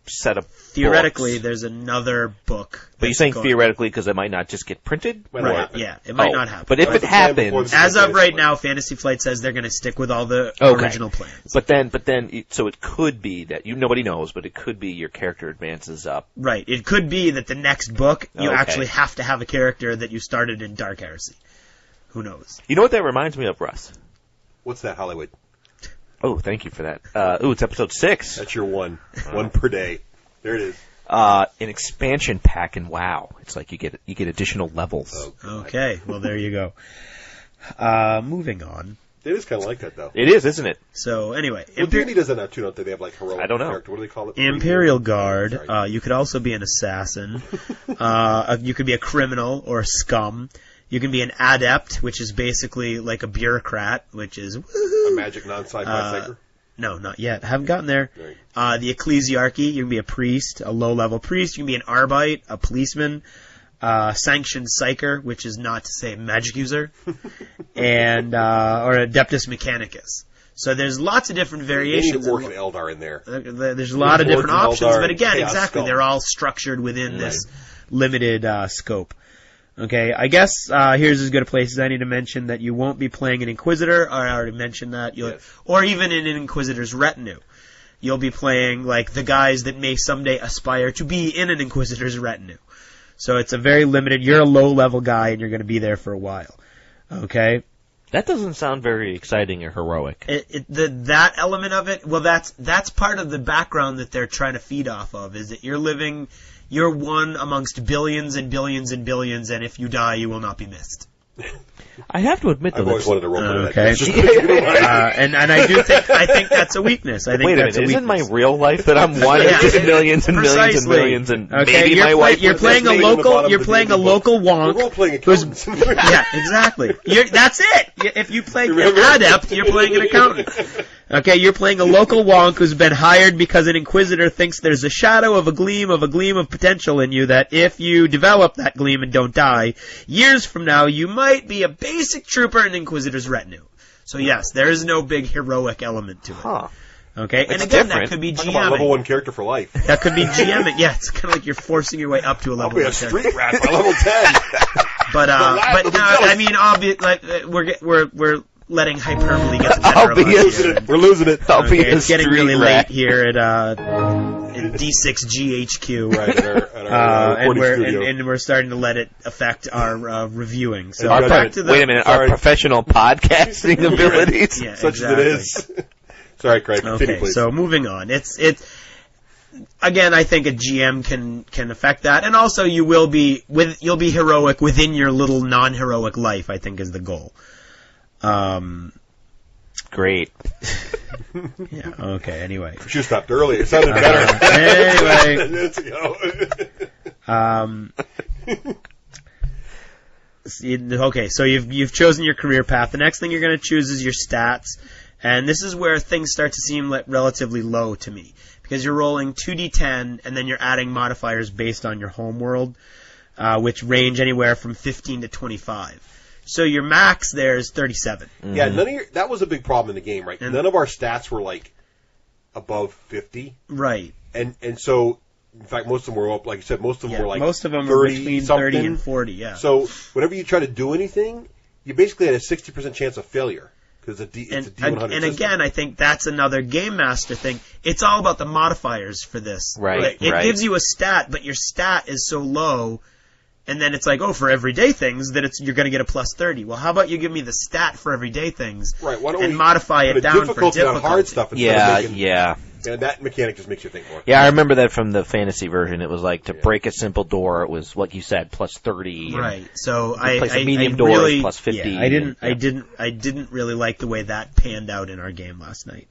[SPEAKER 3] set of
[SPEAKER 2] Theoretically,
[SPEAKER 3] books.
[SPEAKER 2] there's another book.
[SPEAKER 3] But you're
[SPEAKER 2] that's
[SPEAKER 3] saying
[SPEAKER 2] going-
[SPEAKER 3] theoretically because it might not just get printed?
[SPEAKER 4] Might not
[SPEAKER 2] Right,
[SPEAKER 4] happen.
[SPEAKER 2] yeah, it might
[SPEAKER 3] Oh,
[SPEAKER 2] not happen.
[SPEAKER 3] But if
[SPEAKER 4] That's
[SPEAKER 3] it
[SPEAKER 4] the plan before
[SPEAKER 3] happens,
[SPEAKER 4] the-
[SPEAKER 2] As of right
[SPEAKER 4] Fantasy
[SPEAKER 2] now, Fantasy Flight says they're going to stick with all the
[SPEAKER 3] Okay.
[SPEAKER 2] original plans.
[SPEAKER 3] but then, so it could be that nobody knows, but it could be your character advances up.
[SPEAKER 2] Right. It could be that the next book, you
[SPEAKER 3] Okay.
[SPEAKER 2] actually have to have a character that you started in Dark Heresy. Who knows?
[SPEAKER 3] You know what that reminds me of, Russ?
[SPEAKER 4] What's that, Hollywood?
[SPEAKER 3] Oh, thank you for that. It's episode 6.
[SPEAKER 4] That's your one. One per day. There it is.
[SPEAKER 3] An expansion pack in WoW. It's like you get additional levels.
[SPEAKER 4] Oh, God.
[SPEAKER 2] Okay, well, there you go. Moving on.
[SPEAKER 4] It is kind of like that, though.
[SPEAKER 3] It is, isn't it?
[SPEAKER 2] So, anyway.
[SPEAKER 4] Well, D&D does that now, too, don't they? They have, like, heroic
[SPEAKER 3] I don't know.
[SPEAKER 4] character. What do they call it?
[SPEAKER 2] Imperial Guard,
[SPEAKER 4] Sorry.
[SPEAKER 2] you could also be an assassin. You could be a criminal or a scum. You can be an adept, which is basically like a bureaucrat, which is woohoo.
[SPEAKER 4] A magic non-sci-fi psyker?
[SPEAKER 2] No, not yet. Haven't gotten there.
[SPEAKER 4] Right.
[SPEAKER 2] The ecclesiarchy, you can be a priest, a low-level priest. You can be an arbite, a policeman, sanctioned psyker, which is not to say magic user, and or adeptus mechanicus. So there's lots of different
[SPEAKER 4] They need
[SPEAKER 2] variations.
[SPEAKER 4] Orc and Eldar in there.
[SPEAKER 2] There's a lot of
[SPEAKER 4] Orc
[SPEAKER 2] different
[SPEAKER 4] and
[SPEAKER 2] options,
[SPEAKER 4] Eldar
[SPEAKER 2] but again,
[SPEAKER 4] Chaos
[SPEAKER 2] exactly,
[SPEAKER 4] Skull.
[SPEAKER 2] they're all structured within this limited scope. Okay, I guess here's as good a place as any to mention that you won't be playing an Inquisitor. I already mentioned that.
[SPEAKER 4] Yes.
[SPEAKER 2] Or even in an Inquisitor's retinue. You'll be playing like the guys that may someday aspire to be in an Inquisitor's retinue. So it's a very limited. You're a low-level guy, and you're going to be there for a while. Okay.
[SPEAKER 3] That doesn't sound very exciting or heroic.
[SPEAKER 2] That element of it, well, that's part of the background that they're trying to feed off of. Is that you're one amongst billions and billions and billions, and if you die, you will not be missed.
[SPEAKER 3] I have to admit,
[SPEAKER 4] I've
[SPEAKER 3] though,
[SPEAKER 4] always wanted to roll into
[SPEAKER 2] Okay.
[SPEAKER 4] that. It's just-
[SPEAKER 2] And I do think that's a weakness. I think
[SPEAKER 3] wait a
[SPEAKER 2] that's
[SPEAKER 3] minute,
[SPEAKER 2] a
[SPEAKER 3] isn't my
[SPEAKER 2] weakness.
[SPEAKER 3] real life that I'm one
[SPEAKER 2] Yeah.
[SPEAKER 3] of just millions and millions and
[SPEAKER 2] Precisely.
[SPEAKER 3] millions and
[SPEAKER 2] Okay,
[SPEAKER 3] maybe
[SPEAKER 2] you're
[SPEAKER 3] my wife
[SPEAKER 2] you're
[SPEAKER 3] was
[SPEAKER 2] playing a
[SPEAKER 3] listening?
[SPEAKER 4] on the bottom
[SPEAKER 2] local.
[SPEAKER 4] of
[SPEAKER 2] You're
[SPEAKER 4] the
[SPEAKER 2] playing a
[SPEAKER 4] D&D book.
[SPEAKER 2] local
[SPEAKER 4] We're
[SPEAKER 2] wonk.
[SPEAKER 4] role-playing
[SPEAKER 2] who's-
[SPEAKER 4] accountants.
[SPEAKER 2] Yeah, exactly. That's it. If you play an
[SPEAKER 4] Remember?
[SPEAKER 2] adept, you're playing an accountant. Okay, you're playing a local wonk who's been hired because an Inquisitor thinks there's a shadow of a gleam of potential in you that if you develop that gleam and don't die, years from now you might be a basic trooper in an Inquisitor's retinue. So yes, there is no big heroic element to it.
[SPEAKER 3] Huh.
[SPEAKER 2] Okay, and
[SPEAKER 3] It's
[SPEAKER 2] again,
[SPEAKER 3] different.
[SPEAKER 2] that could be
[SPEAKER 4] Talk about level
[SPEAKER 2] GMing.
[SPEAKER 4] 1 character for life.
[SPEAKER 2] That could be GMing. Yeah, it's kind of like you're forcing your way up to a
[SPEAKER 4] I'll
[SPEAKER 2] level.
[SPEAKER 4] be a
[SPEAKER 2] 1 character.
[SPEAKER 4] street rat by level 10.
[SPEAKER 2] But
[SPEAKER 4] lad will be
[SPEAKER 2] no,
[SPEAKER 4] jealous.
[SPEAKER 2] I mean, we're letting hyperbole get the better
[SPEAKER 3] I'll
[SPEAKER 2] of
[SPEAKER 3] be
[SPEAKER 2] us
[SPEAKER 3] a-
[SPEAKER 2] here.
[SPEAKER 4] We're losing it.
[SPEAKER 3] I'll be
[SPEAKER 2] Okay,
[SPEAKER 3] a
[SPEAKER 2] it's getting
[SPEAKER 3] street
[SPEAKER 2] really
[SPEAKER 3] rat.
[SPEAKER 2] late here at D6G HQ.
[SPEAKER 4] Right, at our
[SPEAKER 2] And
[SPEAKER 4] recording studio.
[SPEAKER 2] and we're starting to let it affect our reviewing. So
[SPEAKER 4] Our
[SPEAKER 2] back to the
[SPEAKER 3] Wait a minute, our
[SPEAKER 4] Sorry.
[SPEAKER 3] professional podcasting abilities?
[SPEAKER 2] Yeah,
[SPEAKER 4] Such
[SPEAKER 2] exactly.
[SPEAKER 4] as it is. Sorry, Craig. Continue,
[SPEAKER 2] Okay,
[SPEAKER 4] please.
[SPEAKER 2] so moving on. It's again, I think a GM can affect that, and also you'll be heroic within your little non-heroic life. I think is the goal.
[SPEAKER 3] Great.
[SPEAKER 2] Yeah. Okay. Anyway.
[SPEAKER 4] Should have stopped early. It sounded better.
[SPEAKER 2] Anyway.
[SPEAKER 4] Minutes ago.
[SPEAKER 2] Okay, so you've chosen your career path. The next thing you're going to choose is your stats, and this is where things start to seem relatively low to me because you're rolling 2d10 and then you're adding modifiers based on your home world, which range anywhere from 15 to 25. So your max there is 37.
[SPEAKER 4] Yeah, that was a big problem in the game, right? None of our stats were like above 50,
[SPEAKER 2] Right.
[SPEAKER 4] and so in fact most of them were up. Like you said, most of them
[SPEAKER 2] Yeah,
[SPEAKER 4] were like
[SPEAKER 2] most of them
[SPEAKER 4] 30
[SPEAKER 2] are between 30
[SPEAKER 4] something.
[SPEAKER 2] and 40. Yeah.
[SPEAKER 4] So whenever you try to do anything, you basically had a 60% chance of failure because it's a D100
[SPEAKER 2] and
[SPEAKER 4] system.
[SPEAKER 2] again, I think that's another Game Master thing. It's all about the modifiers for this.
[SPEAKER 3] Right,
[SPEAKER 2] It
[SPEAKER 3] right.
[SPEAKER 2] gives you a stat, but your stat is so low, and then it's like, oh, for everyday things, that you're going to get a plus 30. Well, how about you give me the stat for everyday things
[SPEAKER 4] Right, why don't
[SPEAKER 2] and
[SPEAKER 4] we
[SPEAKER 2] modify
[SPEAKER 4] put
[SPEAKER 2] it
[SPEAKER 4] a
[SPEAKER 2] down for
[SPEAKER 4] difficulty
[SPEAKER 2] difficulty?
[SPEAKER 4] on hard stuff instead
[SPEAKER 3] Yeah,
[SPEAKER 4] of making,
[SPEAKER 3] yeah.
[SPEAKER 4] And that mechanic just makes you think more.
[SPEAKER 3] Yeah, I remember that from the fantasy version. It was like to break a simple door, it was what you said, plus 30. and
[SPEAKER 2] Right. So
[SPEAKER 3] place
[SPEAKER 2] I
[SPEAKER 3] a medium
[SPEAKER 2] I
[SPEAKER 3] door is
[SPEAKER 2] really,
[SPEAKER 3] plus 50.
[SPEAKER 2] Yeah, I didn't really like the way that panned out in our game last night.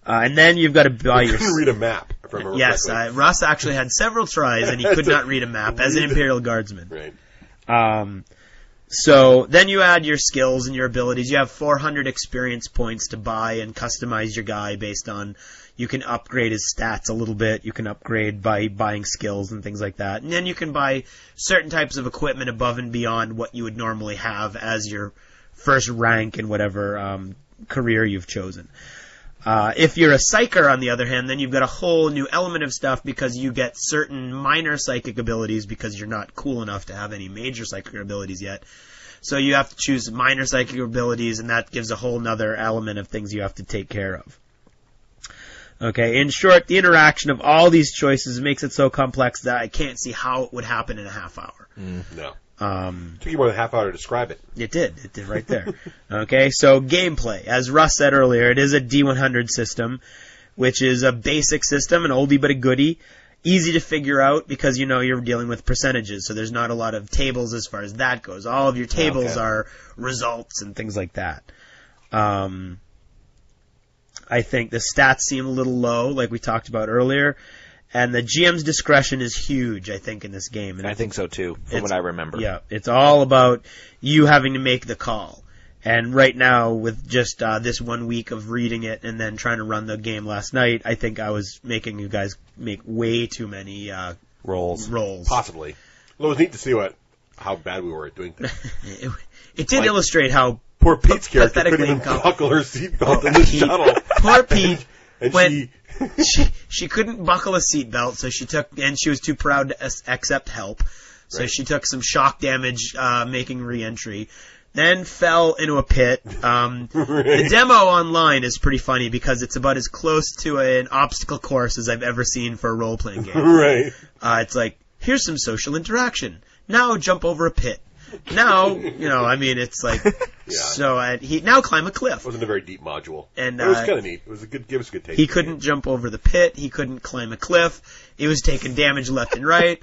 [SPEAKER 2] And then you've got to buy
[SPEAKER 4] You
[SPEAKER 2] your.
[SPEAKER 4] couldn't read a map, if I remember
[SPEAKER 2] Yes,
[SPEAKER 4] correctly.
[SPEAKER 2] Russ actually had several tries, and he could not read a map as an Imperial Guardsman.
[SPEAKER 4] Right.
[SPEAKER 2] So then you add your skills and your abilities. You have 400 experience points to buy and customize your guy based on. You can upgrade his stats a little bit. You can upgrade by buying skills and things like that. And then you can buy certain types of equipment above and beyond what you would normally have as your first rank in whatever career you've chosen. If you're a psyker, on the other hand, then you've got a whole new element of stuff because you get certain minor psychic abilities because you're not cool enough to have any major psychic abilities yet. So you have to choose minor psychic abilities, and that gives a whole nother element of things you have to take care of. Okay, in short, the interaction of all these choices makes it so complex that I can't see how it would happen in a half hour.
[SPEAKER 4] No. Took you more than a half hour to describe it.
[SPEAKER 2] It did right there. Okay, so gameplay. As Russ said earlier, it is a D100 system, which is a basic system, an oldie but a goodie. Easy to figure out because you're dealing with percentages, so there's not a lot of tables as far as that goes. All of your tables are results and things like that. I think the stats seem a little low, like we talked about earlier. And the GM's discretion is huge, I think, in this game. And
[SPEAKER 3] I think so, too, from what I remember.
[SPEAKER 2] Yeah, it's all about you having to make the call. And right now, with just this 1 week of reading it and then trying to run the game last night, I think I was making you guys make way too many
[SPEAKER 3] rolls.
[SPEAKER 4] Possibly. Well, it was neat to see how bad we were at doing things.
[SPEAKER 2] It did illustrate how
[SPEAKER 4] poor Pete's character couldn't even buckle her seatbelt in the shuttle.
[SPEAKER 2] Poor Pete.
[SPEAKER 4] And
[SPEAKER 2] she couldn't buckle a seatbelt, so she was too proud to accept help. So she took some shock damage making re-entry. Then fell into a pit. The demo online is pretty funny because it's about as close to an obstacle course as I've ever seen for a role-playing game.
[SPEAKER 4] Right.
[SPEAKER 2] It's like, here's some social interaction. Now jump over a pit. Now, it's like, so he now climb a cliff.
[SPEAKER 4] It wasn't a very deep module.
[SPEAKER 2] And
[SPEAKER 4] it was kind of neat. It was give us a good taste.
[SPEAKER 2] He couldn't jump over the pit. He couldn't climb a cliff. He was taking damage left and right.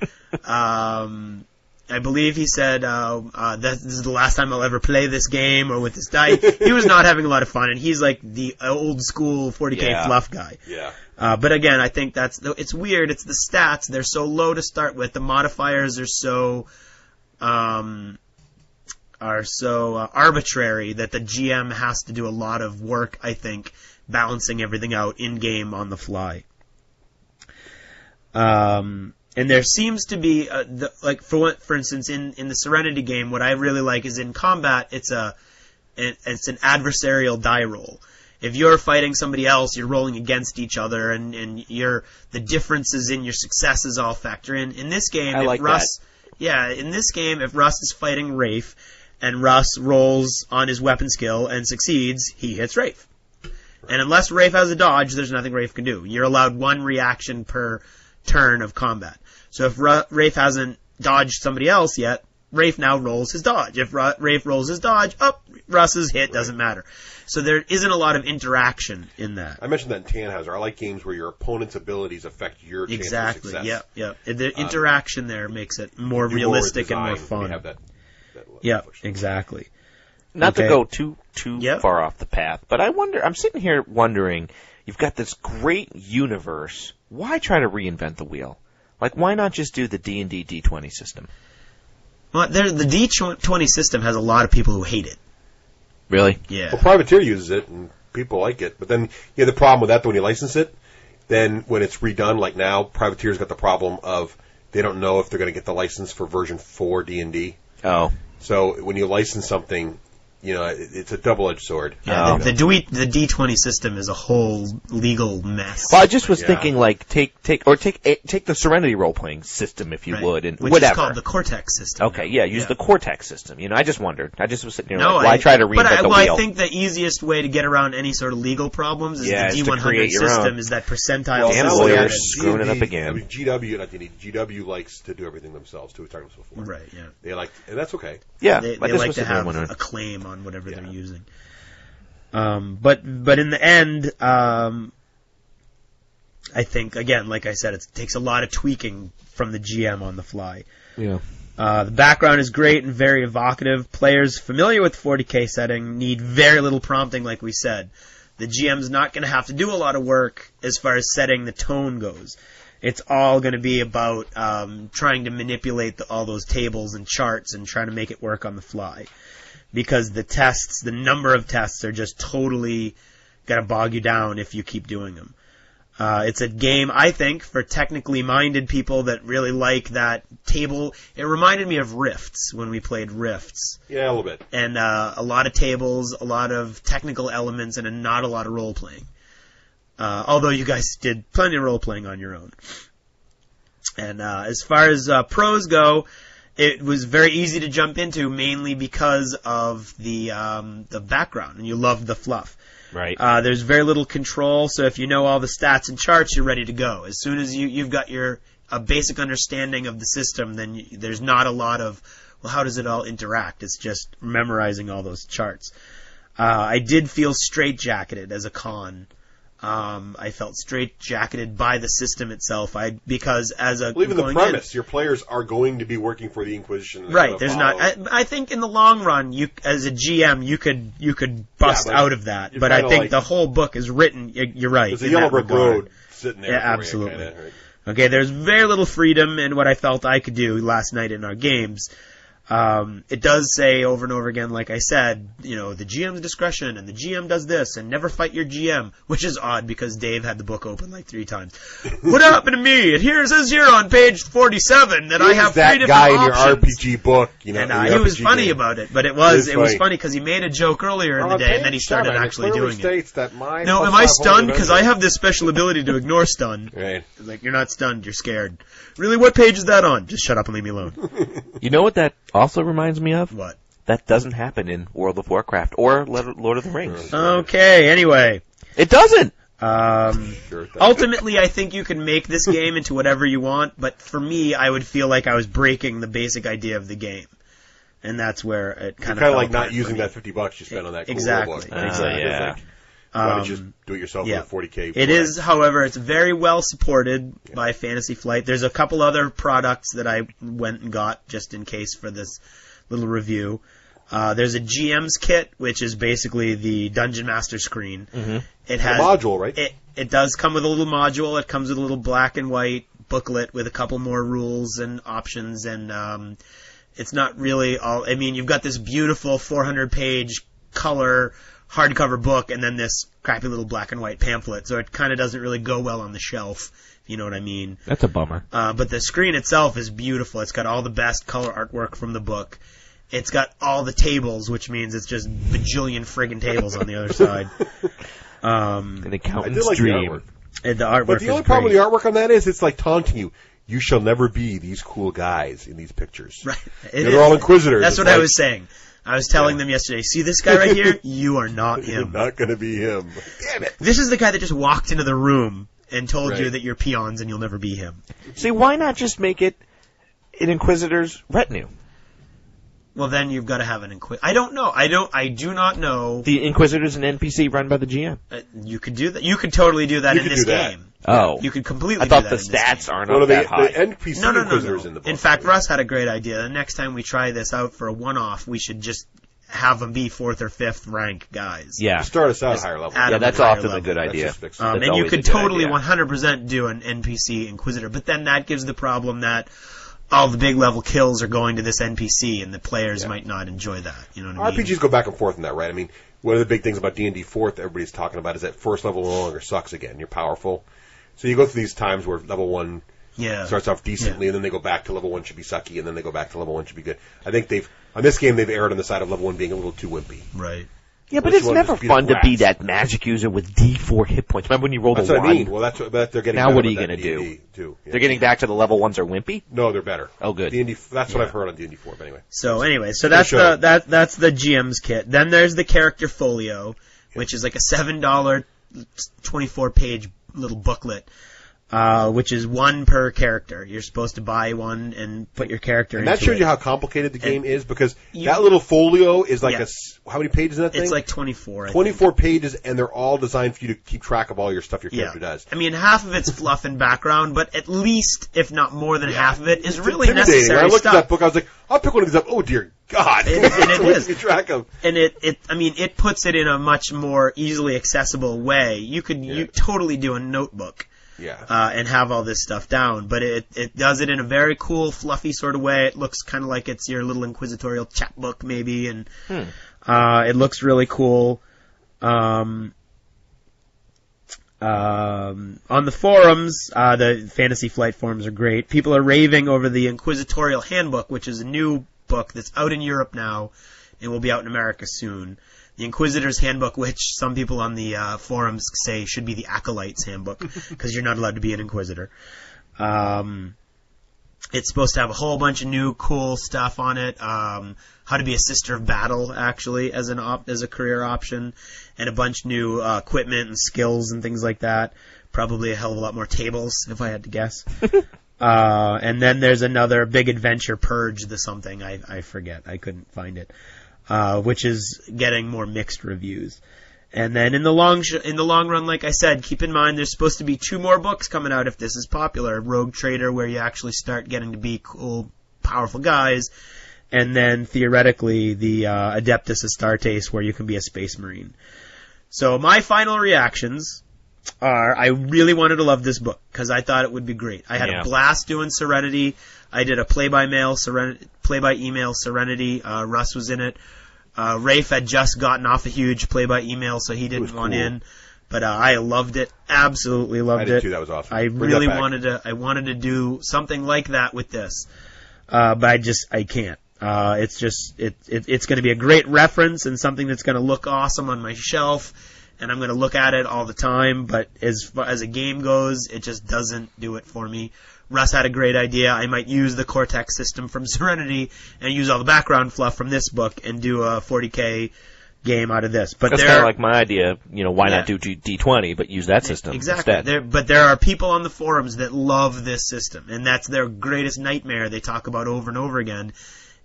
[SPEAKER 2] I believe he said, this is the last time I'll ever play this game or with this dice. He was not having a lot of fun, and he's like the old school 40K fluff guy.
[SPEAKER 4] Yeah.
[SPEAKER 2] But again, I think it's weird. It's the stats. They're so low to start with. The modifiers are so arbitrary that the GM has to do a lot of work, I think, balancing everything out in-game on the fly. And there seems to be, for instance, in the Serenity game, what I really like is in combat, it's an adversarial die roll. If you're fighting somebody else, you're rolling against each other, and the differences in your successes all factor in. In this game, if Russ is fighting Rafe, and Russ rolls on his weapon skill and succeeds, he hits Rafe. And unless Rafe has a dodge, there's nothing Rafe can do. You're allowed one reaction per turn of combat. So if Rafe hasn't dodged somebody else yet, Rafe now rolls his dodge. If Rafe rolls his dodge, Russ's hit doesn't matter. So there isn't a lot of interaction in that.
[SPEAKER 4] I mentioned that in Tannhauser. I like games where your opponent's abilities affect your chance of success.
[SPEAKER 2] Yep. The interaction there makes it more realistic and more fun.
[SPEAKER 4] You have that
[SPEAKER 2] yeah, exactly.
[SPEAKER 3] Not to go too far off the path, but I'm sitting here wondering, you've got this great universe. Why try to reinvent the wheel? Like, why not just do the D&D D20 system?
[SPEAKER 2] Well, the D20 system has a lot of people who hate it.
[SPEAKER 3] Really?
[SPEAKER 2] Yeah.
[SPEAKER 4] Well, Privateer uses it, and people like it. But then you have the problem with that when you license it. Then when it's redone, like now, Privateer's got the problem of they don't know if they're going to get the license for version 4 D&D.
[SPEAKER 3] Oh.
[SPEAKER 4] So when you license something, it's a double-edged sword.
[SPEAKER 2] Yeah, the D20 system is a whole legal mess.
[SPEAKER 3] Well, I just was thinking, like, take the Serenity role-playing system, if you would, and
[SPEAKER 2] which
[SPEAKER 3] whatever.
[SPEAKER 2] is called the Cortex system.
[SPEAKER 3] Okay, use the Cortex system. I just wondered. I just was sitting here why try to reinvent the wheel?
[SPEAKER 2] I think the easiest way to get around any sort of legal problems is the D100 system, is that percentile
[SPEAKER 3] Damn
[SPEAKER 2] system.
[SPEAKER 3] lawyers screwing it up again.
[SPEAKER 4] GW likes to do everything themselves, too. We talked about this before.
[SPEAKER 2] Right, yeah.
[SPEAKER 4] And that's okay.
[SPEAKER 3] Yeah,
[SPEAKER 2] they like to have a claim on whatever they're using. But in the end, I think, again, like I said, it takes a lot of tweaking from the GM on the fly.
[SPEAKER 3] Yeah.
[SPEAKER 2] The background is great and very evocative. Players familiar with 40K setting need very little prompting, like we said. The GM's not going to have to do a lot of work as far as setting the tone goes. It's all going to be about trying to manipulate all those tables and charts and trying to make it work on the fly. Because the number of tests are just totally going to bog you down if you keep doing them. It's a game, I think, for technically minded people that really like that table. It reminded me of Rifts when we played Rifts.
[SPEAKER 4] Yeah, a little bit.
[SPEAKER 2] And a lot of tables, a lot of technical elements, and not a lot of role-playing. Although you guys did plenty of role-playing on your own. And as far as pros go, it was very easy to jump into, mainly because of the background, and you loved the fluff.
[SPEAKER 3] Right.
[SPEAKER 2] There's very little control, so if you know all the stats and charts, you're ready to go. As soon as you've got a basic understanding of the system, then there's not a lot of, well, how does it all interact? It's just memorizing all those charts. I did feel straitjacketed as a con. I felt straitjacketed by the system itself. Because as a
[SPEAKER 4] believe in the premise, your players are going to be working for the Inquisition.
[SPEAKER 2] Right. There's not. I think in the long run, you as a GM, you could bust out of that. But I think the whole book is written. You're right.
[SPEAKER 4] There's a yellow brick road sitting there.
[SPEAKER 2] Yeah, absolutely. Okay. There's very little freedom in what I felt I could do last night in our games. It does say over and over again, like I said, the GM's discretion, and the GM does this, and never fight your GM, which is odd because Dave had the book open like 3 times. What happened to me? It says here on page 47 that I have 3 different
[SPEAKER 4] guy
[SPEAKER 2] options.
[SPEAKER 4] In your RPG book,
[SPEAKER 2] and he was funny about it, but it was funny because he made a joke earlier in the day, and then he started actually doing it. No, am I stunned? Because I have this special ability to ignore stun.
[SPEAKER 4] Right.
[SPEAKER 2] It's like, you're not stunned, you're scared. Really, what page is that on? Just shut up and leave me alone.
[SPEAKER 3] You know what that also reminds me of?
[SPEAKER 2] What?
[SPEAKER 3] That doesn't happen in World of Warcraft or Lord of the Rings.
[SPEAKER 2] Okay, anyway.
[SPEAKER 3] It doesn't!
[SPEAKER 2] Ultimately, I think you can make this game into whatever you want, but for me, I would feel like I was breaking the basic idea of the game. And that's where it kind of
[SPEAKER 4] like not using that $50 you spent on that cool
[SPEAKER 2] Exactly.
[SPEAKER 4] book.
[SPEAKER 2] Exactly.
[SPEAKER 3] Yeah.
[SPEAKER 4] Why don't you just do it yourself with a 40K?
[SPEAKER 2] It is, however, it's very well supported by Fantasy Flight. There's a couple other products that I went and got just in case for this little review. There's a GM's kit, which is basically the Dungeon Master screen.
[SPEAKER 3] Mm-hmm.
[SPEAKER 2] It has
[SPEAKER 4] a module, right?
[SPEAKER 2] It does come with a little module. It comes with a little black and white booklet with a couple more rules and options, and it's not really all. I mean, you've got this beautiful 400-page color hardcover book, and then this crappy little black and white pamphlet, so it kind of doesn't really go well on the shelf, if you know what I mean.
[SPEAKER 3] That's a bummer.
[SPEAKER 2] But the screen itself is beautiful. It's got all the best color artwork from the book. It's got all the tables, which means it's just bajillion friggin' tables on the other side.
[SPEAKER 3] An accountant's
[SPEAKER 4] like
[SPEAKER 3] dream.
[SPEAKER 2] The artwork
[SPEAKER 4] But the only problem with the artwork on that is it's like taunting you. You shall never be these cool guys in these pictures.
[SPEAKER 2] Right.
[SPEAKER 4] They're all Inquisitors.
[SPEAKER 2] That's what I was saying. I was telling them yesterday, see this guy right here? You are not
[SPEAKER 4] You're
[SPEAKER 2] him.
[SPEAKER 4] not going to be him. Damn it.
[SPEAKER 2] This is the guy that just walked into the room and told you that you're peons and you'll never be him.
[SPEAKER 3] See, why not just make it an Inquisitor's retinue?
[SPEAKER 2] Well, then you've got to have an Inquisitor. I don't know. I do not know.
[SPEAKER 3] The Inquisitor's an NPC run by the GM.
[SPEAKER 2] You could do that. You could totally do that in this game.
[SPEAKER 3] Oh.
[SPEAKER 2] You could completely
[SPEAKER 3] I thought
[SPEAKER 2] do that
[SPEAKER 3] the stats aren't
[SPEAKER 4] One
[SPEAKER 3] up
[SPEAKER 4] of
[SPEAKER 3] that high.
[SPEAKER 4] the NPC Inquisitors in the book.
[SPEAKER 2] In fact, Russ had a great idea. The next time we try this out for a one-off, we should just have them be 4th or 5th rank guys.
[SPEAKER 3] Yeah.
[SPEAKER 4] Start us out at higher level.
[SPEAKER 3] Yeah, that's often a good idea.
[SPEAKER 2] And you could totally 100% do an NPC Inquisitor, but then that gives the problem that all the big level kills are going to this NPC, and the players might not enjoy that. You know what I mean?
[SPEAKER 4] RPGs go back and forth in that, right? I mean, one of the big things about D&D 4th everybody's talking about is that first level no longer sucks again. You're powerful. So you go through these times where level 1 starts off decently, and then they go back to level 1 should be sucky, and then they go back to level 1 should be good. I think on this game, they've erred on the side of level 1 being a little too wimpy.
[SPEAKER 2] Right.
[SPEAKER 3] Yeah, but it's never fun to be that magic user with D4 hit points. Remember when you rolled a 1?
[SPEAKER 4] That's what I mean. Well, that's what they're getting.
[SPEAKER 3] Now what are you going to do?
[SPEAKER 4] Too. Yeah.
[SPEAKER 3] They're getting back to the level 1s are wimpy?
[SPEAKER 4] No, they're better.
[SPEAKER 3] Oh, good.
[SPEAKER 4] D&D, that's what I've heard on D&D 4, but anyway.
[SPEAKER 2] So that's that's the GM's kit. Then there's the character folio, which is like a $7 24-page little booklet. Which is one per character. You're supposed to buy one and put your character into it.
[SPEAKER 4] And that shows you how complicated the game is, because that little folio is like how many pages in that thing?
[SPEAKER 2] It's like 24.
[SPEAKER 4] 24 pages, and they're all designed for you to keep track of all your stuff your character does.
[SPEAKER 2] I mean, half of it's fluff and background, but at least, if not more than half of it, is really
[SPEAKER 4] intimidating.
[SPEAKER 2] necessary
[SPEAKER 4] When I looked
[SPEAKER 2] stuff.
[SPEAKER 4] at that book, I was like, I'll pick one of these up. Oh, dear God.
[SPEAKER 2] And it is.
[SPEAKER 4] Keep track of.
[SPEAKER 2] And it puts it in a much more easily accessible way. You could totally do a notebook.
[SPEAKER 4] Yeah.
[SPEAKER 2] And have all this stuff down. But it does it in a very cool, fluffy sort of way. It looks kind of like it's your little inquisitorial chapbook, maybe, and it looks really cool. On the forums, the Fantasy Flight forums are great. People are raving over the Inquisitorial Handbook, which is a new book that's out in Europe now and will be out in America soon. the Inquisitor's Handbook, which some people on the forums say should be the Acolyte's Handbook, because you're not allowed to be an Inquisitor. It's supposed to have a whole bunch of new cool stuff on it. How to be a Sister of Battle, actually, as a career option, and a bunch of new equipment and skills and things like that. Probably a hell of a lot more tables, if I had to guess. And then there's another big adventure, Purge the something. I forget. I couldn't find it. Which is getting more mixed reviews. And then in the long run, like I said, keep in mind there's supposed to be 2 more books coming out if this is popular. Rogue Trader, where you actually start getting to be cool, powerful guys. And then theoretically the Adeptus Astartes, where you can be a Space Marine. So my final reactions are, I really wanted to love this book because I thought it would be great. I had a blast doing Serenity. I did a play-by-email Serenity. Russ was in it. Rafe had just gotten off a huge play-by-email, so he didn't want in. But I loved it. Absolutely loved it.
[SPEAKER 4] I did too. That was awesome.
[SPEAKER 2] I really wanted to do something like that with this. But I can't. It's going to be a great reference and something that's going to look awesome on my shelf. And I'm going to look at it all the time, but as far as a game goes, it just doesn't do it for me. Russ had a great idea. I might use the Cortex system from Serenity and use all the background fluff from this book and do a 40K game out of this. But
[SPEAKER 3] that's kind of like my idea. Why not do D20, but use that system instead?
[SPEAKER 2] But there are people on the forums that love this system, and that's their greatest nightmare. They talk about over and over again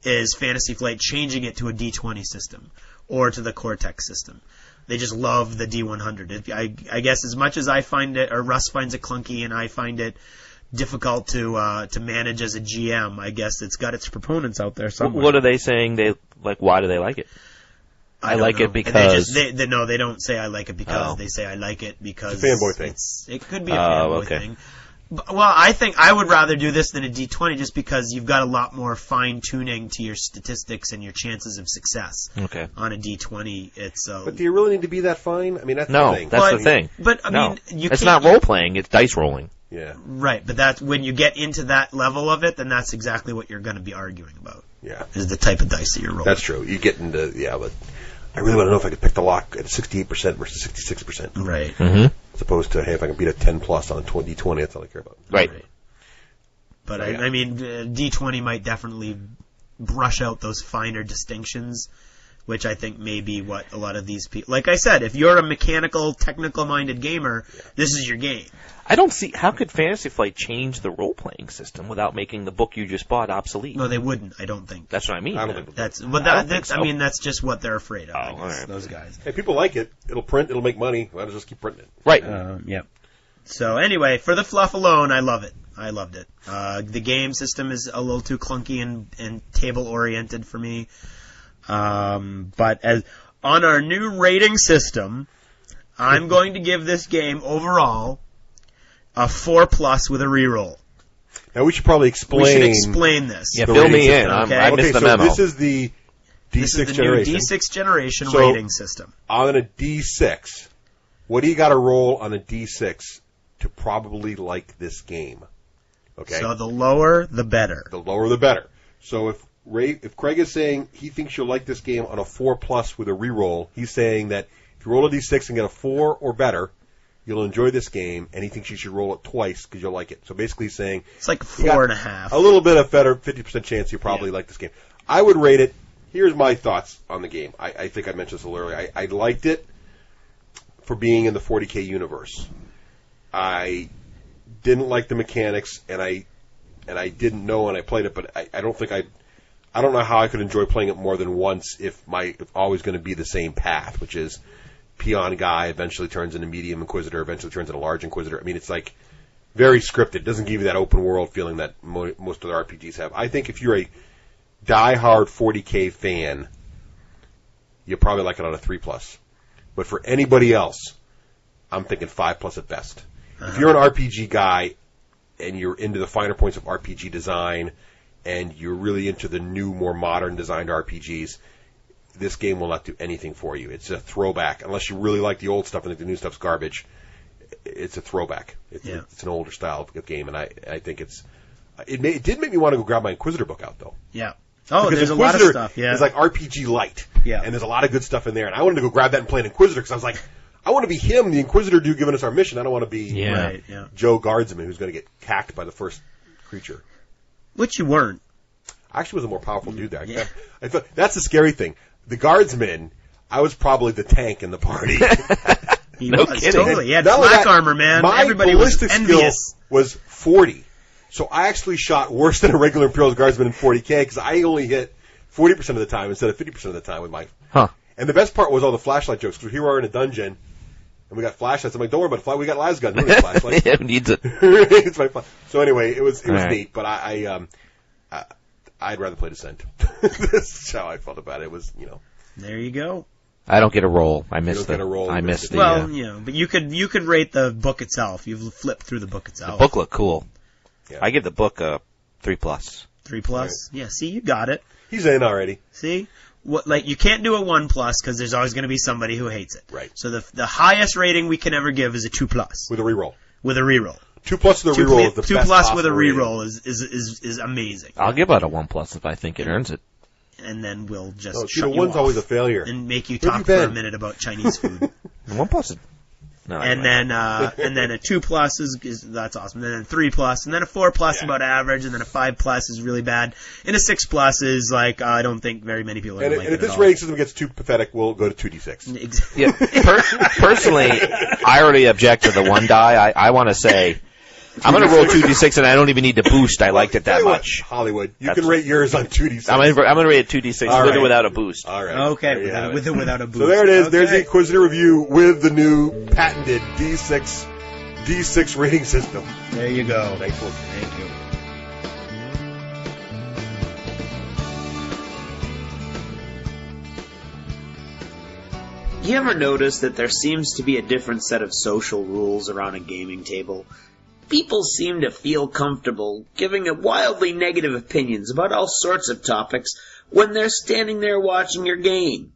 [SPEAKER 2] is Fantasy Flight changing it to a D20 system or to the Cortex system. They just love the D100. I guess as much as I find it, or Russ finds it clunky, and I find it difficult to manage as a GM, I guess it's got its proponents out there somewhere.
[SPEAKER 3] What are they saying? Why do they like it? I like it because
[SPEAKER 2] they don't say I like it because. They say I like it because
[SPEAKER 4] it's a fanboy thing.
[SPEAKER 2] It could be a fanboy thing. Well, I think I would rather do this than a D20 just because you've got a lot more fine-tuning to your statistics and your chances of success.
[SPEAKER 3] Okay.
[SPEAKER 2] On a D20,
[SPEAKER 4] But do you really need to be that fine? I mean, that's the thing.
[SPEAKER 3] That's the thing.
[SPEAKER 2] But, I mean,
[SPEAKER 3] it's not role-playing, it's dice rolling.
[SPEAKER 4] Yeah.
[SPEAKER 2] Right, but that's when you get into that level of it, then that's exactly what you're going to be arguing about.
[SPEAKER 4] Yeah.
[SPEAKER 2] Is the type of dice that you're rolling.
[SPEAKER 4] That's true. You get into, but I really want to know if I could pick the lock at 68% versus 66%.
[SPEAKER 2] Right.
[SPEAKER 3] Mm-hmm.
[SPEAKER 4] As opposed to, hey, if I can beat a 10 plus on a D20, that's all I care about.
[SPEAKER 3] Right.
[SPEAKER 2] But I mean, D20 might definitely brush out those finer distinctions, which I think may be what a lot of these people... Like I said, if you're a mechanical, technical-minded gamer, this is your game.
[SPEAKER 3] I don't see... How could Fantasy Flight change the role-playing system without making the book you just bought obsolete?
[SPEAKER 2] No, they wouldn't, I don't think.
[SPEAKER 3] That's what I mean.
[SPEAKER 4] I don't think
[SPEAKER 2] that's
[SPEAKER 3] so.
[SPEAKER 2] I mean, that's just what they're afraid of,
[SPEAKER 3] all right.
[SPEAKER 2] those guys.
[SPEAKER 4] Hey, people like it. It'll print. It'll make money. Why don't just keep printing it?
[SPEAKER 3] Right.
[SPEAKER 2] Yeah. So anyway, for the fluff alone, I love it. I loved it. The game system is a little too clunky and table-oriented for me. But as on our new rating system, I'm going to give this game overall a 4+ with a reroll.
[SPEAKER 4] Now we should probably explain.
[SPEAKER 2] We should explain this.
[SPEAKER 3] Yeah, fill me in.
[SPEAKER 2] Okay?
[SPEAKER 3] I missed the memo.
[SPEAKER 4] This is the D6 generation.
[SPEAKER 2] New D6 generation rating system.
[SPEAKER 4] On a D6, what do you got to roll on a D6 to probably like this game? Okay.
[SPEAKER 2] So the lower, the better.
[SPEAKER 4] The lower, the better. So if Craig is saying he thinks you'll like this game on a 4+ with a reroll, he's saying that if you roll a D6 and get a 4 or better, you'll enjoy this game, and he thinks you should roll it twice because you'll like it. So basically he's saying...
[SPEAKER 2] It's like 4.5.
[SPEAKER 4] A little bit of better, 50% chance you probably like this game. I would rate it... Here's my thoughts on the game. I think I mentioned this a little earlier. I liked it for being in the 40K universe. I didn't like the mechanics, and I didn't know when I played it, but I don't know how I could enjoy playing it more than once if always going to be the same path, which is peon guy eventually turns into medium inquisitor, eventually turns into large inquisitor. I mean, it's like very scripted. It doesn't give you that open world feeling that most other RPGs have. I think if you're a diehard 40K fan, you'll probably like it on a 3+. But for anybody else, I'm thinking 5+ at best. If you're an RPG guy and you're into the finer points of RPG design and you're really into the new, more modern designed RPGs, this game will not do anything for you. It's a throwback. Unless you really like the old stuff and think the new stuff's garbage, it's a throwback. It's an older style of game, and I think it did make me want to go grab my Inquisitor book out, though.
[SPEAKER 2] Yeah. Oh,
[SPEAKER 4] Because
[SPEAKER 2] there's a lot of
[SPEAKER 4] Inquisitor
[SPEAKER 2] stuff, yeah.
[SPEAKER 4] is like RPG light.
[SPEAKER 2] Yeah.
[SPEAKER 4] And there's a lot of good stuff in there. And I wanted to go grab that and play an Inquisitor because I was like, I want to be him, the Inquisitor dude giving us our mission. I don't want to be
[SPEAKER 3] Yeah.
[SPEAKER 2] Right, yeah.
[SPEAKER 4] Joe Guardsman who's going to get cacked by the first creature.
[SPEAKER 2] Which you weren't.
[SPEAKER 4] I actually was a more powerful dude there.
[SPEAKER 2] Yeah.
[SPEAKER 4] I thought, that's the scary thing. The Guardsman, I was probably the tank in the party.
[SPEAKER 2] He
[SPEAKER 3] No
[SPEAKER 2] was,
[SPEAKER 3] kidding.
[SPEAKER 2] totally. He had
[SPEAKER 4] Not only
[SPEAKER 2] flak
[SPEAKER 4] that,
[SPEAKER 2] armor, man.
[SPEAKER 4] My
[SPEAKER 2] Everybody was
[SPEAKER 4] ballistic
[SPEAKER 2] envious.
[SPEAKER 4] skill was 40. So I actually shot worse than a regular Imperial Guardsman in 40K because I only hit 40% of the time instead of 50% of the time with my...
[SPEAKER 3] Huh.
[SPEAKER 4] And the best part was all the flashlight jokes. Because here we are in a dungeon, and we got flashlights. I'm like, don't worry about it. We got las guns. We don't need flashlights.
[SPEAKER 3] Yeah, who needs it?
[SPEAKER 4] It's my fun. So anyway, it was
[SPEAKER 3] Right.
[SPEAKER 4] neat, but I'd rather play Descent. That's how I felt about it. It was,
[SPEAKER 2] There you go.
[SPEAKER 3] I don't get a roll. I missed
[SPEAKER 4] don't get a roll.
[SPEAKER 3] I missed the,
[SPEAKER 2] Well, but you could rate the book itself. You've flipped through the book itself.
[SPEAKER 3] book looked cool.
[SPEAKER 4] Yeah.
[SPEAKER 3] I give the book a 3+.
[SPEAKER 2] 3+. Yeah, see, you got it.
[SPEAKER 4] He's in already.
[SPEAKER 2] See? You can't do a 1+ because there's always going to be somebody who hates it.
[SPEAKER 4] Right.
[SPEAKER 2] So the highest rating we can ever give is a 2+.
[SPEAKER 4] With a reroll.
[SPEAKER 2] With a reroll.
[SPEAKER 4] 2+ with a reroll is the
[SPEAKER 2] 2+
[SPEAKER 4] best
[SPEAKER 2] with a
[SPEAKER 4] possible rating.
[SPEAKER 2] reroll is amazing.
[SPEAKER 3] I'll give it a 1+ if I think it earns it.
[SPEAKER 2] And then we'll just
[SPEAKER 4] No,
[SPEAKER 2] shut
[SPEAKER 4] the
[SPEAKER 2] you
[SPEAKER 4] one's
[SPEAKER 2] off
[SPEAKER 4] always a failure.
[SPEAKER 2] and make you
[SPEAKER 4] Where
[SPEAKER 2] talk
[SPEAKER 4] you
[SPEAKER 2] for a
[SPEAKER 4] been?
[SPEAKER 2] minute about Chinese food.
[SPEAKER 3] 1+ is... No,
[SPEAKER 2] and
[SPEAKER 3] anyway.
[SPEAKER 2] then a 2+ is that's awesome. And then a 3+, and then a 4+ about average, and then a 5+ is really bad. And a 6+ is like I don't think very many people are
[SPEAKER 4] And,
[SPEAKER 2] like
[SPEAKER 4] and
[SPEAKER 2] it
[SPEAKER 4] if this
[SPEAKER 2] at all.
[SPEAKER 4] rating system gets too pathetic, we'll go to 2d6.
[SPEAKER 2] Exactly.
[SPEAKER 3] Yeah, personally, I already object to the 1 die. I want to say, I'm going to roll 2d6 and I don't even need to boost. I liked it
[SPEAKER 4] Tell
[SPEAKER 3] that
[SPEAKER 4] you what,
[SPEAKER 3] much.
[SPEAKER 4] Hollywood, you
[SPEAKER 3] That's-
[SPEAKER 4] can rate yours on 2d6.
[SPEAKER 3] I'm going to rate it 2d6
[SPEAKER 4] All
[SPEAKER 3] with
[SPEAKER 4] right.
[SPEAKER 3] or without a boost.
[SPEAKER 4] All right.
[SPEAKER 2] Okay,
[SPEAKER 4] There you have
[SPEAKER 2] with
[SPEAKER 4] it.
[SPEAKER 2] or without a boost.
[SPEAKER 4] So there it is. There's the
[SPEAKER 2] Okay.
[SPEAKER 4] Inquisitor review with the new patented D6 rating system.
[SPEAKER 2] There you go.
[SPEAKER 4] Thanks for
[SPEAKER 2] Thank you.
[SPEAKER 8] You ever notice that there seems to be a different set of social rules around a gaming table? People seem to feel comfortable giving wildly negative opinions about all sorts of topics when they're standing there watching your game.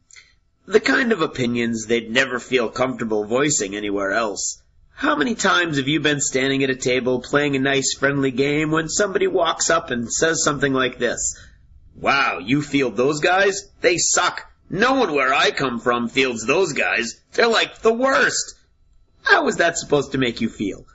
[SPEAKER 8] The kind of opinions they'd never feel comfortable voicing anywhere else. How many times have you been standing at a table playing a nice friendly game when somebody walks up and says something like this? Wow, you field those guys? They suck. No one where I come from fields those guys. They're like the worst. How is that supposed to make you feel?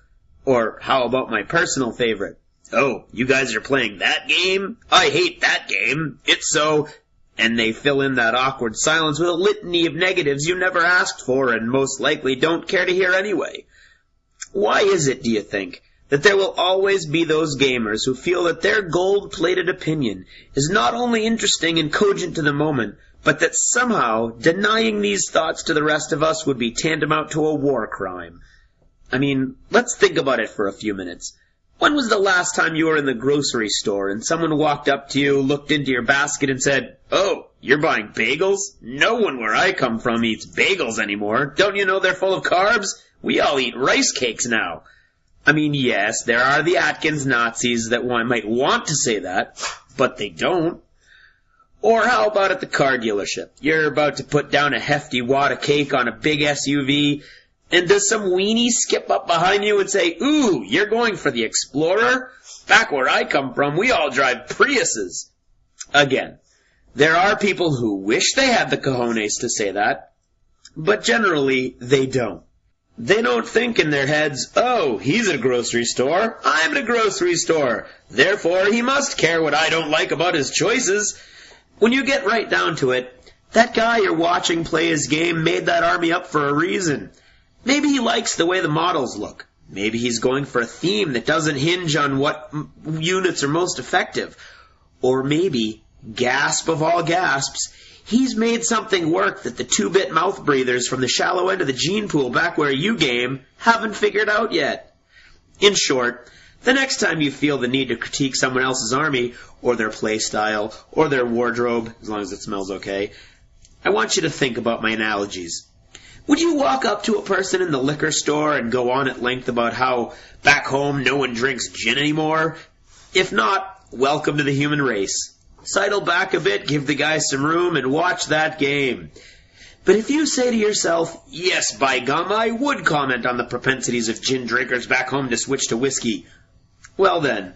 [SPEAKER 8] Or how about my personal favorite? Oh, you guys are playing that game? I hate that game. It's so... And they fill in that awkward silence with a litany of negatives you never asked for and most likely don't care to hear anyway. Why is it, do you think, that there will always be those gamers who feel that their gold-plated opinion is not only interesting and cogent to the moment, but that somehow denying these thoughts to the rest of us would be tantamount to a war crime? I mean, let's think about it for a few minutes. When was the last time you were in the grocery store and someone walked up to you, looked into your basket and said, "Oh, you're buying bagels? No one where I come from eats bagels anymore. Don't you know they're full of carbs? We all eat rice cakes now." I mean, yes, there are the Atkins Nazis that might want to say that, but they don't. Or how about at the car dealership? You're about to put down a hefty wad of cake on a big SUV, and does some weenie skip up behind you and say, "Ooh, you're going for the Explorer? Back where I come from, we all drive Priuses." Again, there are people who wish they had the cojones to say that, but generally they don't. They don't think in their heads, "Oh, he's at a grocery store. I'm at a grocery store. Therefore, he must care what I don't like about his choices." When you get right down to it, that guy you're watching play his game made that army up for a reason. Maybe he likes the way the models look. Maybe he's going for a theme that doesn't hinge on what units are most effective. Or maybe, gasp of all gasps, he's made something work that the 2-bit mouth breathers from the shallow end of the gene pool back where you game haven't figured out yet. In short, the next time you feel the need to critique someone else's army, or their play style, or their wardrobe, as long as it smells okay, I want you to think about my analogies. Would you walk up to a person in the liquor store and go on at length about how back home no one drinks gin anymore? If not, welcome to the human race. Sidle back a bit, give the guy some room, and watch that game. But if you say to yourself, "Yes, by gum, I would comment on the propensities of gin drinkers back home to switch to whiskey," well then,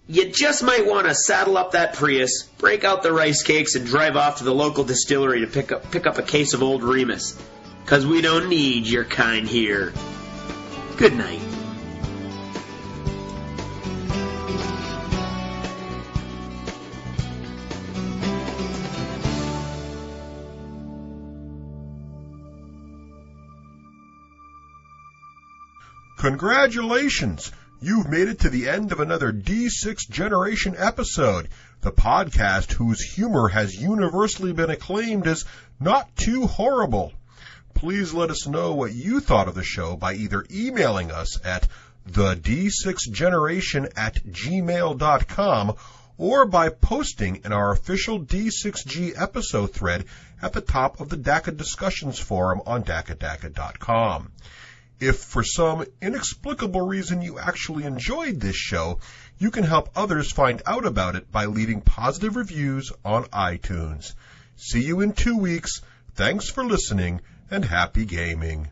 [SPEAKER 8] You just might want to saddle up that Prius, break out the rice cakes, and drive off to the local distillery to pick up a case of Old Remus. 'Cause we don't need your kind here. Good night.
[SPEAKER 1] Congratulations! You've made it to the end of another D6 Generation episode, the podcast whose humor has universally been acclaimed as not too horrible. Please let us know what you thought of the show by either emailing us at thed6generation@gmail.com or by posting in our official D6G episode thread at the top of the DACA Discussions forum on DACADACA.com. If for some inexplicable reason you actually enjoyed this show, you can help others find out about it by leaving positive reviews on iTunes. See you in 2 weeks. Thanks for listening, and happy gaming.